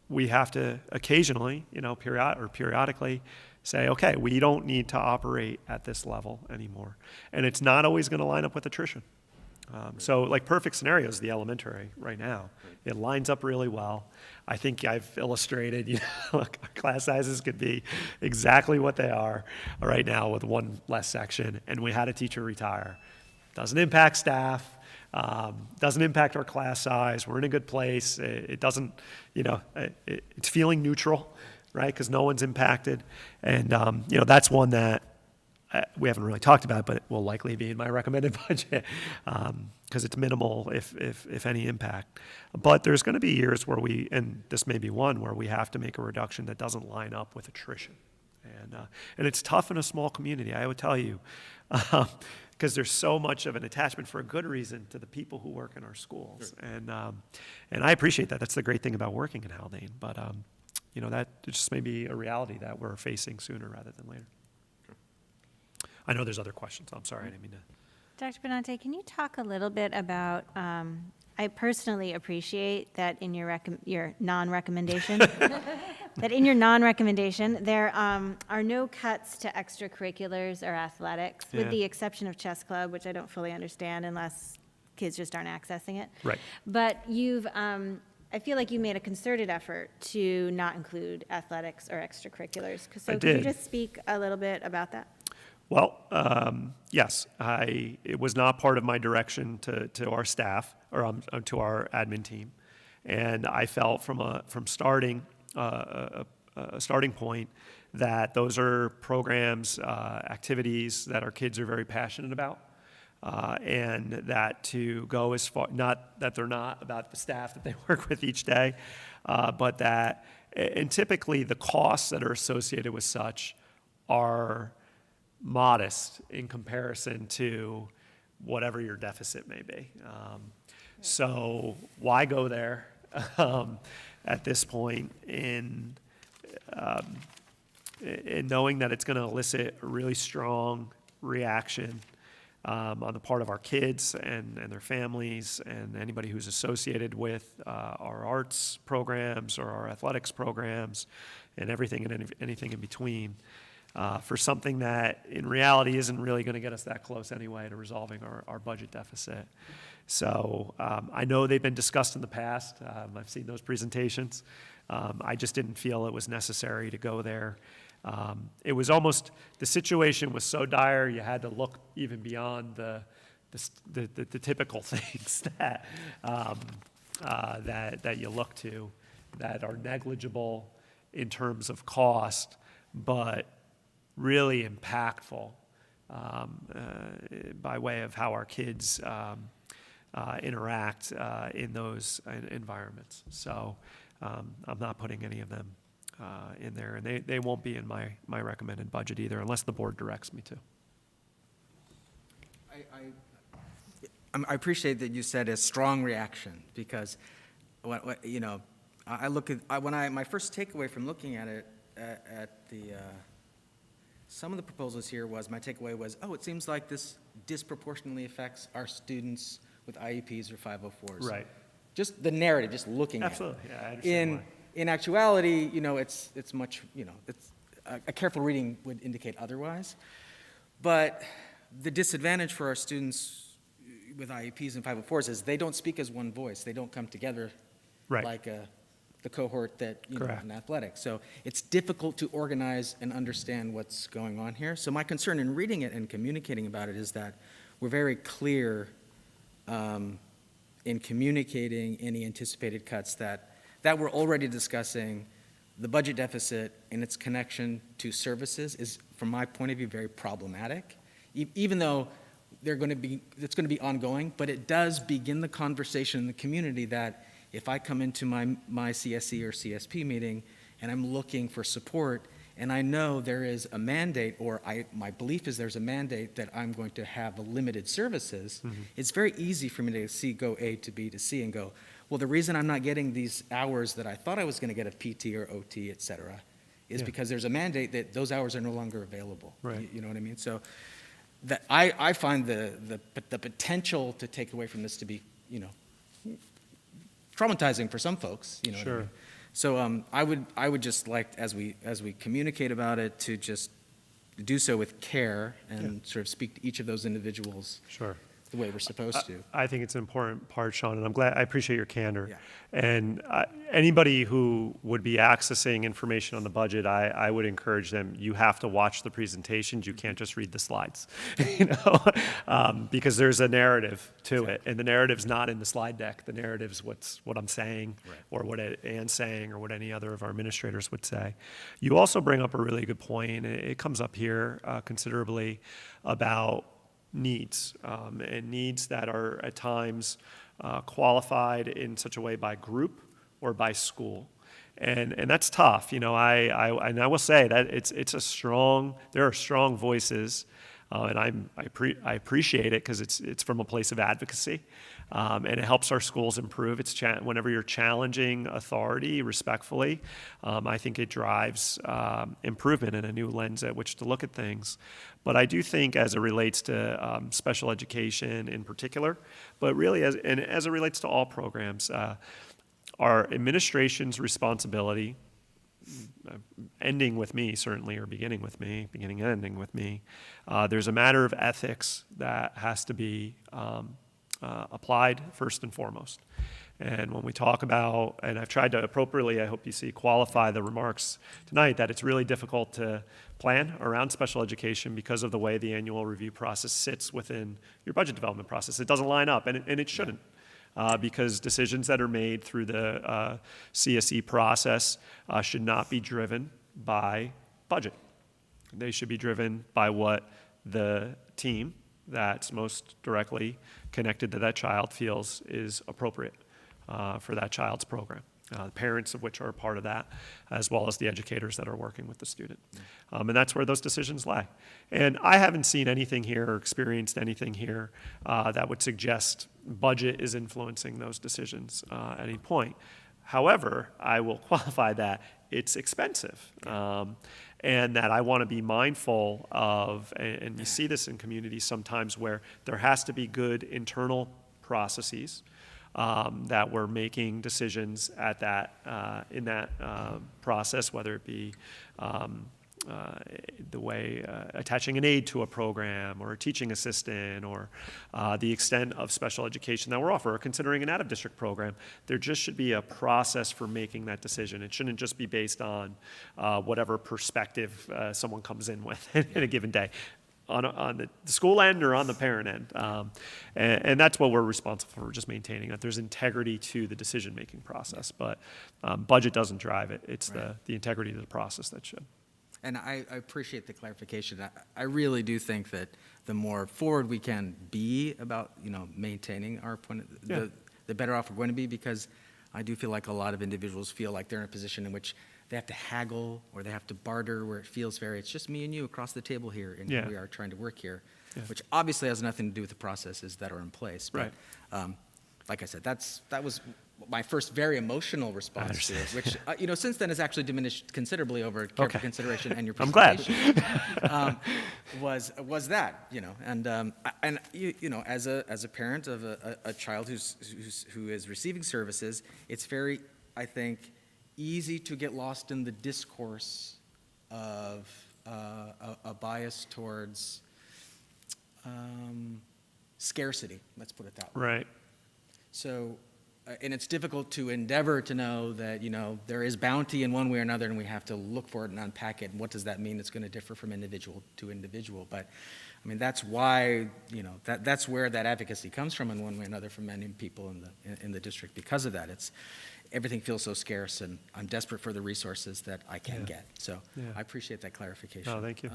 we have to occasionally, periodically say, okay, we don't need to operate at this level anymore. And it's not always going to line up with attrition. So like perfect scenario is the elementary right now. It lines up really well. I think I've illustrated, look, our class sizes could be exactly what they are right now with one less section, and we had a teacher retire. Doesn't impact staff. Doesn't impact our class size. We're in a good place. It doesn't, it's feeling neutral, right? Because no one's impacted. And, that's one that we haven't really talked about, but it will likely be in my recommended budget because it's minimal, if any impact. But there's going to be years where and this may be one, where we have to make a reduction that doesn't line up with attrition. And it's tough in a small community, I would tell you. Because there's so much of an attachment for a good reason to the people who work in our schools. Sure. And I appreciate that. That's the great thing about working in Haldane. But, that just may be a reality that we're facing sooner rather than later. Sure. I know there's other questions. I'm sorry, I didn't mean to. Dr. Benante, can you talk a little bit about, I personally appreciate that in your non-recommendation, there are no cuts to extracurriculars or athletics, with the exception of chess club, which I don't fully understand unless kids just aren't accessing it. Right. But I feel like you made a concerted effort to not include athletics or extracurriculars. So can you just speak a little bit about that? Well, yes, it was not part of my direction to our staff or to our admin team. And I felt from starting a starting point that those are programs, activities that our kids are very passionate about. And that to go as far, not that they're not about the staff that they work with each day, but that, and typically the costs that are associated with such are modest in comparison to whatever your deficit may be. So why go there at this point in knowing that it's going to elicit a really strong reaction on the part of our kids and their families and anybody who's associated with our arts programs or our athletics programs and everything and anything in between, for something that in reality isn't really going to get us that close anyway to resolving our budget deficit. So I know they've been discussed in the past. I've seen those presentations. I just didn't feel it was necessary to go there. It was almost, the situation was so dire, you had to look even beyond the typical things that you look to that are negligible in terms of cost, but really impactful by way of how our kids interact in those environments. So I'm not putting any of them in there, and they won't be in my recommended budget either, unless the board directs me to. I appreciate that you said a strong reaction, because I look at my first takeaway from looking at it at the some of the proposals here was my takeaway was, oh, it seems like this disproportionately affects our students with IEPs or 504s. Right. Just the narrative, just looking Absolutely. at it. Yeah, I understand why. In actuality, it's much, it's a careful reading would indicate otherwise. But the disadvantage for our students with IEPs and 504s is they don't speak as one voice. They don't come together Right. like the cohort that, Correct. in athletics. So it's difficult to organize and understand what's going on here. So my concern in reading it and communicating about it is that we're very clear in communicating any anticipated cuts that we're already discussing. The budget deficit and its connection to services is, from my point of view, very problematic, even though it's going to be ongoing, but it does begin the conversation in the community that if I come into my CSE or CSP meeting and I'm looking for support, and I know there is a mandate, or my belief is there's a mandate that I'm going to have limited services, it's very easy for me to go A to B to C and go, well, the reason I'm not getting these hours that I thought I was going to get of PT or OT, et cetera, is because there's a mandate that those hours are no longer available. Right. You know what I mean? So that I find the potential to take away from this to be, traumatizing for some folks. You know what I Sure. mean? So I would just like, as we communicate about it, to just do so with care and sort of speak to each of those individuals Sure. the way we're supposed to. I think it's an important part, Sean, and I appreciate your candor. Yeah. And anybody who would be accessing information on the budget, I would encourage them, you have to watch the presentations. You can't just read the slides, because there's a narrative to it. And the narrative's not in the slide deck. The narrative's what I'm saying, or what Ann's saying, or what any other of our administrators would say. You also bring up a really good point. It comes up here considerably about needs, and needs that are at times qualified in such a way by group or by school. And that's tough. And I will say that there are strong voices, and I appreciate it because it's from a place of advocacy, and it helps our schools improve. Whenever you're challenging authority respectfully, I think it drives improvement and a new lens at which to look at things. But I do think, as it relates to special education in particular, but really as it relates to all programs, our administration's responsibility, ending with me certainly, or beginning and ending with me, there's a matter of ethics that has to be applied first and foremost. And when we talk about, and I've tried to appropriately, I hope you see, qualify the remarks tonight, that it's really difficult to plan around special education because of the way the annual review process sits within your budget development process. It doesn't line up, and it shouldn't. Because decisions that are made through the CSE process should not be driven by budget. They should be driven by what the team that's most directly connected to that child feels is appropriate for that child's program. The parents of which are a part of that, as well as the educators that are working with the student. And that's where those decisions lie. And I haven't seen anything here or experienced anything here that would suggest budget is influencing those decisions at any point. However, I will qualify that it's expensive. And that I want to be mindful of, and you see this in communities sometimes where there has to be good internal processes that we're making decisions at that, in that process, whether it be the way attaching an aide to a program or a teaching assistant or the extent of special education that we're offering or considering an out-of-district program. There just should be a process for making that decision. It shouldn't just be based on whatever perspective someone comes in with in a given day. On the school end or on the parent end. And that's what we're responsible for, just maintaining that there's integrity to the decision-making process. But budget doesn't drive it. It's the integrity of the process that should. And I appreciate the clarification. I really do think that the more forward we can be about, maintaining our point, the better off we're going to be, because I do feel like a lot of individuals feel like they're in a position in which they have to haggle or they have to barter, where it feels it's just me and you across the table here, and here we are trying to work here, which obviously has nothing to do with the processes that are in place. But like I said, that was my first very emotional response to it, which, since then has actually diminished considerably over careful consideration and your presentation. I'm glad. was that, and as a parent of a child who is receiving services, it's very, I think, easy to get lost in the discourse of a bias towards scarcity, let's put it that way. Right. So, and it's difficult to endeavor to know that, there is bounty in one way or another, and we have to look for it and unpack it, and what does that mean? It's going to differ from individual to individual. But, that's why, that's where that advocacy comes from in one way or another from many people in the district. Because of that, everything feels so scarce, and I'm desperate for the resources that I can get. So I appreciate that clarification. Oh, thank you.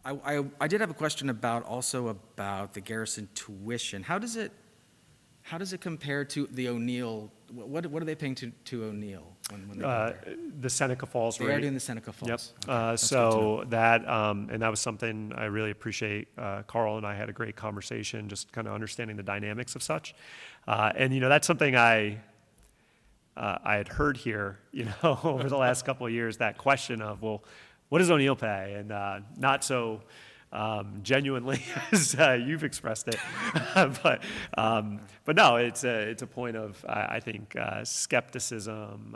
I did have a question about the Garrison tuition. How does it compare to the O'Neill? What are they paying to O'Neill when they go there? The Seneca Falls rate. They are doing the Seneca Falls. Yep. Okay, So that, and that was something I really appreciate. Carl and I had a great conversation, just kind of understanding the dynamics of such. And that's something I had heard here, over the last couple of years, that question of, well, what does O'Neill pay? And not so genuinely as you've expressed it, but no, it's a point of I think skepticism.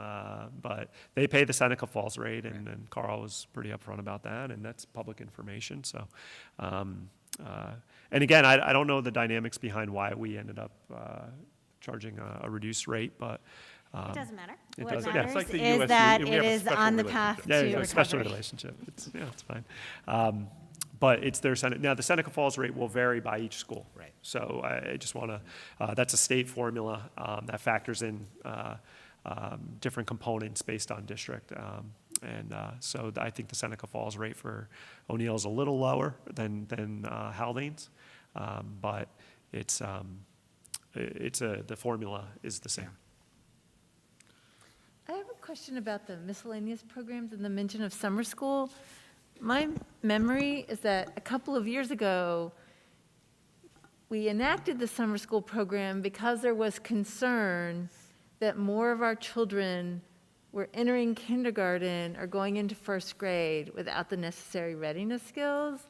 But they pay the Seneca Falls rate, and Carl was pretty upfront about that, and that's public information. So, and again, I don't know the dynamics behind why we ended up charging a reduced rate, but. It doesn't matter. It What doesn't. matters It's like the is US that we it have a is special on the relationship. path Yeah, to a special recovery. relationship. It's fine. But it's their now the Seneca Falls rate will vary by each school. Right. So I just want to. That's a state formula that factors in different components based on district. So I think the Seneca Falls rate for O'Neill is a little lower than Haldane's, but the formula is the same. I have a question about the miscellaneous programs and the mention of summer school. My memory is that a couple of years ago, we enacted the summer school program because there was concern that more of our children were entering kindergarten or going into first grade without the necessary readiness skills.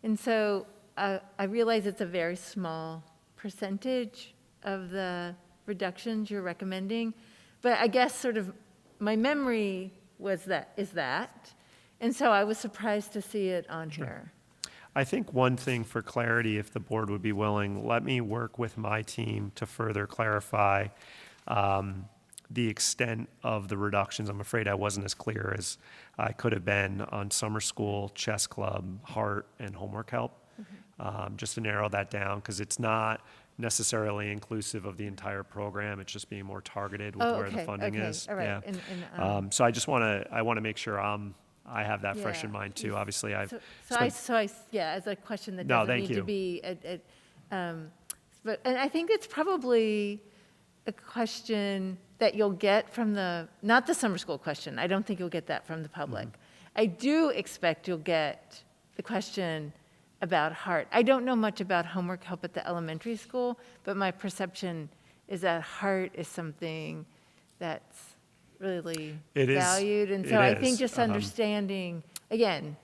And so I realize it's a very small percentage of the reductions you're recommending, but I guess sort of my memory is that. And so I was surprised to see it on here. I think one thing for clarity, if the board would be willing, let me work with my team to further clarify the extent of the reductions. I'm afraid I wasn't as clear as I could have been on summer school, chess club, heart, and homework help. Just to narrow that down, because it's not necessarily inclusive of the entire program. It's just being more targeted with Oh, where the okay, funding okay, is. all right. Yeah. So I just want to make sure I have that fresh in Yeah. mind too. Obviously, I've Yeah, as a question that No, doesn't thank need to you. be, but, and I think it's probably a question that you'll get from not the summer school question. I don't think you'll get that from the public. I do expect you'll get the question about heart. I don't know much about homework help at the elementary school, but my perception is that heart is something that's really It is. valued. And It so I is. think just understanding, again,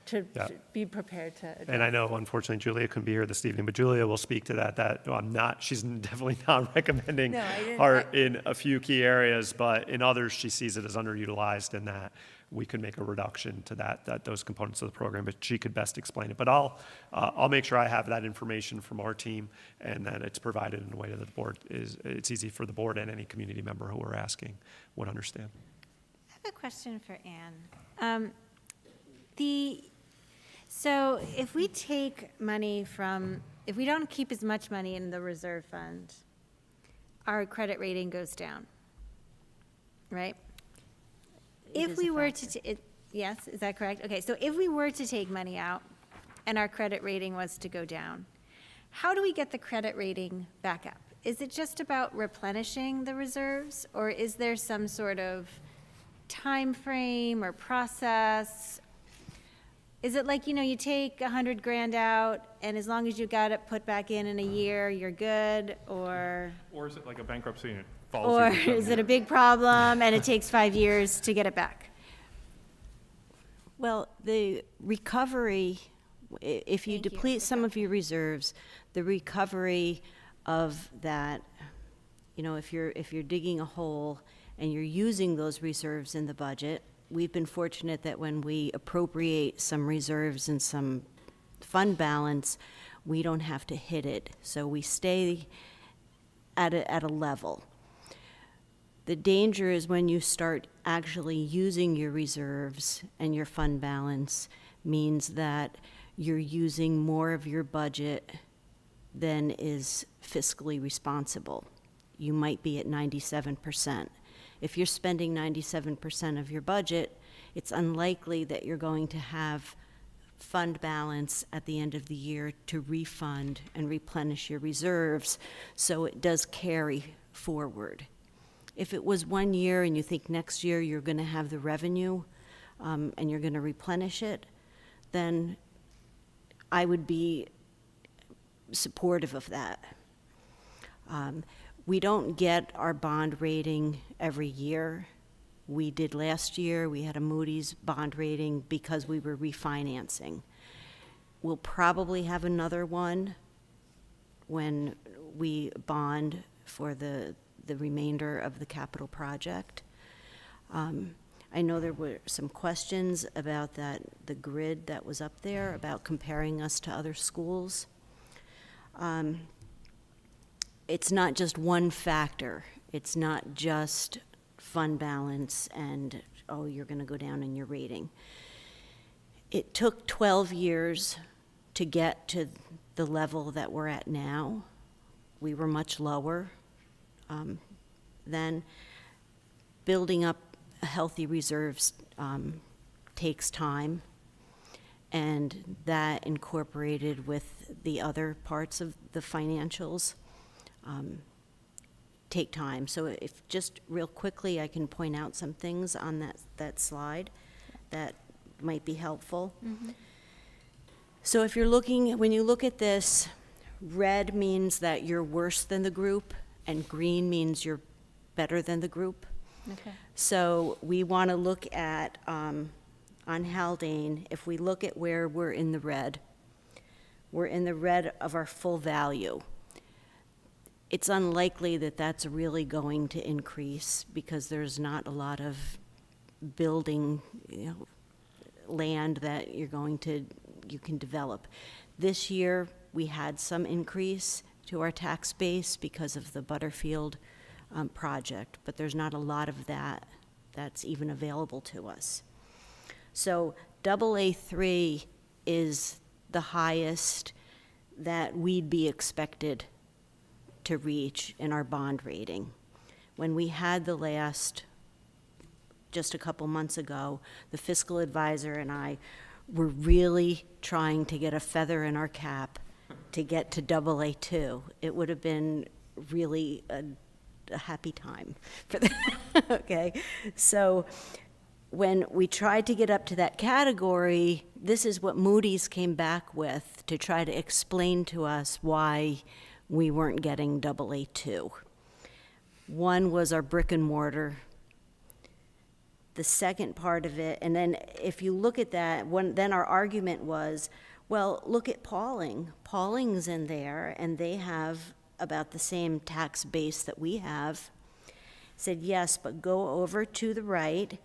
to Yeah. be prepared to And I know, unfortunately, Julia couldn't be here this evening, but Julia will speak to that she's definitely not recommending No, I didn't- art in a few key areas, but in others, she sees it as underutilized and that we could make a reduction to those components of the program, but she could best explain it. But I'll make sure I have that information from our team and that it's provided in a way that the board it's easy for the board and any community member who are asking would understand. I have a question for Anne. So if we take money if we don't keep as much money in the reserve fund, our credit rating goes down, right? If we were to, yes, is that correct? Okay, so if we were to take money out and our credit rating was to go down, how do we get the credit rating back up? Is it just about replenishing the reserves, or is there some sort of time frame or process? Is it like, you take $100,000 out, and as long as you got it put back in a year, you're good, or Or is it like a bankruptcy and it follows you for 7 is it a years? big problem and it takes 5 years to get it back? Well, the recovery, if you Thank you. deplete some of your reserves, the recovery of that, if you're digging a hole and you're using those reserves in the budget, we've been fortunate that when we appropriate some reserves and some fund balance, we don't have to hit it. So we stay at a level. The danger is when you start actually using your reserves and your fund balance means that you're using more of your budget than is fiscally responsible. You might be at 97%. If you're spending 97% of your budget, it's unlikely that you're going to have fund balance at the end of the year to refund and replenish your reserves, so it does carry forward. If it was 1 year and you think next year you're going to have the revenue and you're going to replenish it, then I would be supportive of that. We don't get our bond rating every year. We did last year. We had a Moody's bond rating because we were refinancing. We'll probably have another one when we bond for the remainder of the capital project. I know there were some questions about the grid that was up there, about comparing us to other schools. It's not just one factor. It's not just fund balance and, you're going to go down in your rating. It took 12 years to get to the level that we're at now. We were much lower. Then building up healthy reserves takes time, and that incorporated with the other parts of the financials take time. So if just real quickly I can point out some things on that slide that might be helpful. So if when you look at this, red means that you're worse than the group, and green means you're better than the group. Okay. So we want to look at, on Haldane, if we look at where we're in the red of our full value. It's unlikely that that's really going to increase because there's not a lot of building, land that you're going to you can develop. This year, we had some increase to our tax base because of the Butterfield project, but there's not a lot of that that's even available to us. So AA3 is the highest that we'd be expected to reach in our bond rating. When we had the last, just a couple months ago, the fiscal advisor and I were really trying to get a feather in our cap to get to AA2. It would have been really a happy time for that. Okay, so when we tried to get up to that category, this is what Moody's came back with to try to explain to us why we weren't getting AA2. One was our brick and mortar. The second part of it, and then if you look at that, then our argument was, well, look at Pauling. Pauling's in there, and they have about the same tax base that we have. Said, yes, but go over to the right,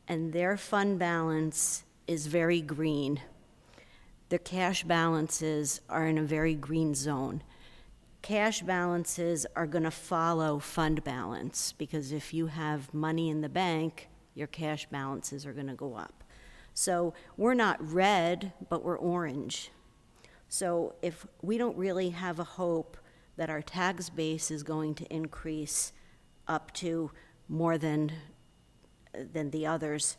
and their fund balance is very green. Their cash balances are in a very green zone. Cash balances are going to follow fund balance, because if you have money in the bank, your cash balances are going to go up. So we're not red, but we're orange. So if we don't really have a hope that our tax base is going to increase up to more than the others,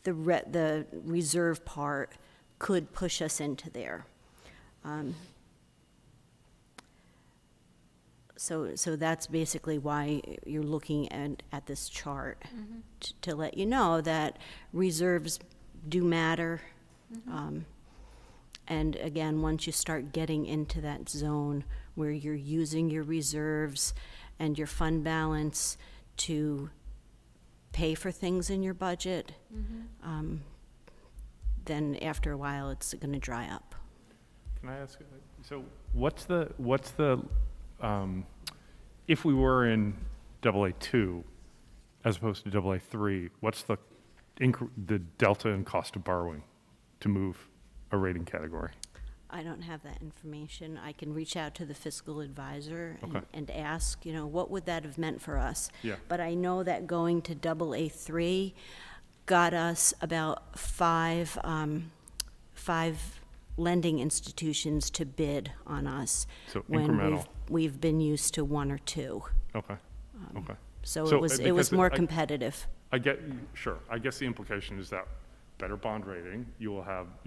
the reserve part could push us into there. So that's basically why you're looking at this chart, to let you know that reserves do matter. And again, once you start getting into that zone where you're using your reserves and your fund balance to pay for things in your budget, then after a while it's going to dry up. Can I ask, so what's the if we were in AA2 as opposed to AA3, what's the delta in cost of borrowing to move a rating category? I don't have that information. I can reach out to the fiscal advisor Okay. and ask, what would that have meant for us? Yeah. But I know that going to AA3 got us about five lending institutions to bid on us. So when incremental. we've been used to one or two. Okay, okay. So So, it was because more I- competitive. Sure. I guess the implication is that better bond rating, you'll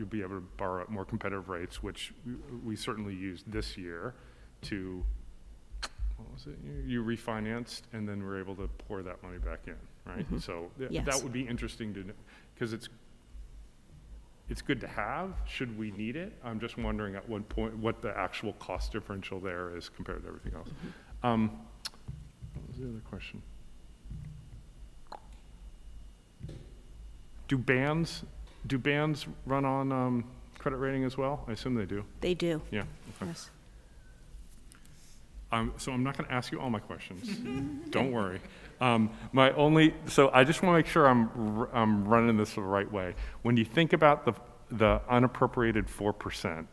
be able to borrow at more competitive rates, which we certainly used this year to, what was it? You refinanced, and then we're able to pour that money back in, right? So Yes. that would be interesting to know, because it's good to have, should we need it. I'm just wondering at what point, what the actual cost differential there is compared to everything else. What was the other question? Do bands run on credit rating as well? I assume they do. They do. Yeah. Okay. Yes. So I'm not going to ask you all my questions. Don't worry. So I just want to make sure I'm running this the right way. When you think about the unappropriated 4%,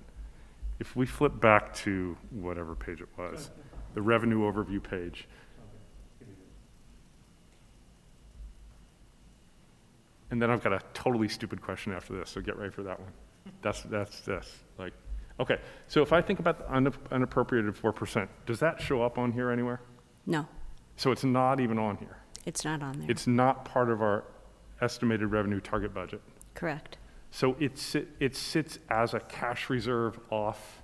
if we flip back to whatever page it was, the revenue overview page. And then I've got a totally stupid question after this, so get ready for that one. That's this. Okay, so if I think about the unappropriated 4%, does that show up on here anywhere? No, So it's not even on here. it's not on there. It's not part of our estimated revenue target budget. Correct. So it sits as a cash reserve off.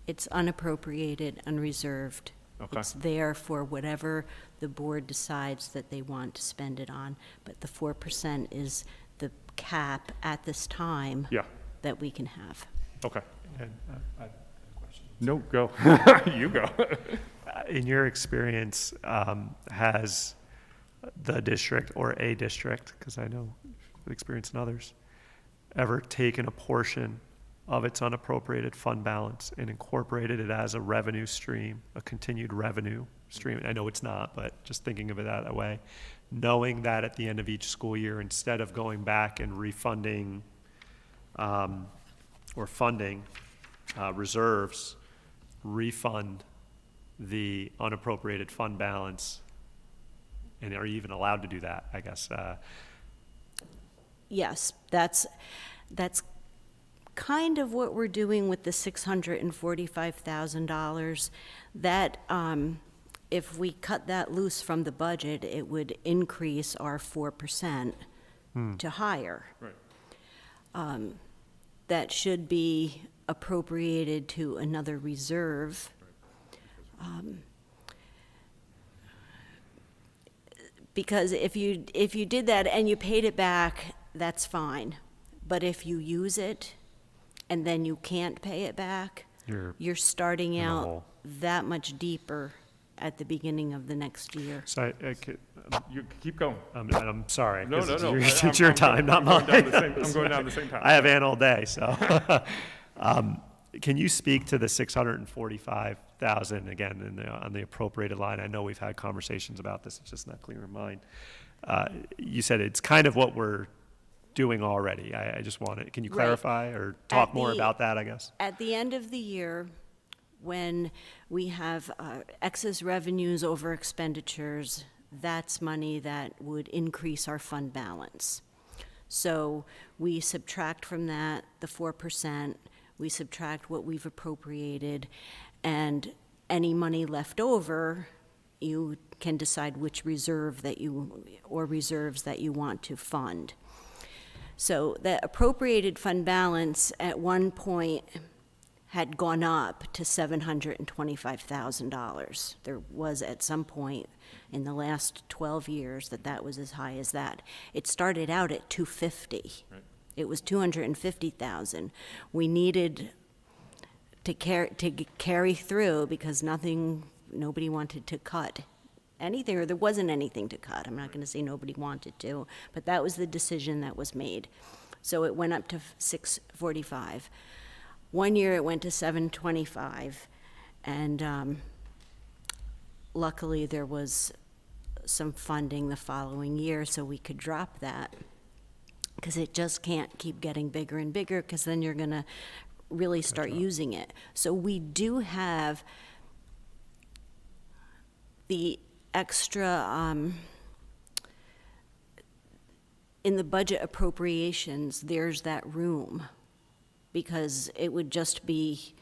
It's unappropriated, unreserved. Okay. It's there for whatever the board decides that they want to spend it on, but the 4% is the cap at this time Yeah, that we can have. okay. And I have a question. No, go. You go. In your experience, has the district or a district, because I know experience in others, ever taken a portion of its unappropriated fund balance and incorporated it as a revenue stream, a continued revenue stream? I know it's not, but just thinking of it that way, knowing that at the end of each school year, instead of going back and refunding or funding reserves, refund the unappropriated fund balance? And are you even allowed to do that, I guess? Yes, that's kind of what we're doing with the $645,000. That, if we cut that loose from the budget, it would increase our 4% to higher. Right. That should be appropriated to another reserve. Because if you did that and you paid it back, that's fine. But if you use it and then you can't pay it back, you're starting in a out hole. that much deeper at the beginning of the next year. So You keep going. I'm sorry. No, 'cause no, no. It's your time, not I'm going mine. down I'm going down the same path. I have Ann all day, so. Can you speak to the 645,000 again on the appropriated line? I know we've had conversations about this, it's just not clear in mind. You said it's kind of what we're doing already. I just want it, can you Right. clarify or talk At more the- about that, I guess? At the end of the year, when we have excess revenues over expenditures, that's money that would increase our fund balance. So we subtract from that the 4%, we subtract what we've appropriated, and any money left over, you can decide which reserves that you want to fund. So the appropriated fund balance at one point had gone up to $725,000. There was at some point in the last 12 years that was as high as that. It started out at $250,000. Right. It was $250,000. We needed to carry through because nobody wanted to cut anything, or there wasn't anything to cut. I'm not going to say nobody wanted to, but that was the decision that was made. So it went up to 645. One year it went to 725, and luckily there was some funding the following year so we could drop that, because it just can't keep getting bigger and bigger, because then you're going to really start using it. So we do have the extra, in the budget appropriations, there's that room, because it would be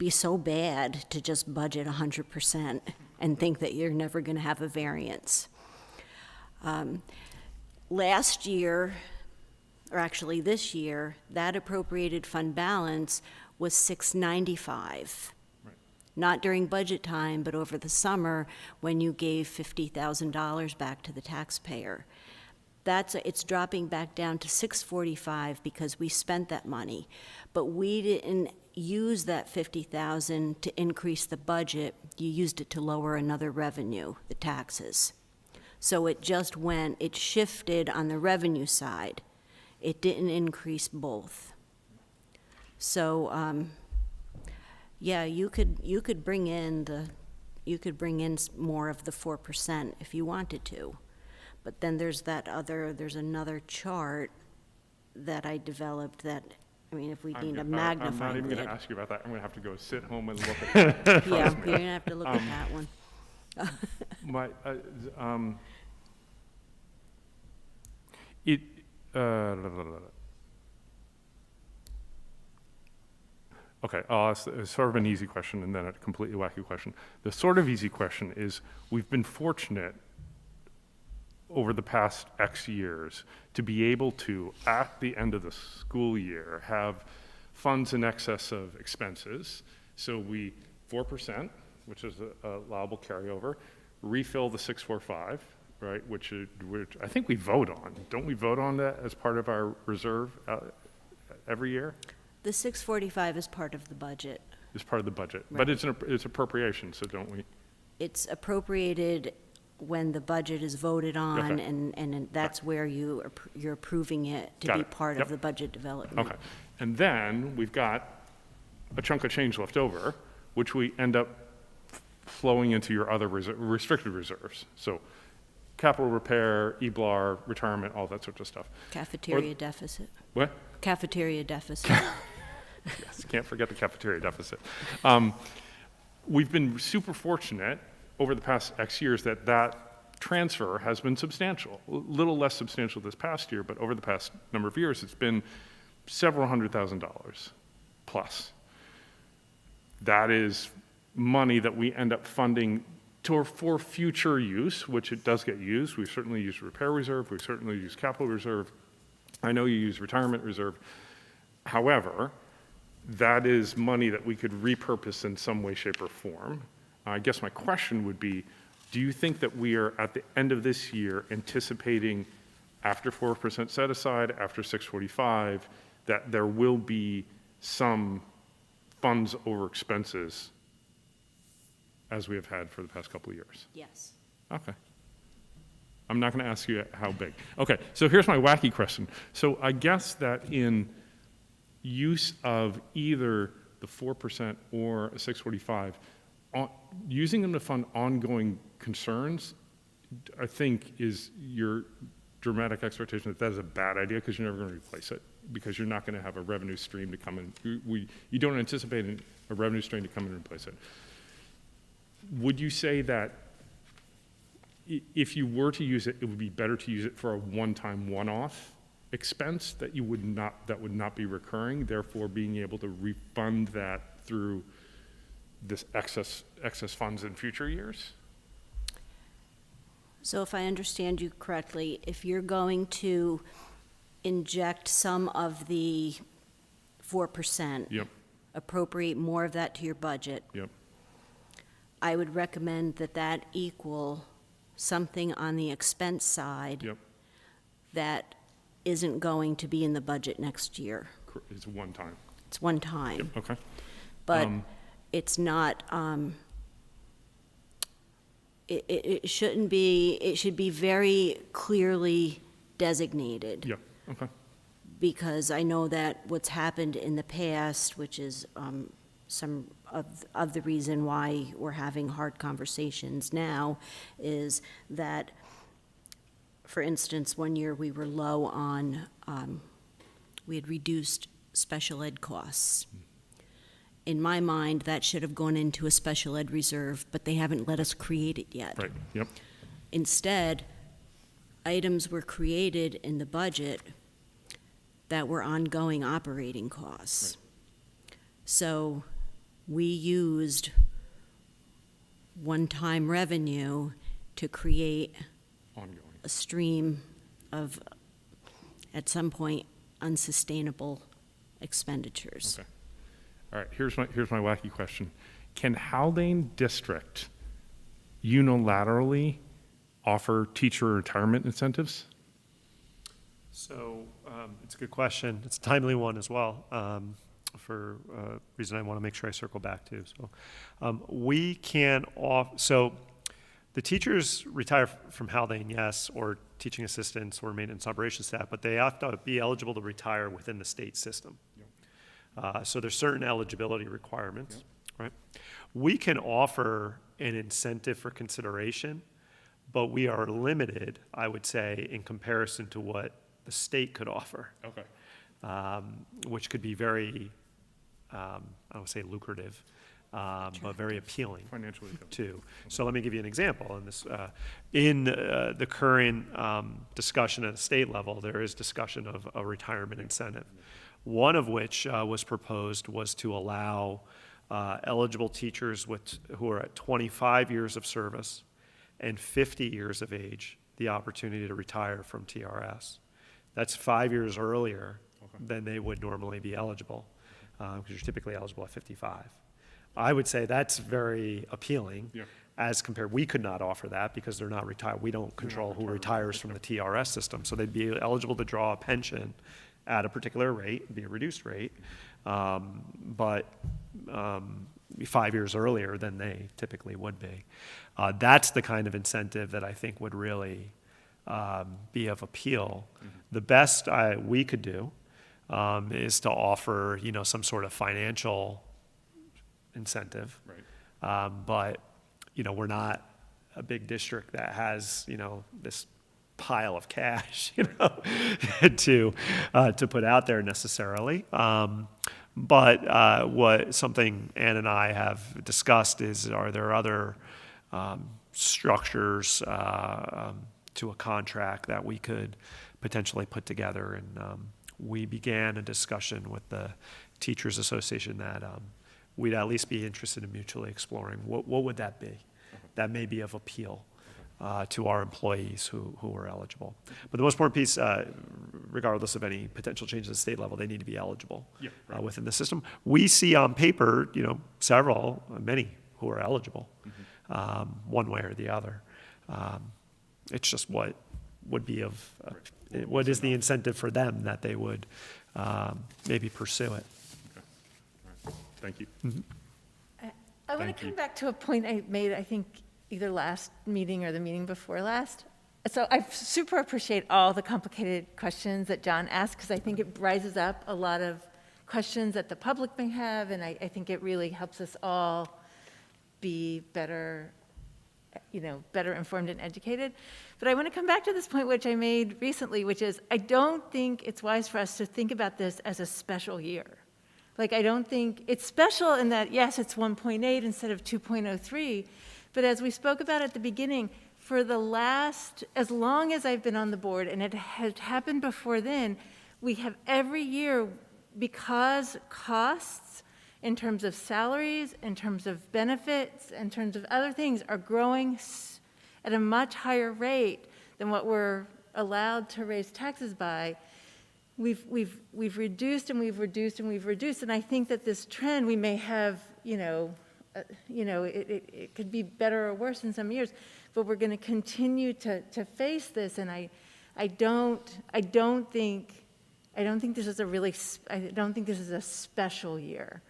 so bad to just budget 100% and think that you're never going to have a variance. Last year, or actually this year, that appropriated fund balance was $695. Right. Not during budget time, but over the summer when you gave $50,000 back to the taxpayer. It's dropping back down to $645 because we spent that money, but we didn't use that $50,000 to increase the budget. You used it to lower another revenue, the taxes. So it shifted on the revenue side. It didn't increase both. So, yeah, you could bring in more of the 4% if you wanted to. But then there's another chart that I developed that, I mean, if we need a I'm magnifying not even going lid. to ask you about that. I'm going to have to go sit home and look at that. Yeah, you're gonna have to look at that one. My, okay, I'll ask sort of an easy question and then a completely wacky question. The sort of easy question is, we've been fortunate over the past X years to be able to, at the end of the school year, have funds in excess of expenses. So 4%, which is a allowable carryover, refill the 645, right, which I think we vote on. Don't we vote on that as part of our reserve every year? The 645 is part of the budget. It's part of the budget, Right. but it's appropriation, so don't we? It's appropriated when the budget is voted on, Okay. and that's where you're approving it to Got be it. part Yep. of the budget development. Okay, and then we've got a chunk of change left over, which we end up flowing into your other restricted reserves. So capital repair, EBLAR, retirement, all that sort of stuff. Cafeteria deficit. What? Cafeteria deficit. Yes, can't forget the cafeteria deficit. We've been super fortunate over the past X years that that transfer has been substantial. A little less substantial this past year, but over the past number of years, it's been several $100,000 plus. That is money that we end up funding for future use, which it does get used. We've certainly used repair reserve. We've certainly used capital reserve. I know you use retirement reserve. However, that is money that we could repurpose in some way, shape, or form. I guess my question would be, do you think that we are at the end of this year anticipating after 4% set aside, after 645, that there will be some funds over expenses as we have had for the past couple of years? Yes. Okay. I'm not going to ask you how big. Okay, so here's my wacky question. So I guess that in use of either the 4% or a 645, using them to fund ongoing concerns, I think is your dramatic expectation that that is a bad idea because you're never going to replace it, because you're not going to have a revenue stream to come in. You don't anticipate a revenue stream to come in and replace it. Would you say that if you were to use it, it would be better to use it for a one-time, one-off expense that would not be recurring, therefore being able to refund that through this excess funds in future years? So if I understand you correctly, if you're going to inject some of the 4%, Yep. appropriate more of that to your budget, Yep. I would recommend that that equal something on the expense side Yep. that isn't going to be in the budget next year. It's one time. It's one time. Yep. Okay. But it's not, it shouldn't be, it should be very clearly designated. Yep. Okay. Because I know that what's happened in the past, which is some of the reason why we're having hard conversations now, is that, for instance, one year we were low on, we had reduced special ed costs. In my mind, that should have gone into a special ed reserve, but they haven't let us create it yet. Right. Yep. Instead, items were created in the budget that were ongoing operating costs. Right. So we used one-time revenue to create Ongoing. a stream of, at some point, unsustainable expenditures. Okay. All right. Here's my wacky question. Can Haldane District unilaterally offer teacher retirement incentives? So it's a good question. It's a timely one as well, for a reason I want to make sure I circle back to. So we can so the teachers retire from Haldane, yes, or teaching assistants or maintenance operations staff, but they have to be eligible to retire within the state system. So there's certain eligibility requirements, right? We can offer an incentive for consideration, but we are limited, I would say, in comparison to what the state could offer. Okay. Which could be very, I don't say lucrative, but very appealing Financially. too. So let me give you an example. In the current discussion at the state level, there is discussion of a retirement incentive. One of which was proposed was to allow eligible teachers who are at 25 years of service and 50 years of age the opportunity to retire from TRS. That's 5 years earlier than they would normally be eligible, because you're typically eligible at 55. I would say that's very appealing. Yeah. As compared, we could not offer that because they're not retired. We don't control who retires from the TRS system, so they'd be eligible to draw a pension at a particular rate, it'd be a reduced rate, but 5 years earlier than they typically would be. That's the kind of incentive that I think would really be of appeal. Mm-hmm. The best we could do is to offer, some sort of financial incentive. Right. But, we're not a big district that has, this pile of cash, to put out there necessarily. But what something Ann and I have discussed is, are there other structures to a contract that we could potentially put together? And we began a discussion with the Teachers Association that we'd at least be interested in mutually exploring. What would that be? That may be of appeal to our employees who are eligible. But the most important piece, regardless of any potential changes at the state level, they need to be eligible within the system. We see on paper, many who are eligible, one way or the other. It's just what would be what is the incentive for them that they would maybe pursue it. Thank you. I want to come back to a point I made, I think, either last meeting or the meeting before last. So I super appreciate all the complicated questions that John asked, because I think it rises up a lot of questions that the public may have, and I think it really helps us all be better, better informed and educated. But I want to come back to this point which I made recently, which is I don't think it's wise for us to think about this as a special year. Like, I don't think it's special in that, yes, it's 1.8 instead of 2.03, but as we spoke about at the beginning, for as long as I've been on the board, and it had happened before then, we have every year, because costs in terms of salaries, in terms of benefits, in terms of other things are growing at a much higher rate than what we're allowed to raise taxes by. We've reduced and we've reduced and we've reduced, and I think that this trend we may have, it could be better or worse in some years, but we're going to continue to face this, and I don't think this is a special year.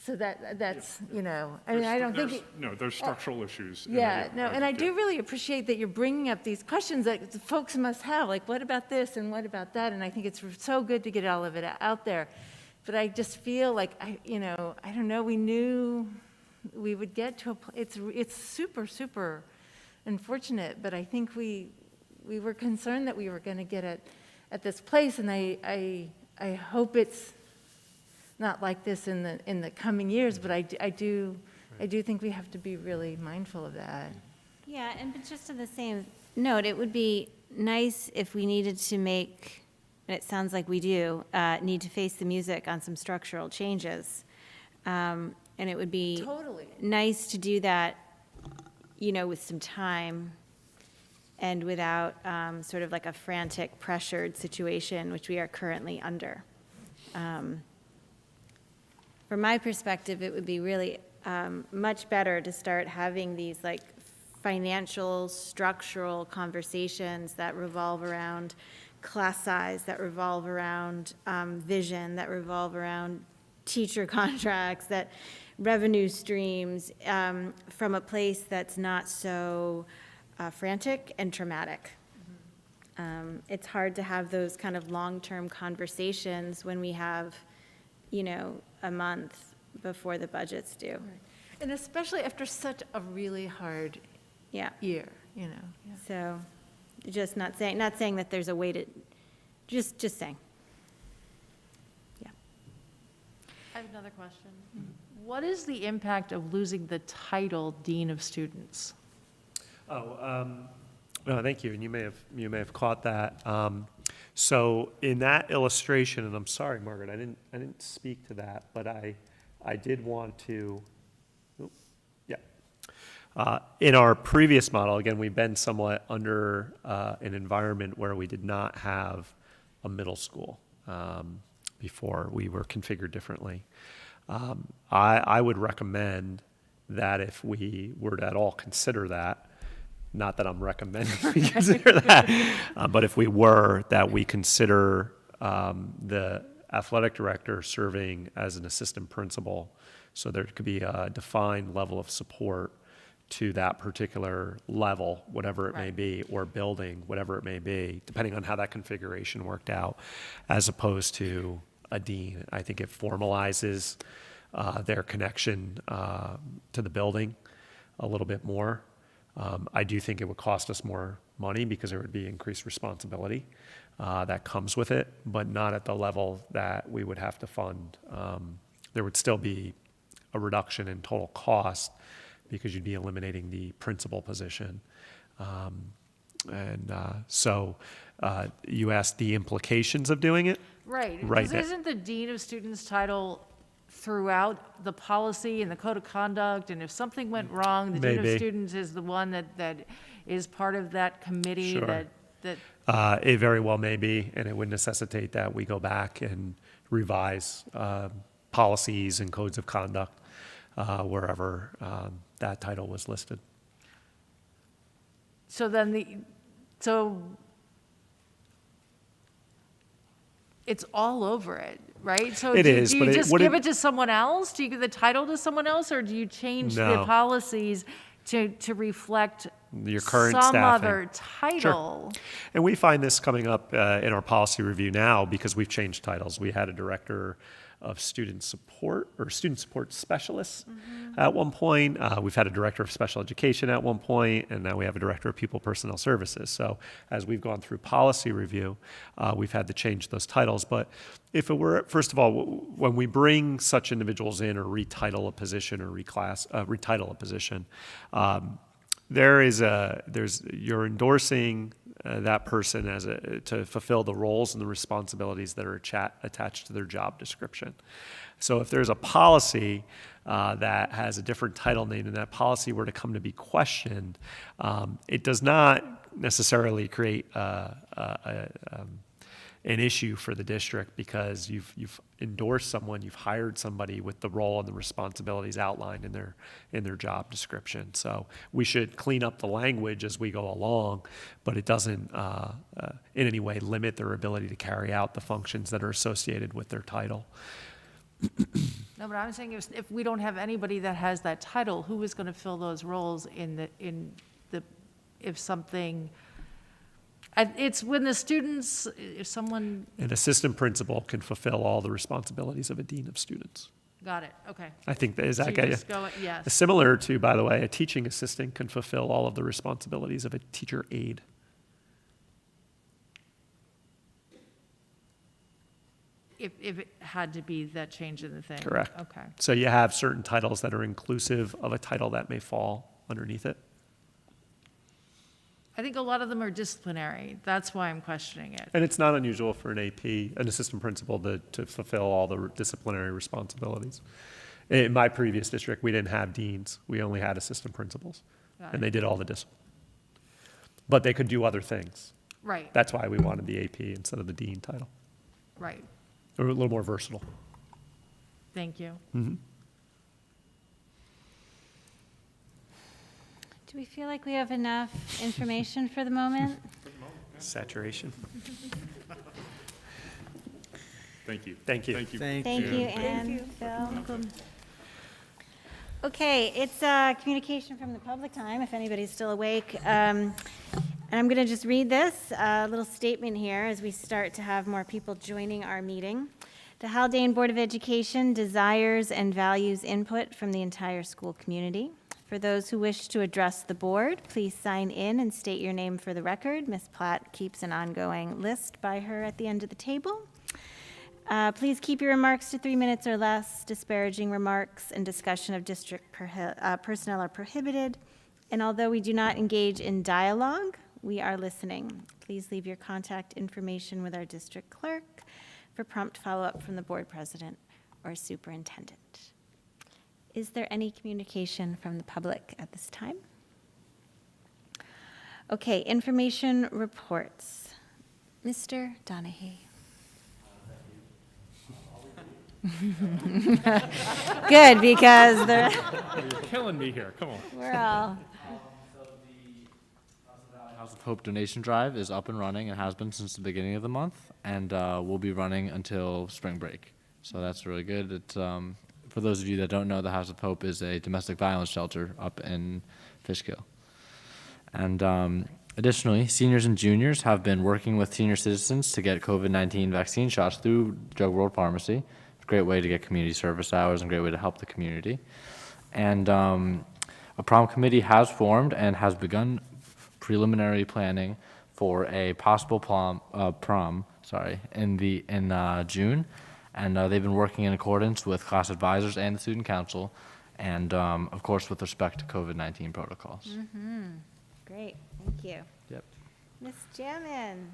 So that's, I don't think. No, there's structural issues. And I do really appreciate that you're bringing up these questions that the folks must have, like, what about this and what about that? And I think it's so good to get all of it out there. But I just feel like, I don't know, we knew we would get to it's super, super unfortunate, but I think we were concerned that we were going to get at this place, and I hope it's not like this in the coming years, but I do think we have to be really mindful of that. Yeah, but just on the same note, it would be nice if we needed to make, and it sounds like we do, need to face the music on some structural changes. And it would be Totally. nice to do that, with some time and without sort of like a frantic, pressured situation, which we are currently under. From my perspective, it would be really much better to start having these like financial, structural conversations that revolve around class size, that revolve around vision, that revolve around teacher contracts, that revenue streams, from a place that's not so frantic and traumatic. It's hard to have those kind of long-term conversations when we have, a month before the budget's due. Right. And especially after such a really hard Yeah. year, Yeah. So, just not saying that there's a way to, just saying. Yeah. I have another question. What is the impact of losing the title Dean of Students? Thank you, and you may have caught that. So in that illustration, and I'm sorry, Margaret, I didn't speak to that, but I did want to. In our previous model, again, we've been somewhat under an environment where we did not have a middle school before. We were configured differently. I would recommend that if we were to at all consider that, not that I'm recommending we consider that, but if we were, that we consider the athletic director serving as an assistant principal, so there could be a defined level of support to that particular level, whatever it may be, or building, whatever it may be, depending on how that configuration worked out, as opposed to a dean. I think it formalizes their connection to the building a little bit more. I do think it would cost us more money because there would be increased responsibility that comes with it, but not at the level that we would have to fund. There would still be a reduction in total cost because you'd be eliminating the principal position. So you asked the implications of doing it? Right. Right. Because isn't the Dean of Students title throughout the policy and the code of conduct? And if something went wrong, the Dean Maybe. of Students is the one that is part of that committee Sure. that, It very well may be, and it would necessitate that we go back and revise policies and codes of conduct wherever that title was listed. so then so it's all over it, right? So It do is, you but it just wouldn't- give it to someone else? Do you give the title to someone else, or do you change the No. policies to reflect Your current some staffing. other title? And we find this coming up in our policy review now because we've changed titles. We had a director of student support or student support specialists at one point. We've had a director of special education at one point, and now we have a director of people personnel services. So as we've gone through policy review, we've had to change those titles. But if it were, first of all, when we bring such individuals in or retitle a position or retitle a position, you're endorsing that person to fulfill the roles and the responsibilities that are attached to their job description. So if there's a policy that has a different title name and that policy were to come to be questioned, it does not necessarily create an issue for the district because you've endorsed someone, you've hired somebody with the role and the responsibilities outlined in their job description. So we should clean up the language as we go along, but it doesn't in any way limit their ability to carry out the functions that are associated with their title. No, but I'm saying if we don't have anybody that has that title, who is going to fill those roles if something? It's when the students, if someone, An assistant principal can fulfill all the responsibilities of a dean of students. got it, okay. I think that is So that you guy. just go, yes. Similar to, by the way, a teaching assistant can fulfill all of the responsibilities of a teacher aide. If it had to be that change in the thing? Correct. Okay. So you have certain titles that are inclusive of a title that may fall underneath it. I think a lot of them are disciplinary. That's why I'm questioning it. And it's not unusual for an assistant principal, to fulfill all the disciplinary responsibilities. In my previous district, we didn't have deans. We only had assistant principals. Got And it. they did all the discipline. But they could do other things. Right, That's why we wanted the AP instead of the dean title. right. Or a little more versatile. Thank you. Mm-hmm. Do we feel like we have enough information for the moment? Saturation. Thank you. Thank you. Thank you. Thank you, Anne, Phil. Okay, it's communication from the public time, if anybody's still awake. And I'm going to just read this little statement here as we start to have more people joining our meeting. The Haldane Board of Education desires and values input from the entire school community. For those who wish to address the board, please sign in and state your name for the record. Ms. Platt keeps an ongoing list by her at the end of the table. Please keep your remarks to 3 minutes or less. Disparaging remarks and discussion of district personnel are prohibited. And although we do not engage in dialogue, we are listening. Please leave your contact information with our district clerk for prompt follow-up from the board president or superintendent. Is there any communication from the public at this time? Okay, information reports. Mr. Donahue. Good, because You're killing me here, come on. we're all, House of Hope donation drive is up and running and has been since the beginning of the month, and will be running until spring break. So that's really good. It's, for those of you that don't know, the House of Hope is a domestic violence shelter up in Fishkill. And additionally, seniors and juniors have been working with senior citizens to get COVID-19 vaccine shots through Drug World Pharmacy. It's a great way to get community service hours and a great way to help the community. And A prom committee has formed and has begun preliminary planning for a possible prom, in June, and they've been working in accordance with class advisors and the student council, and of course with respect to COVID-19 protocols. Great, thank you. Yep. Ms. Jammin.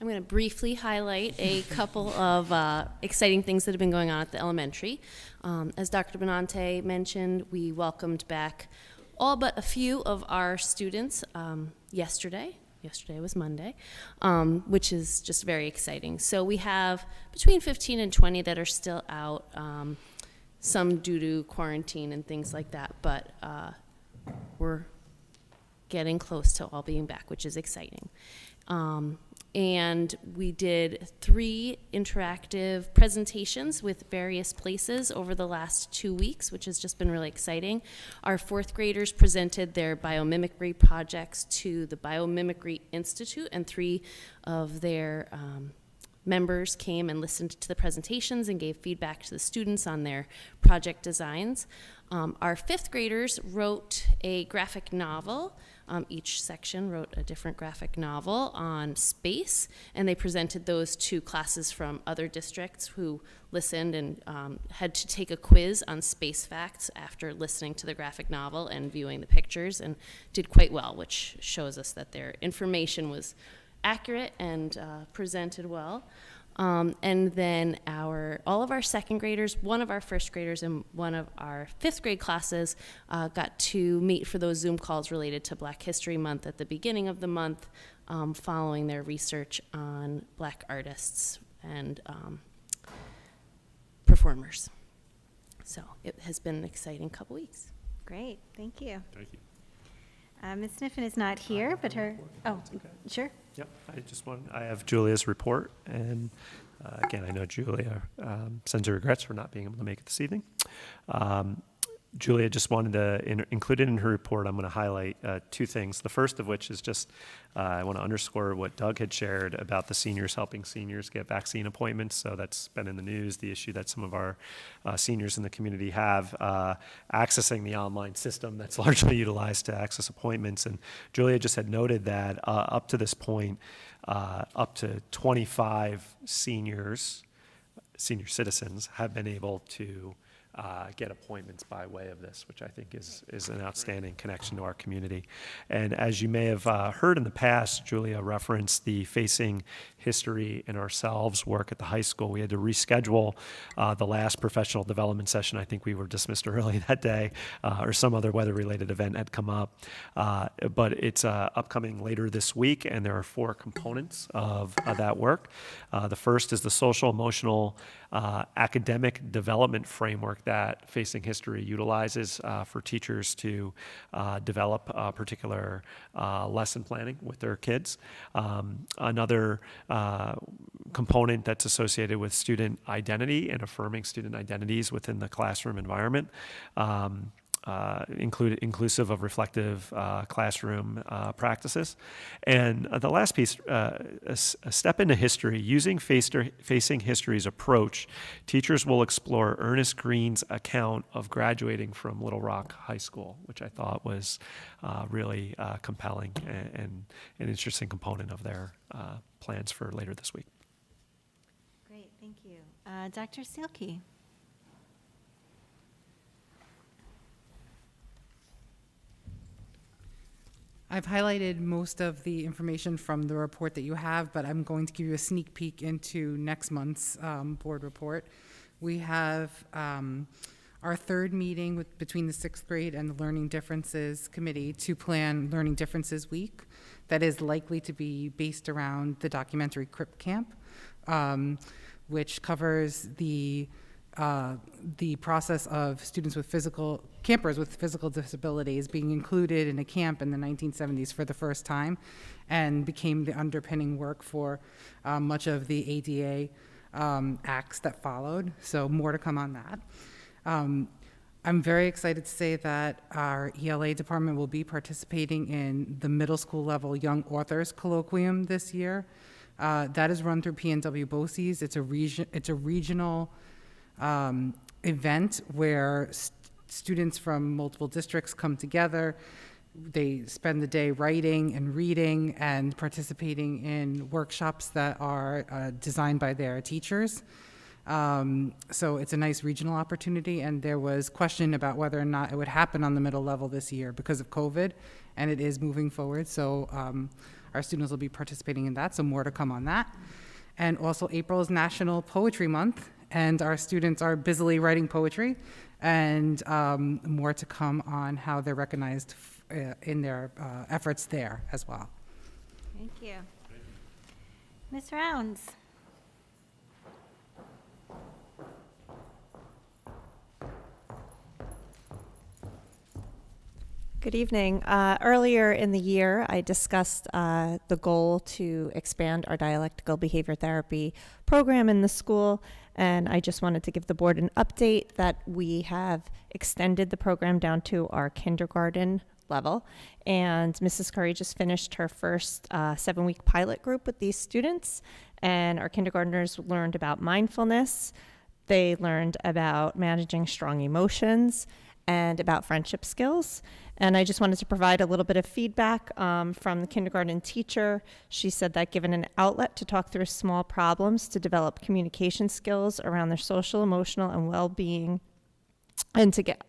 I'm going to briefly highlight a couple of exciting things that have been going on at the elementary. As Dr. Benante mentioned, we welcomed back all but a few of our students yesterday. Yesterday was Monday, which is just very exciting. So we have between 15 and 20 that are still out, some due to quarantine and things like that, but we're getting close to all being back, which is exciting. And we did 3 interactive presentations with various places over the last 2 weeks, which has just been really exciting. Our 4th graders presented their biomimicry projects to the Biomimicry Institute, and 3 of their members came and listened to the presentations and gave feedback to the students on their project designs. Our 5th graders wrote a graphic novel. Each section wrote a different graphic novel on space, and they presented those to classes from other districts who listened and had to take a quiz on space facts after listening to the graphic novel and viewing the pictures, and did quite well, which shows us that their information was accurate and presented well. And then all of our 2nd graders, one of our 1st graders, and one of our 5th grade classes got to meet for those Zoom calls related to Black History Month at the beginning of the month, following their research on Black artists and performers. So it has been an exciting couple weeks. Great, thank you. Thank you. Ms. Sniffen is not here, but her, sure. Yep, I have Julia's report, and again, I know Julia sends her regrets for not being able to make it this evening. Julia just wanted to include it in her report. I'm going to highlight 2 things. The first of which is just, I want to underscore what Doug had shared about the seniors helping seniors get vaccine appointments. So that's been in the news, the issue that some of our seniors in the community have accessing the online system that's largely utilized to access appointments. And Julia just had noted that up to this point, up to 25 senior citizens have been able to get appointments by way of this, which I think is an outstanding connection to our community. And as you may have heard in the past, Julia referenced the Facing History in Ourselves work at the high school. We had to reschedule the last professional development session. I think we were dismissed early that day, or some other weather-related event had come up. But it's upcoming later this week, and there are 4 components of that work. The first is the social, emotional, academic development framework that Facing History utilizes for teachers to develop particular lesson planning with their kids. Another component that's associated with student identity and affirming student identities within the classroom environment. Inclusive of reflective classroom practices. And the last piece, a step into history. Using Facing History's approach, teachers will explore Ernest Green's account of graduating from Little Rock High School, which I thought was really compelling and an interesting component of their plans for later this week. Great, thank you. Dr. Seelke. I've highlighted most of the information from the report that you have, but I'm going to give you a sneak peek into next month's board report. We have our 3rd meeting between the 6th grade and the Learning Differences Committee to plan Learning Differences Week. That is likely to be based around the documentary Crip Camp, which covers the process of campers with physical disabilities being included in a camp in the 1970s for the first time, and became the underpinning work for much of the ADA acts that followed. So more to come on that. I'm very excited to say that our ELA department will be participating in the middle school level Young Authors Colloquium this year. That is run through PNW BOCES. It's a regional event where students from multiple districts come together. They spend the day writing and reading and participating in workshops that are designed by their teachers. So it's a nice regional opportunity, and there was question about whether or not it would happen on the middle level this year because of COVID, and it is moving forward. So our students will be participating in that, so more to come on that. And also April is National Poetry Month, and our students are busily writing poetry, and more to come on how they're recognized in their efforts there as well. Thank you. Ms. Rounds? Good evening. Earlier in the year, I discussed the goal to expand our dialectical behavior therapy program in the school, and I just wanted to give the board an update that we have extended the program down to our kindergarten level, and Mrs. Curry just finished her first 7-week pilot group with these students, and our kindergartners learned about mindfulness. They learned about managing strong emotions and about friendship skills. And I just wanted to provide a little bit of feedback from the kindergarten teacher. She said that given an outlet to talk through small problems to develop communication skills around their social, emotional, and well-being, and to get,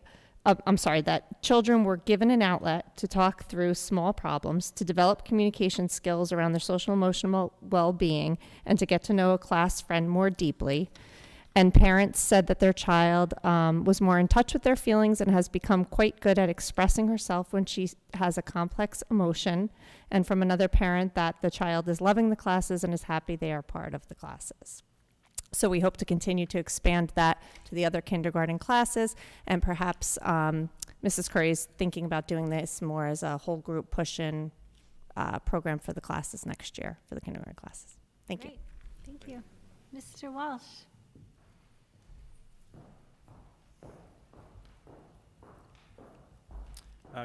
that children were given an outlet to talk through small problems to develop communication skills around their social, emotional well-being, and to get to know a class friend more deeply. And parents said that their child was more in touch with their feelings and has become quite good at expressing herself when she has a complex emotion. And from another parent that the child is loving the classes and is happy they are part of the classes. So we hope to continue to expand that to the other kindergarten classes, and perhaps Mrs. Curry is thinking about doing this more as a whole group push-in program for the classes next year, for the kindergarten classes. Thank you. Great. Thank you. Mr. Walsh?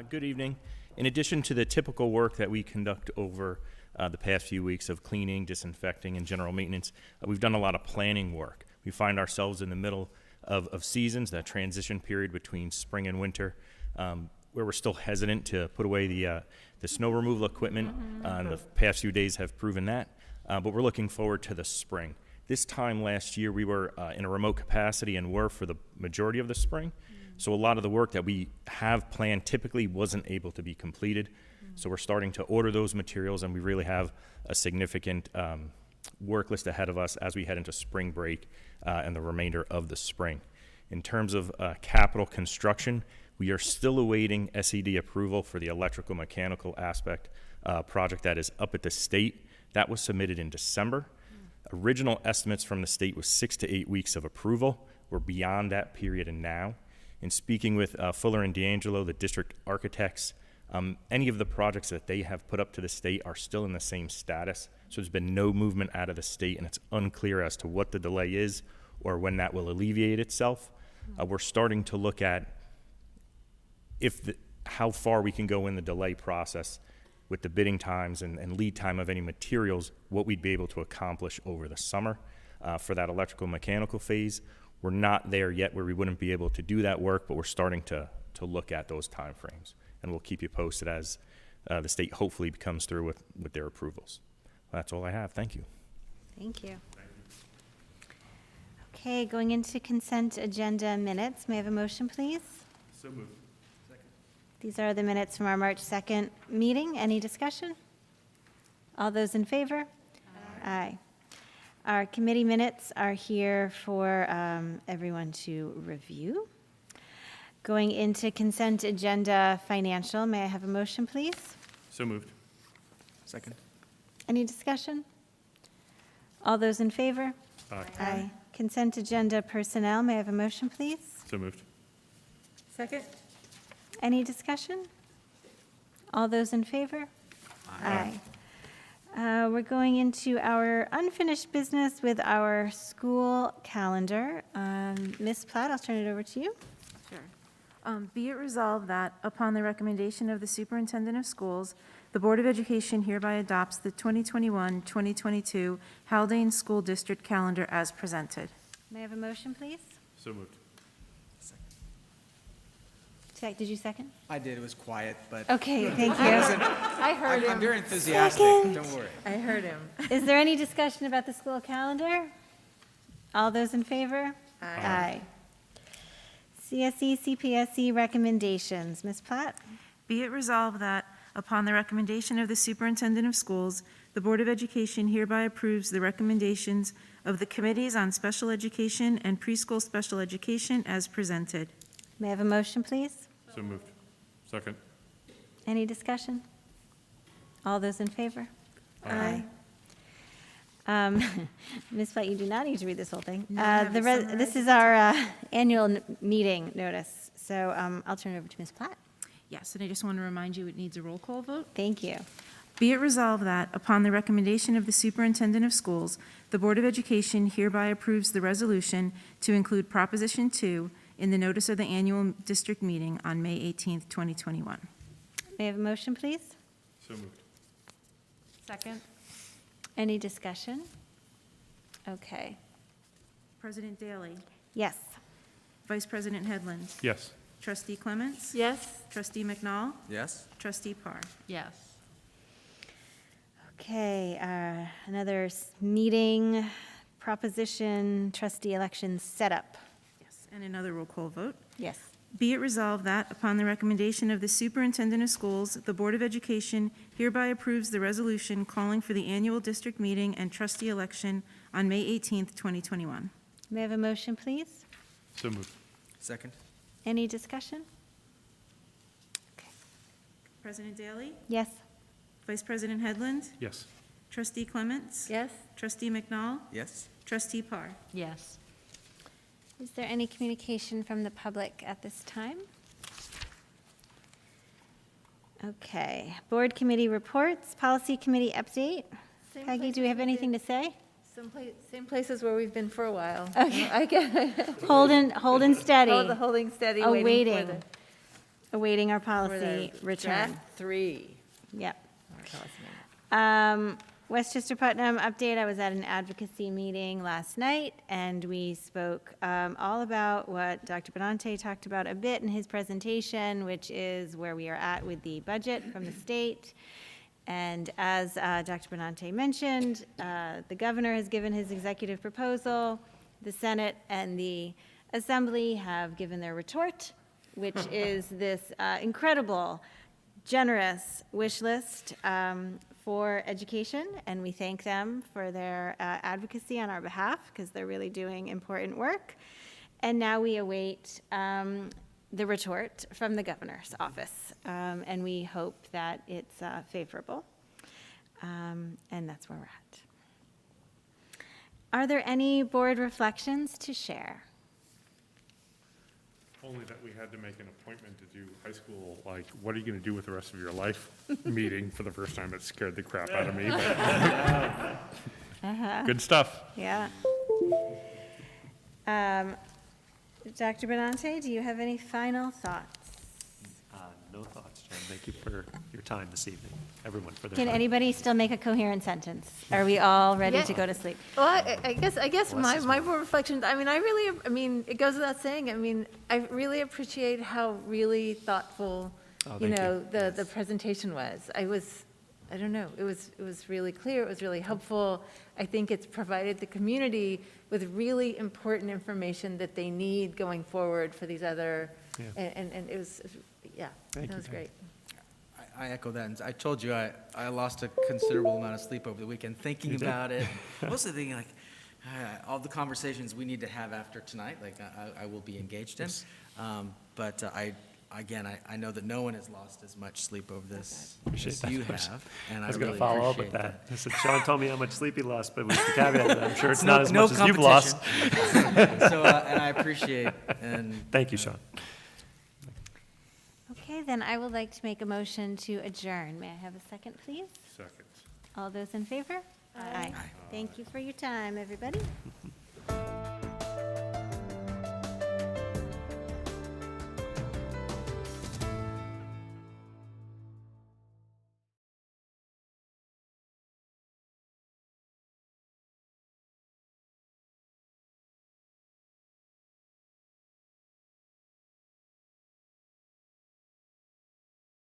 Good evening. In addition to the typical work that we conduct over the past few weeks of cleaning, disinfecting, and general maintenance, we've done a lot of planning work. We find ourselves in the middle of seasons, that transition period between spring and winter, where we're still hesitant to put away the snow removal equipment. And the past few days have proven that, but we're looking forward to the spring. This time last year, we were in a remote capacity and were for the majority of the spring. So a lot of the work that we have planned typically wasn't able to be completed. So we're starting to order those materials, and we really have a significant work list ahead of us as we head into spring break and the remainder of the spring. In terms of capital construction, we are still awaiting SED approval for the electrical mechanical aspect project that is up at the state. That was submitted in December. Original estimates from the state was 6 to 8 weeks of approval. We're beyond that period and now. In speaking with Fuller and D'Angelo, the district architects, any of the projects that they have put up to the state are still in the same status. So there's been no movement out of the state, and it's unclear as to what the delay is or when that will alleviate itself. We're starting to look at how far we can go in the delay process with the bidding times and lead time of any materials, what we'd be able to accomplish over the summer for that electrical mechanical phase. We're not there yet where we wouldn't be able to do that work, but we're starting to look at those timeframes, and we'll keep you posted as the state hopefully comes through with their approvals. That's all I have. Thank you. Thank you. Okay, going into consent agenda minutes. May I have a motion, please? So moved. These are the minutes from our March 2nd meeting. Any discussion? All those in favor? Aye. Our committee minutes are here for everyone to review. Going into consent agenda financial, may I have a motion, please? So moved. Second. Any discussion? All those in favor? Aye. Aye. Consent agenda personnel, may I have a motion, please? So moved. Second? Any discussion? All those in favor? Aye. We're going into our unfinished business with our school calendar. Ms. Platt, I'll turn it over to you. Sure. Be it resolved that, upon the recommendation of the Superintendent of Schools, the Board of Education hereby adopts the 2021-2022 Haldane School District Calendar as presented. May I have a motion, please? So moved. Did you second? I did, it was quiet, but. Okay, thank you. I heard I'm him. very enthusiastic, don't worry. I heard him. Is there any discussion about the school calendar? All those in favor? Aye. CSE, CPSE recommendations. Ms. Platt? Be it resolved that, upon the recommendation of the Superintendent of Schools, the Board of Education hereby approves the recommendations of the Committees on Special Education and Preschool Special Education as presented. May I have a motion, please? So moved. Second. Any discussion? All those in favor? Aye. Ms. Platt, you do not need to read this whole thing. No, I have it This is our annual meeting notice, so I'll turn it over to Ms. Platt. Yes, and I just want to remind you, it needs a roll call vote. Thank you. Be it resolved that, upon the recommendation of the Superintendent of Schools, the Board of Education hereby approves the resolution to include Proposition 2 in the notice of the annual district meeting on May 18th, 2021. May I have a motion, please? So moved. Second? Any discussion? Okay. President Daly, Yes. Vice President Headland, Yes. Trustee Clements, Yes? Trustee McNall, Yes? Trustee Parr. Yes. Okay, another meeting, proposition, trustee election setup. Yes, and another roll call vote. Yes. Be it resolved that, upon the recommendation of the Superintendent of Schools, the Board of Education hereby approves the resolution calling for the annual district meeting and trustee election on May 18th, 2021. May I have a motion, please? So moved. Second? Any discussion? President Daly, Yes. Vice President Headland, Yes. Trustee Clements, Yes? Trustee McNall, Yes? Trustee Parr. Yes. Is there any communication from the public at this time? Okay, board committee reports, policy committee update. Same Peggy, place do we have as anything did. to say? Same places where we've been for a while. Okay. I get, Holding steady, holding steady, waiting for the. awaiting our for policy the return. draft 3. Yep. Our policy manual. Westchester Putnam update, I was at an advocacy meeting last night, and we spoke all about what Dr. Benante talked about a bit in his presentation, which is where we are at with the budget from the state. And as Dr. Benante mentioned, the governor has given his executive proposal, the Senate and the Assembly have given their retort, which is this incredible, generous wish list for education, and we thank them for their advocacy on our behalf, because they're really doing important work. And now we await the retort from the governor's office, and we hope that it's favorable, and that's where we're at. Are there any board reflections to share? Only that we had to make an appointment to do high school, like, what are you going to do with the rest of your life meeting for the first time. It scared the crap out of me. But good stuff. Yeah. Dr. Benante, do you have any final thoughts? No thoughts, Jen. Thank you for your time this evening, everyone for their Can time. anybody still make a coherent sentence? Are we all ready Yeah. to go to sleep? Well, I guess Less my is board more. reflections, I mean, it goes without saying, I mean, I really appreciate how really thoughtful, Oh, you thank know, you. the presentation was. I don't know, it was really clear, it was really helpful. I think it's provided the community with really important information that they need going forward for these other, Yeah. and it was, yeah, Thank that you, was Pam. great. I echo that, and I told you I lost a considerable amount of sleep over the weekend thinking You did? about it. Mostly thinking like, all the conversations we need to have after tonight, like I will be engaged in. But I know that no one has lost as much sleep over this Appreciate as that. you have, and I I was really going to follow up with appreciate that. I said, Sean told me how much sleep he lost, but with the caveat that I'm sure it's No- not as no much as you've lost. So, and I appreciate, and. Thank you, Sean. Okay, then I would like to make a motion to adjourn. May I have a second, please? Second. All those in favor? Aye. Thank you for your time, everybody.